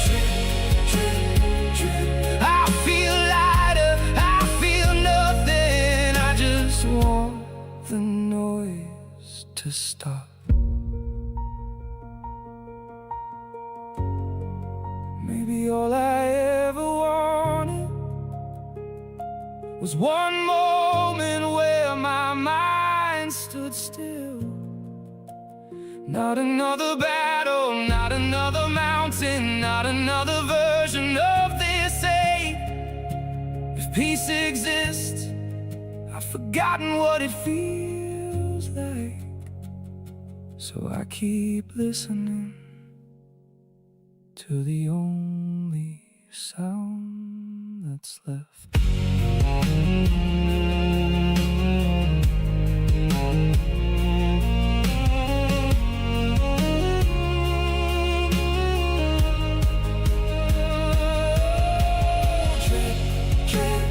Drip, drip, drip. I feel lighter, I feel nothing. I just want the noise to stop. Maybe all I ever wanted was one moment where my mind stood still. Not another battle, not another mountain, not another version of this ache. If peace exists, I've forgotten what it feels like. So I keep listening to the only sound that's left. Drip, drip,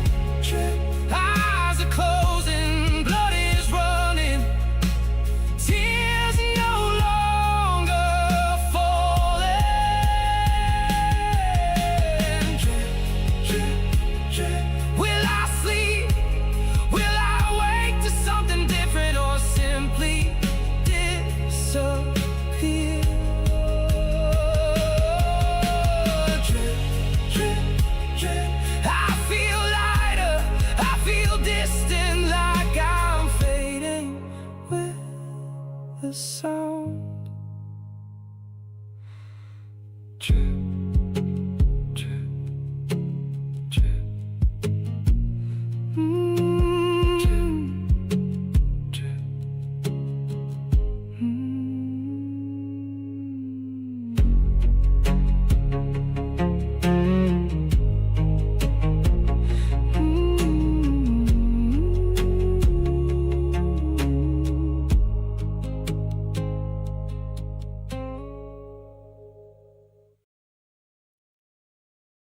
drip. Eyes are closing, blood is running, tears no longer falling. Drip, drip, drip. Will I sleep? Will I wake to something different or simply disappear? Drip, drip, drip. I feel lighter, I feel distant, like I'm fading with the sound. Drip, drip, drip. Drip,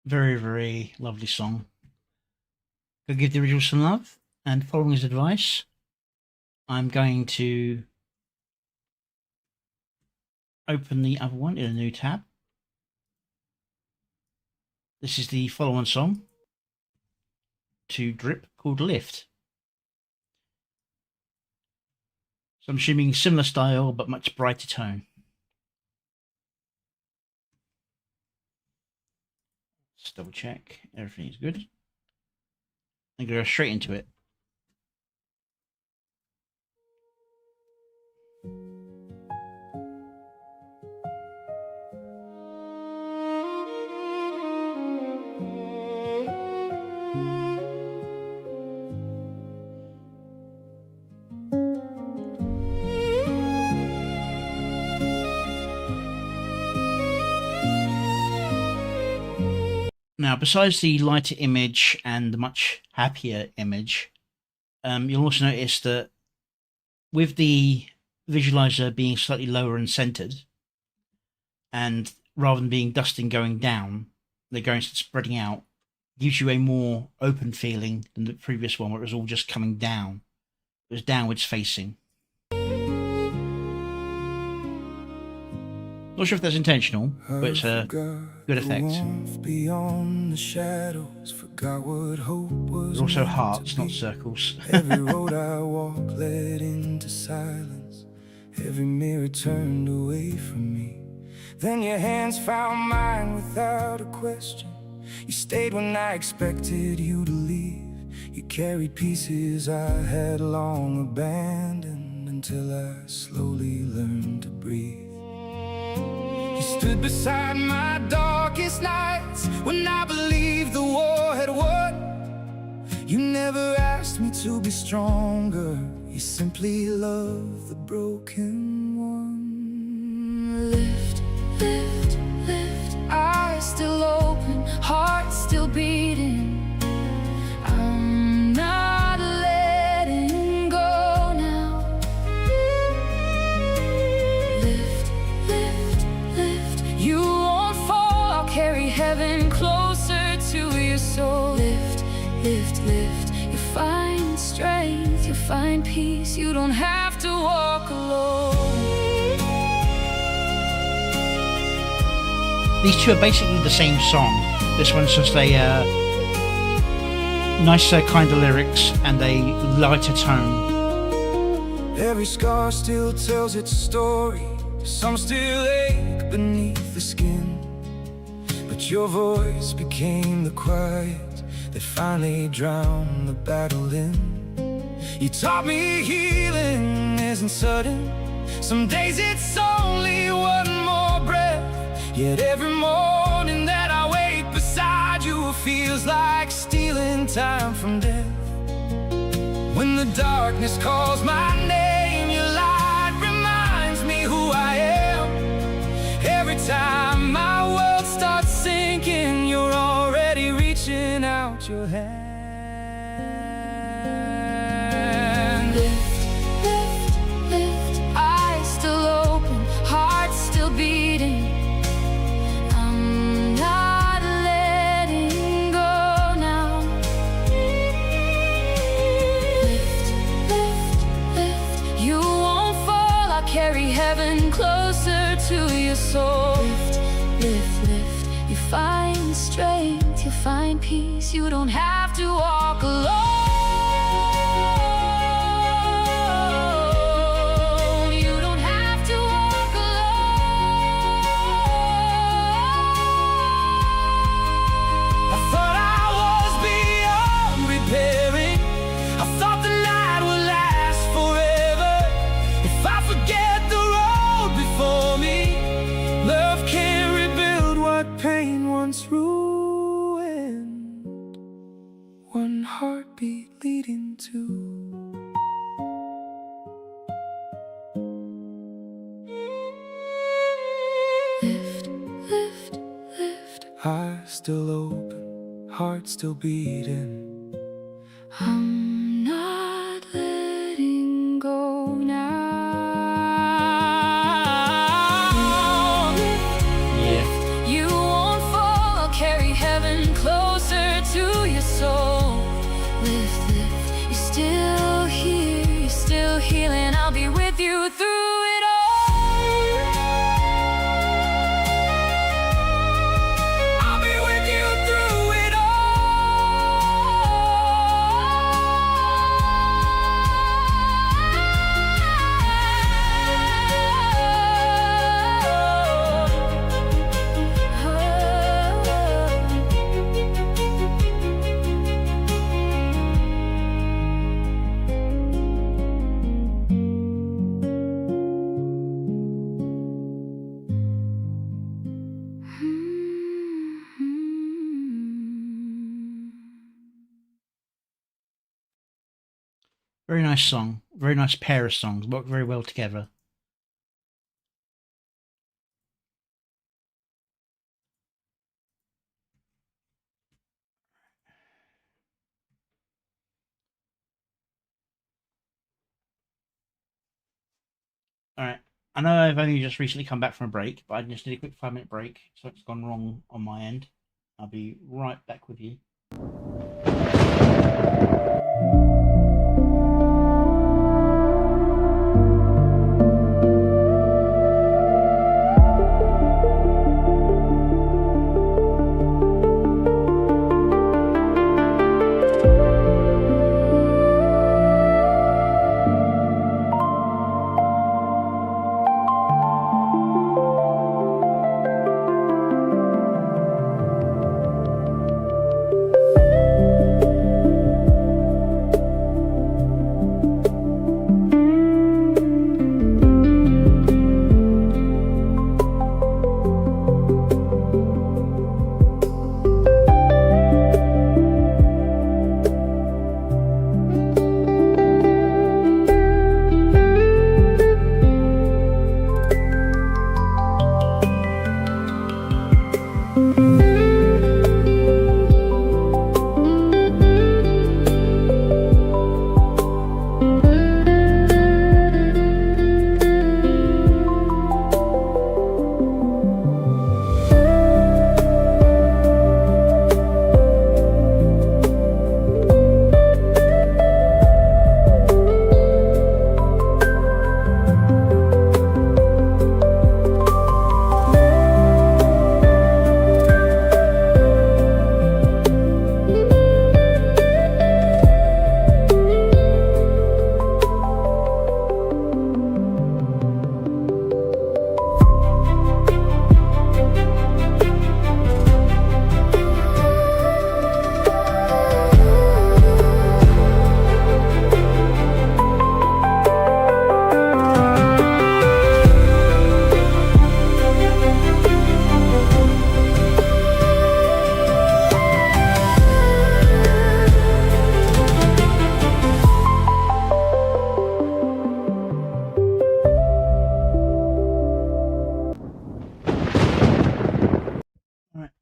Very, very lovely song. Go give the original some love, and following his advice, I'm going to open the other one in a new tab. This is the follow-on song to Drip called Lift. So I'm assuming similar style but much brighter tone. Let's double check everything's good and go straight into it. Now, besides the lighter image and the much happier image, you'll also notice that with the visualizer being slightly lower and centered, and rather than being dusting going down, they're going spreading out, gives you a more open feeling than the previous one where it was all just coming down. It was downwards facing. Not sure if that's intentional, but it's a good effect. Beyond the shadows, forgot what hope was. They're also hearts, not circles. Every road I walk led into silence. Every mirror turned away from me. Then your hands found mine without a question. You stayed when I expected you to leave. You carried pieces I had long abandoned until I slowly learned to breathe. You stood beside my darkest nights when I believed the war had won. You never asked me to be stronger. You simply loved the broken one. Lift, lift, lift. Eyes still open, heart still beating. I'm not letting go now. Lift, lift, lift. You won't fall, I'll carry heaven closer to your soul. Lift, lift, lift. You find strength, you find peace. You don't have to walk alone. These two are basically the same song. This one's just a nicer kind of lyrics and a lighter tone. Every scar still tells its story. Some still ache beneath the skin. But your voice became the quiet that finally drowned the battle in. You taught me healing isn't sudden. Some days it's only one more breath. Yet every morning that I wake beside you feels like stealing time from death. When the darkness calls my name, your light reminds me who I am. Every time my world starts sinking, you're already reaching out your hand. Lift, lift, lift. Eyes still open, heart still beating. I'm not letting go now. Lift, lift, lift. You won't fall, I'll carry heaven closer to your soul. Lift, lift, lift. You find strength, you find peace. You don't have to walk alone. You don't have to walk alone. I thought I was beyond repairing. I thought the night would last forever. If I forget the road before me, love can rebuild what pain once ruined. One heartbeat leading to Lift, lift, lift. eyes still open, heart still beating. I'm not letting go now. Yeah. You won't fall, I'll carry heaven closer to your soul. Lift, lift. You're still here, you're still healing. I'll be with you through it all. I'll be with you through it Very nice song. Very nice pair of songs. Work very well together. I know I've only just recently come back from a break, but I just did a quick 5-minute break, so it's gone wrong on my end. I'll be right back with you.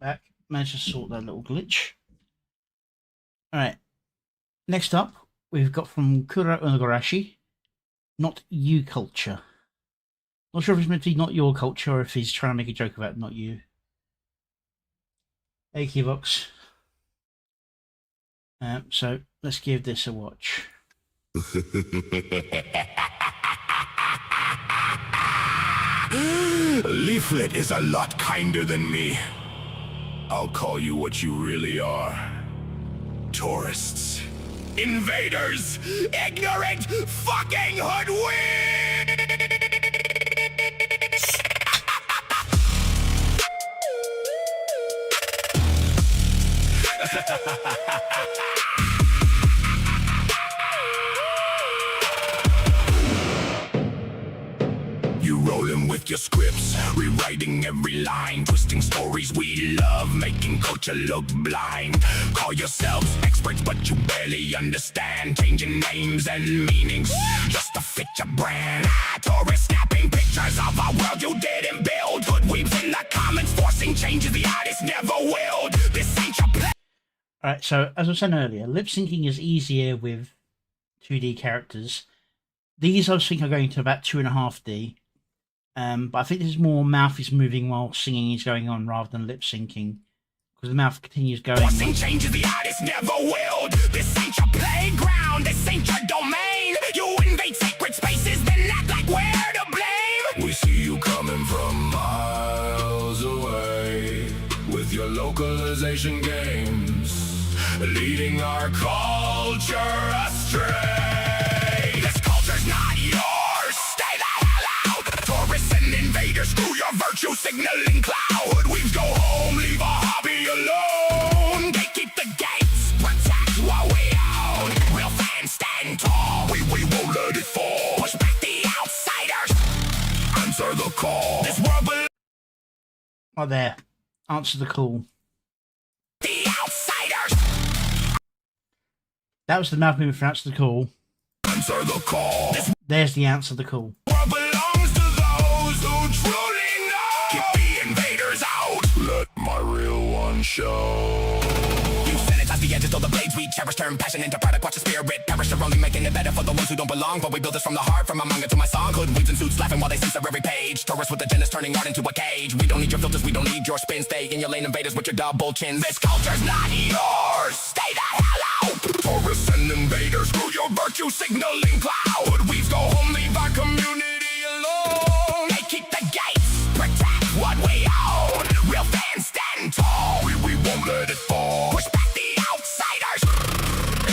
Back. Managed to sort that little glitch. Alright. Next up, we've got from Kuro Unagarashi, Not You Culture. Not sure if it's meant to be not your culture or if he's trying to make a joke about not you. Hey, Keybox. So, let's give this a watch. Leaflet is a lot kinder than me. I'll call you what you really are. Tourists. Invaders. Ignorant fucking hoodwinks! You rolling with your scripts, rewriting every line, twisting stories we love, making culture look blind. Call yourselves experts, but you barely understand, changing names and meanings just to fit your brand. Tourists snapping pictures of a world you didn't build. Hoodweebs in the comments, forcing changes the artist never willed. This ain't your play. Alright, so as I was saying earlier, lip syncing is easier with 2D characters. These I think are going to about 2.5D. But I think this is more mouth is moving while singing is going on rather than lip syncing, because the mouth continues going. Forcing changes the artist never willed. This ain't your playground, this ain't your domain. You invade sacred spaces, then act like we're to blame. We see you coming from miles away with your localization games, leading our culture astray. This culture's not yours, stay the hell out. Tourists and invaders, screw your virtue signaling cloud. We go home, leave our hobby alone. They keep the gates, protect what we own. Real fans stand tall, we won't let it fall. Push back the outsiders, answer the call. This world belongs Right there. Answer the call. the outsiders. That was the mouth movement for answer the call. Answer the call. This There's the answer the call. world belongs to those who truly know. Keep the invaders out. Let my real one show. You said it's a past the edge until the blades we cherish turn passion into product. Watch the spirit perish. They're only making it better for the ones who don't belong. But we build this from the heart, from my manga to my song. Hoodwinked in suits laughing while they censor every page. Tourists with agendas turning art into a cage. We don't need your filters, we don't need your spin. Stay in your lane, invaders with your double chins. This culture's not yours. Stay the hell out. Tourists and invaders, screw your virtue signaling cloud. Weaves go home, leave our community alone. They keep the gates, protect what we own. Real fans stand tall. We won't let it fall. Push back the outsiders.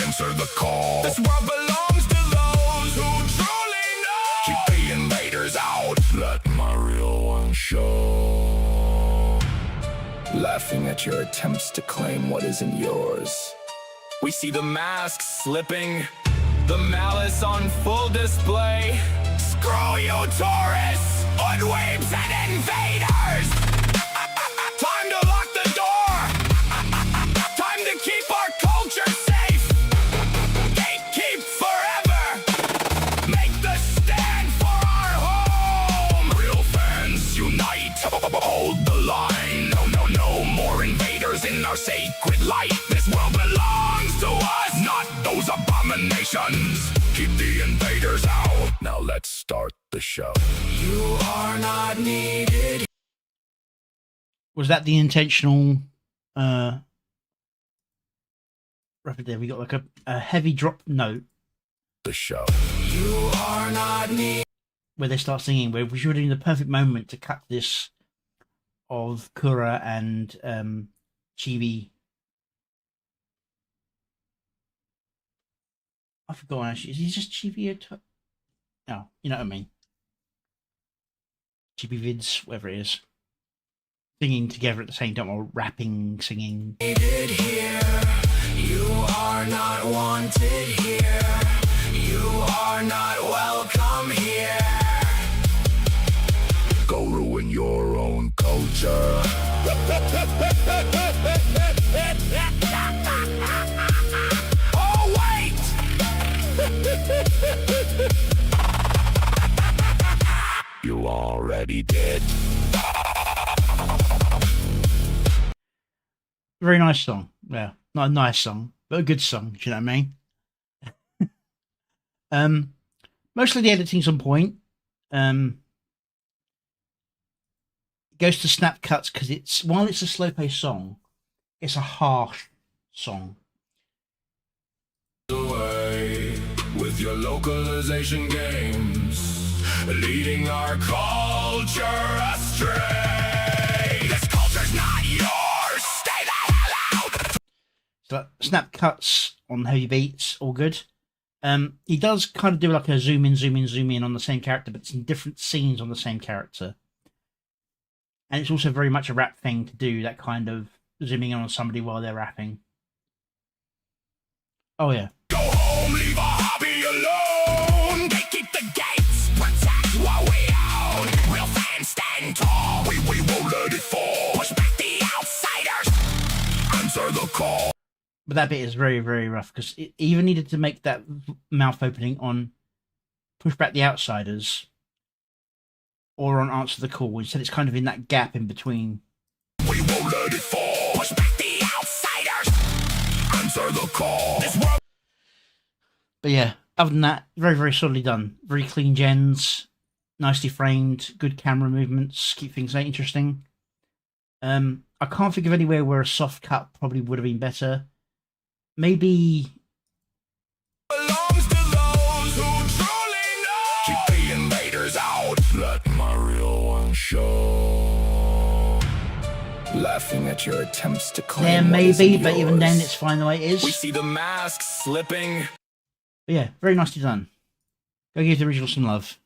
Answer the call. This world belongs to those who truly know. Keep the invaders out. Let my real one show. Laughing at your attempts to claim what isn't yours. We see the masks slipping, the malice on full display. Screw you, tourists, hoodwinks, and invaders! Time to lock the door! Time to keep our culture safe! Gatekeep forever! Make the stand for our home! Real fans unite, hold the line. No more invaders in our sacred light. This world belongs to us, not those abominations. Keep the invaders out. Now let's start the show. You are not needed. Was that the intentional record there? We got like a heavy drop note. The show. You are not needed. Where they start singing, where we should have been the perfect moment to cut this of Kura and Chibi. I forgot actually. Is he just Chibi? No, you know what I mean. Chibi-vids, whatever it is. Singing together at the same time, or rapping, singing. Needed here. You are not wanted here. You are not welcome here. Go ruin your own culture. Oh, wait! You already did. Very nice song. Yeah, not a nice song, but a good song. Do you know what I mean? Mostly the editing's on point. It goes to snap cuts because while it's a slow paced song, it's a harsh song. Away with your localization games, leading our culture astray. This culture's not yours. Stay the hell out. So snap cuts on heavy beats, all good. He does kind of do like a zoom in on the same character, but it's in different scenes on the same character. And it's also very much a rap thing to do, that kind of zooming in on somebody while they're rapping. Oh yeah. Go home, leave our hobby alone. They keep the gates, protect what we own. Real fans stand tall. We won't let it fall. Push back the outsiders. Answer the call. But that bit is very, very rough because it even needed to make that mouth opening on push back the outsiders or on answer the call. Instead, it's kind of in that gap in between. We won't let it fall. Push back the outsiders. Answer the call. This world. But yeah, other than that, very, very solidly done. Very clean gens, nicely framed, good camera movements, keep things interesting. I can't think of anywhere where a soft cut probably would have been better. Maybe Belongs to those who truly know. Keep the invaders out. Let my real one show. Laughing at your attempts to claim. there what maybe, isn't but even then yours. it's fine the way it We is. see the masks slipping. But yeah, very nicely done. Go give the original some love.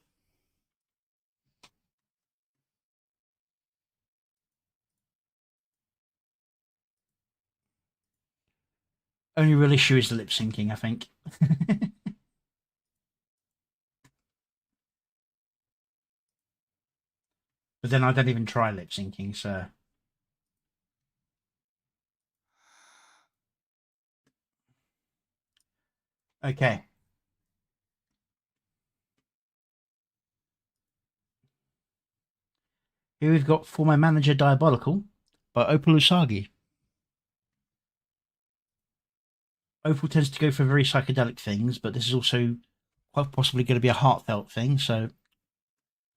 Only real issue is the lip syncing, I think. But then I don't even try lip syncing, so. Okay. Here we've got For My Manager Diabolical by Opal Usagi. Opal tends to go for very psychedelic things, but this is also quite possibly going to be a heartfelt thing. So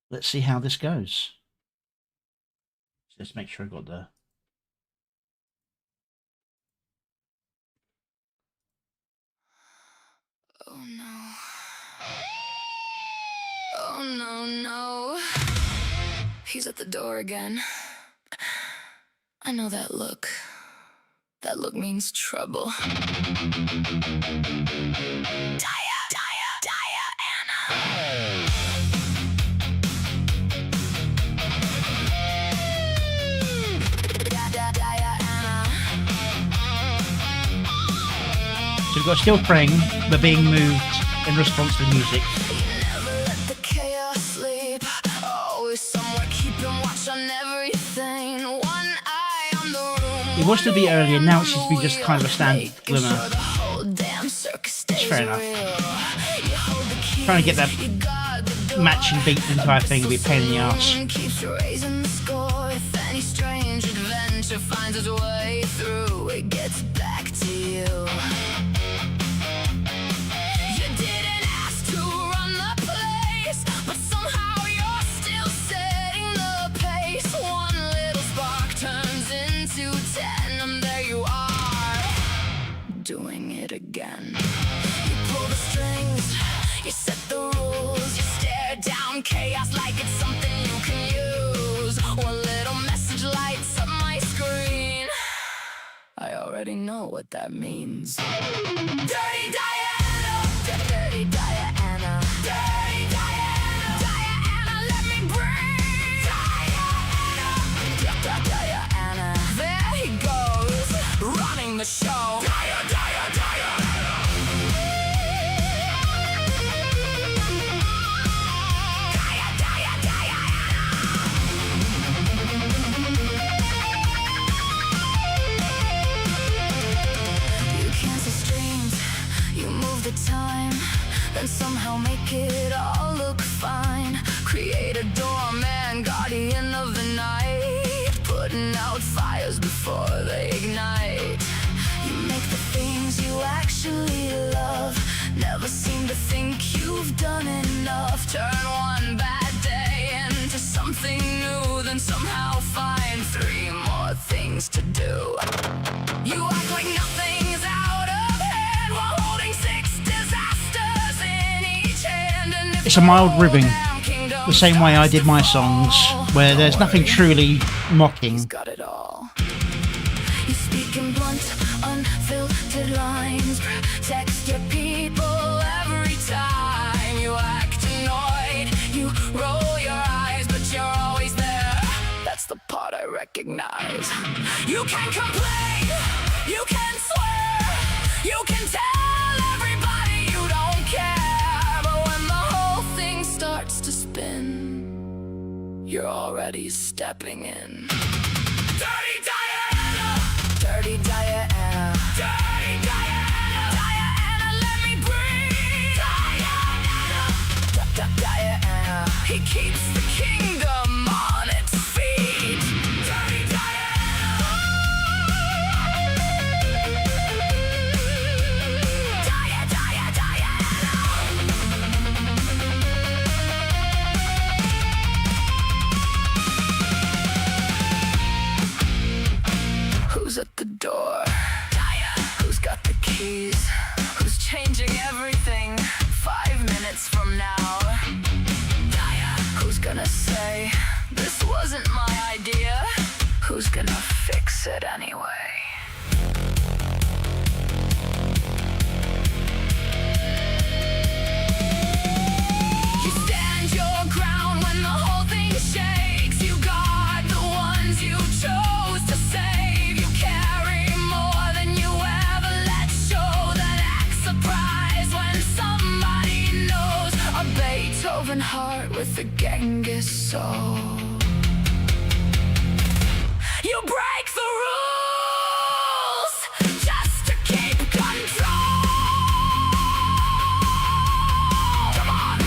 let's see how this goes. Just make sure I got the... Oh no. Oh no, no. He's at the door again. I know that look. That look means trouble. So we've got a steel frame, but being moved in response to the music. Never let the chaos sleep. Always somewhere keeping watch on everything. One eye on the room. It was to be earlier, now it seems to be just kind of a standard glimmer. It's fair enough. Trying to get that matching beat the entire thing would be a pain in the arse. Keeps raising the score. If any strange adventure finds its way through, it gets back to you. You didn't ask to run the place, but somehow you're still setting the pace. One little spark turns into 10, and there you are, doing it again. You pull the strings, you set the rules, you stare down chaos like it's something you can use. One little message lights up my screen. I already know what that means. Dirty Diana, dirty Diana, dirty Diana, Diana, let me breathe. Diana, Diana, there he goes, running the show. Diana, Diana, Diana. Time, then somehow make it all look fine. Create a doorman, guardian of the night, putting out fires before they ignite. You make the things you actually love, never seem to think you've done enough. Turn one bad day into something new, then somehow find 3 more things to do. You act like nothing's out of hand while holding 6 disasters in each hand. And It's a mild ribbing, the same way I did my songs, where there's nothing truly mocking. Got it all. You speak in blunt, unfiltered lines, text your people every time. You act annoyed, you roll your eyes, but you're always there. That's the part I recognize. You can complain, you can swear, you can tell everybody you don't care, but when the whole thing starts to spin, you're already stepping in. Dirty Diana, dirty Diana, dirty Diana, Diana, let me breathe. Diana, Diana, he keeps the kingdom on its feet. Dirty Diana, Diana, Diana. Who's at the door? Who's got the keys? Who's changing everything 5 minutes from now? Who's gonna say, this wasn't my idea? Who's gonna fix it anyway? You stand your ground when the whole thing shakes. You guard the ones you chose to save. You carry more than you ever let show. That act surprise when somebody knows. A Beethoven heart with a Genghis soul. You break the rules just to keep control. Come on.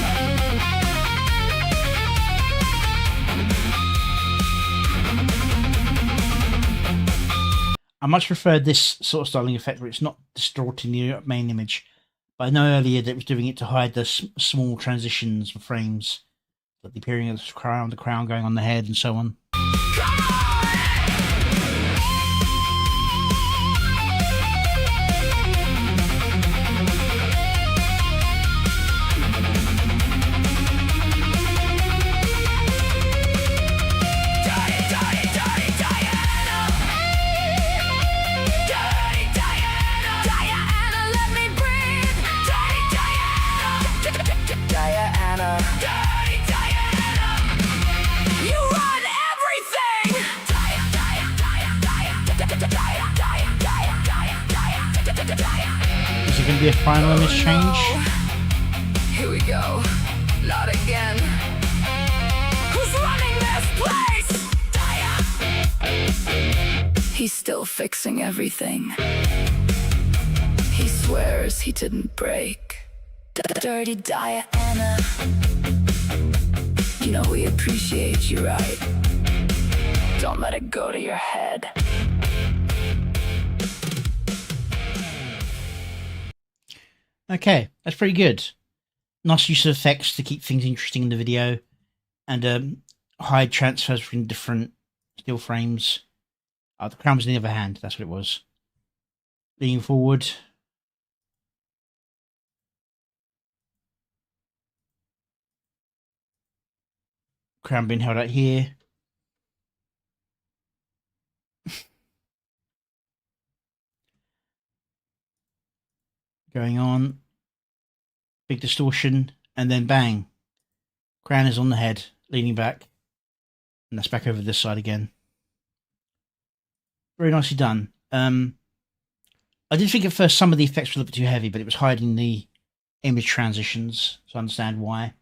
I much prefer this sort of styling effect where it's not distorting the main image. But I know earlier that it was doing it to hide the small transitions and frames, like the appearing of the crown going on the head and so on. Is it going to be a final image change? Here we go. Not again. Who's running this place? He's still fixing everything. He swears he didn't break. Dirty Diana. You know we appreciate you, right? Don't let it go to your head. Okay, that's pretty good. Nice use of effects to keep things interesting in the video, and hide transfers between different still frames. The crown was in the other hand, that's what it was. Leaning forward. Crown being held out here. Going on. Big distortion, and then bang. Crown is on the head, leaning back. And that's back over this side again. Very nicely done. I did think at first some of the effects were a little bit too heavy, but it was hiding the image transitions, so I understand why.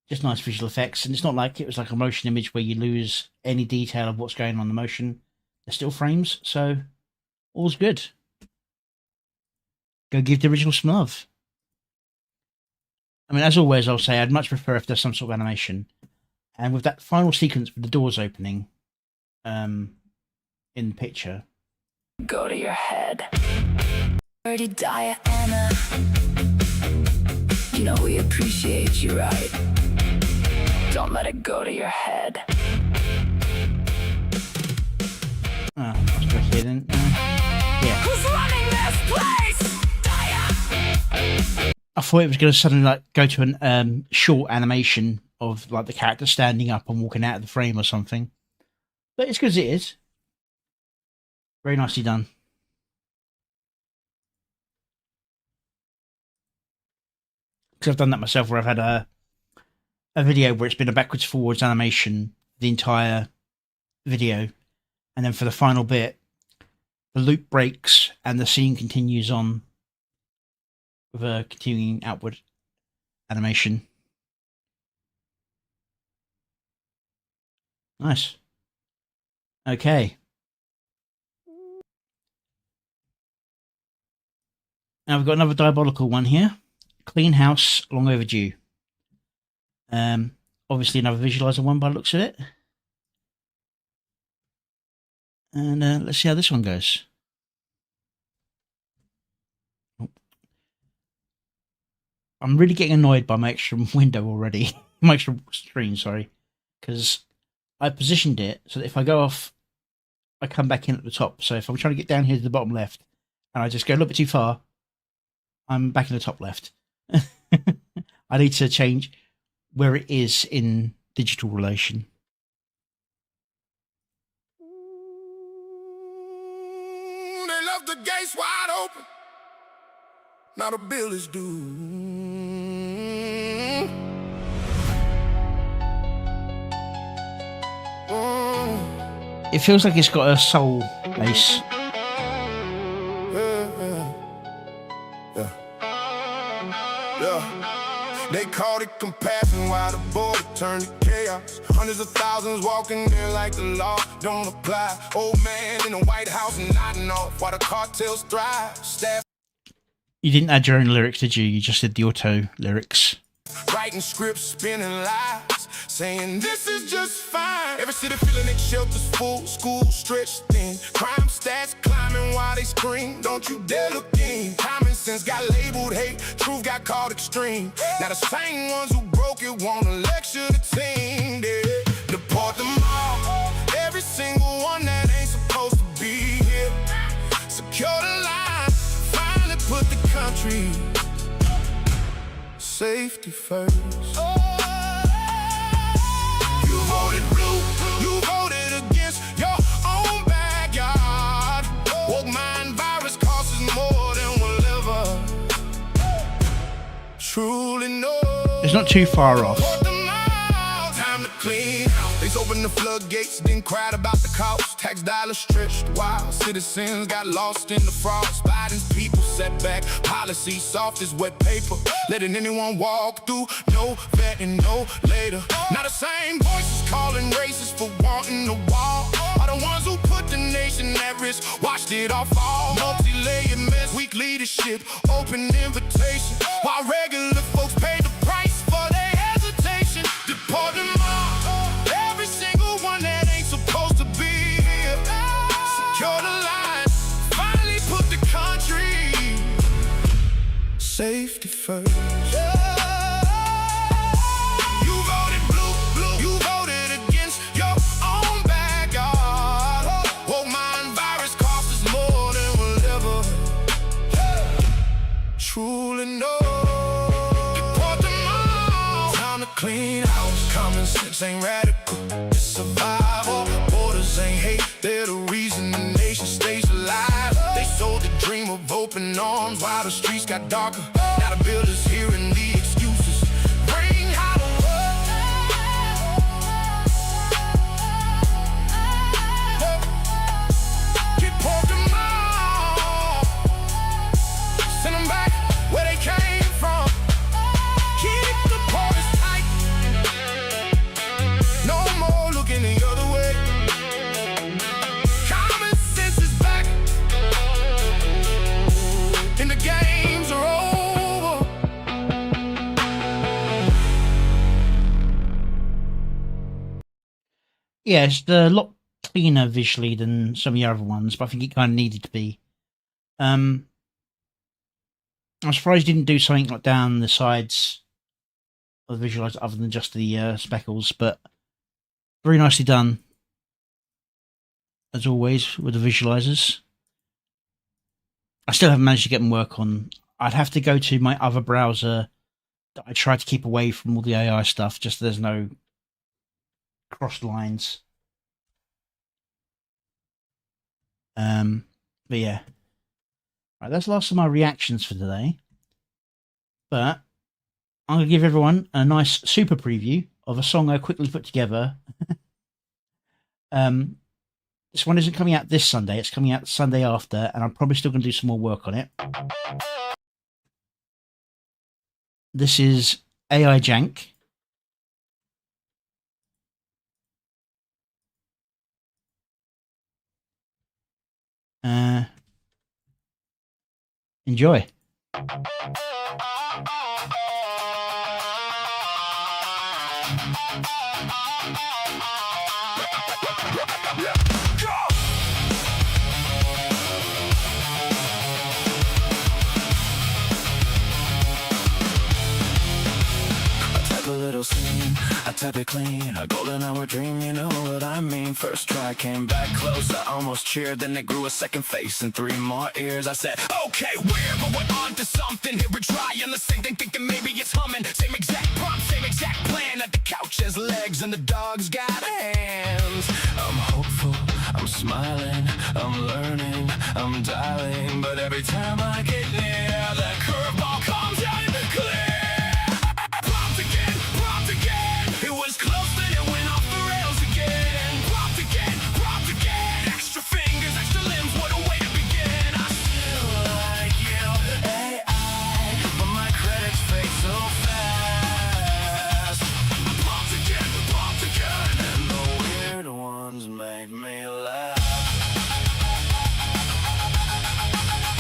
Just nice visual effects, and it's not like it was like a motion image where you lose any detail of what's going on in the motion. They're still frames, so all's good. Go give the original some love. I mean, as always, I'll say I'd much prefer if there's some sort of animation. And with that final sequence with the doors opening in the picture. Go to your head. Dirty Diana. You know we appreciate you, right? Don't let it go to your head. Oh, let's go here then. Yeah. Who's running this place? I thought it was going to suddenly like go to an short animation of like the character standing up and walking out of the frame or something. But it's good as it is. Very nicely done. Because I've done that myself where I've had a video where it's been a backwards forwards animation the entire video, and then for the final bit the loop breaks and the scene continues on with a continuing outward animation. Nice. Okay. Now we've got another diabolical one here. Clean house, long overdue. Obviously another visualizer one by the looks of it. And let's see how this one goes. I'm really getting annoyed by my extra window already. My extra screen, sorry. Because I positioned it so that if I go off, I come back in at the top. So if I'm trying to get down here to the bottom left, and I just go a little bit too far, I'm back in the top left. I need to change where it is in digital relation. They left the gates wide open. Now the bill is due. It feels like it's got a soul bass. They called it compassion while the border turned to chaos. Hundreds of thousands walking there like the law don't apply. Old man in the White House nodding off while the cartels thrive. Staff. You didn't add your own lyrics, did you? You just did the auto lyrics. Writing scripts, spinning lies, saying this is just fine. Every city feeling its shelters full, school stretched thin. Crime stats climbing while they scream, don't you dare look in. Common sense got labeled hate, truth got called extreme. Now the same ones who broke it wanna lecture the team. Yeah. Deport them all, every single one that ain't supposed to be here. Secure the line, finally put the country safety first. You voted blue, you voted against your own backyard. Woke mind virus costs more than we'll ever truly know. It's not too far off. Time to clean. They opened the floodgates, then cried about the cost. Tax dollars stretched while citizens got lost in the frost. Biden's people set back, policy soft as wet paper, letting anyone walk through, no vetting, no later. Now the same voices calling racists for wanting the wall are the ones who put the nation at risk, watched it all fall. Multi-layered mess, weak leadership, open invitation, while regular folks pay the price for their hesitation. Deport them all, every single one that ain't supposed to be here. Secure the line, finally put the country safety first. You voted blue, blue, you voted against your own backyard. Woke mind virus costs us more than we'll ever truly know. Deport them all, time to clean house. Common sense ain't radical, it's survival. Borders ain't hate, they're the reason the nation stays alive. They sold the dream of open arms while the streets got darker. Now the builders hearing the excuses, bring Halloween. Deport them all, send them back where they came from. Keep the borders tight, no more looking the other way. Common sense is back, and the games are over. Yeah, it's a lot cleaner visually than some of the other ones, but I think it kind of needed to be. I'm surprised you didn't do something like down the sides of the visualizer other than just the speckles, but very nicely done, as always, with the visualizers. I still haven't managed to get them work on. I'd have to go to my other browser that I try to keep away from all the AI stuff, just so there's no crossed lines. But yeah. Right, that's the last of my reactions for today. But I'm going to give everyone a nice super preview of a song I quickly put together. This one isn't coming out this Sunday, it's coming out the Sunday after, and I'm probably still going to do some more work on it. This is AI Jank. Enjoy. A little scene, I type it clean, a golden hour dream, you know what I mean. First try, came back close, I almost cheered, then it grew a second face and 3 more ears. I said, okay, we're but we're on to something. Here we're trying the same thing, thinking maybe it's humming. Same exact prompt, same exact plan. At the couch has legs and the dog's got hands. I'm hopeful, I'm smiling, I'm learning, I'm dialing, but every time I get near, that curveball comes in clear. It was close, then it went off the rails again. Propped again, extra fingers, extra limbs, what a way to begin. I feel like you, AI, but my credits fade so fast. I popped again, and the weird ones make me laugh.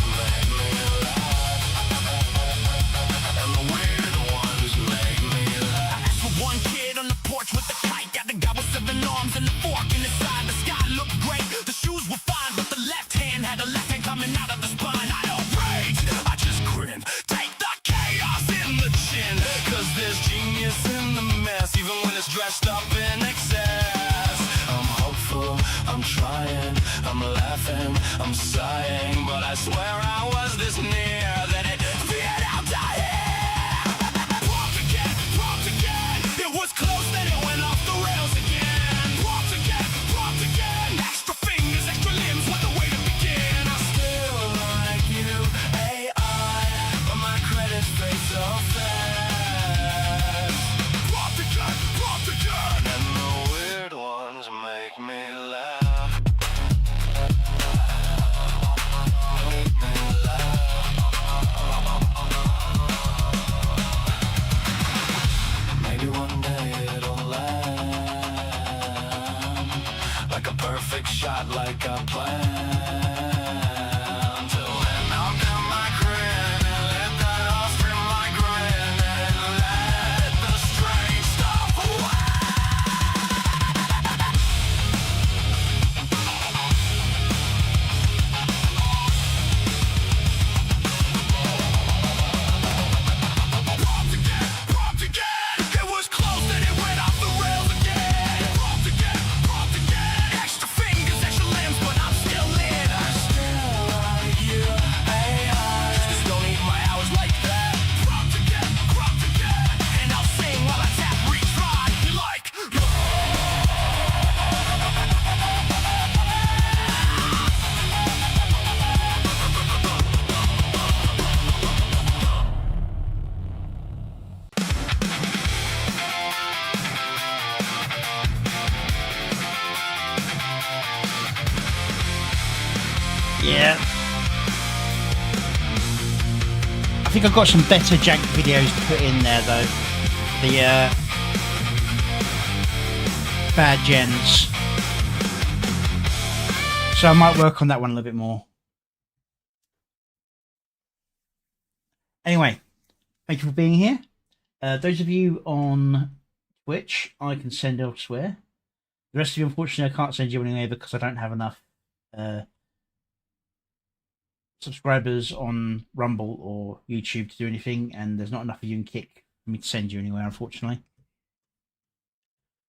Make me laugh. And the weird ones make crying, I'm laughing, I'm sighing, but I swear I was this near that it veered out to here. Popped again, it was close, then it went off the rails again. Popped again, extra fingers, extra limbs, what the way to begin. I still like you, AI, but my credits fade so fast. Popped again, and the weird ones make me laugh. Make me laugh. Maybe one day it'll land like a perfect shot, like a plan. Till then I'll do my grin and let that off-stream my grin and let the strange stuff away. Popped again, it was close and it went off the rails again. Popped again, extra fingers, extra limbs, but I'm still in. I still like you, AI, just don't need my hours like that. Popped again, and I'll sing while I tap retry like. Yeah. I think I've got some better jank videos to put in there though. The bad gens. So I might work on that one a little bit more. Anyway, thank you for being here. Those of you on Twitch, I can send elsewhere. The rest of you, unfortunately, I can't send you anywhere because I don't have enough subscribers on Rumble or YouTube to do anything, and there's not enough of you in Kick for me to send you anywhere, unfortunately.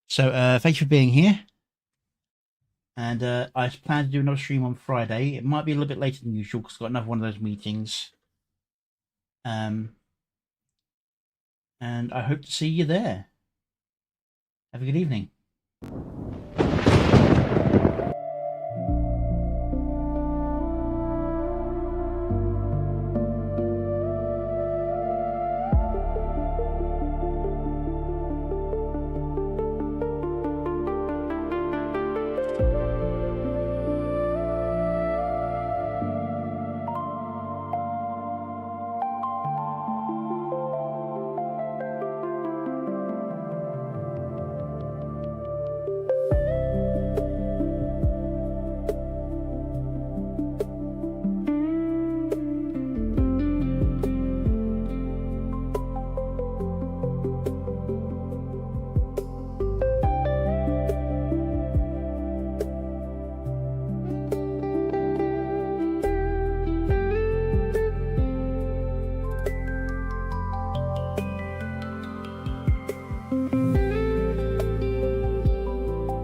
So thank you for being here, and I plan to do another stream on Friday. It might be a little bit later than usual because I've got another one of those meetings, and I hope to see you there. Have a good evening.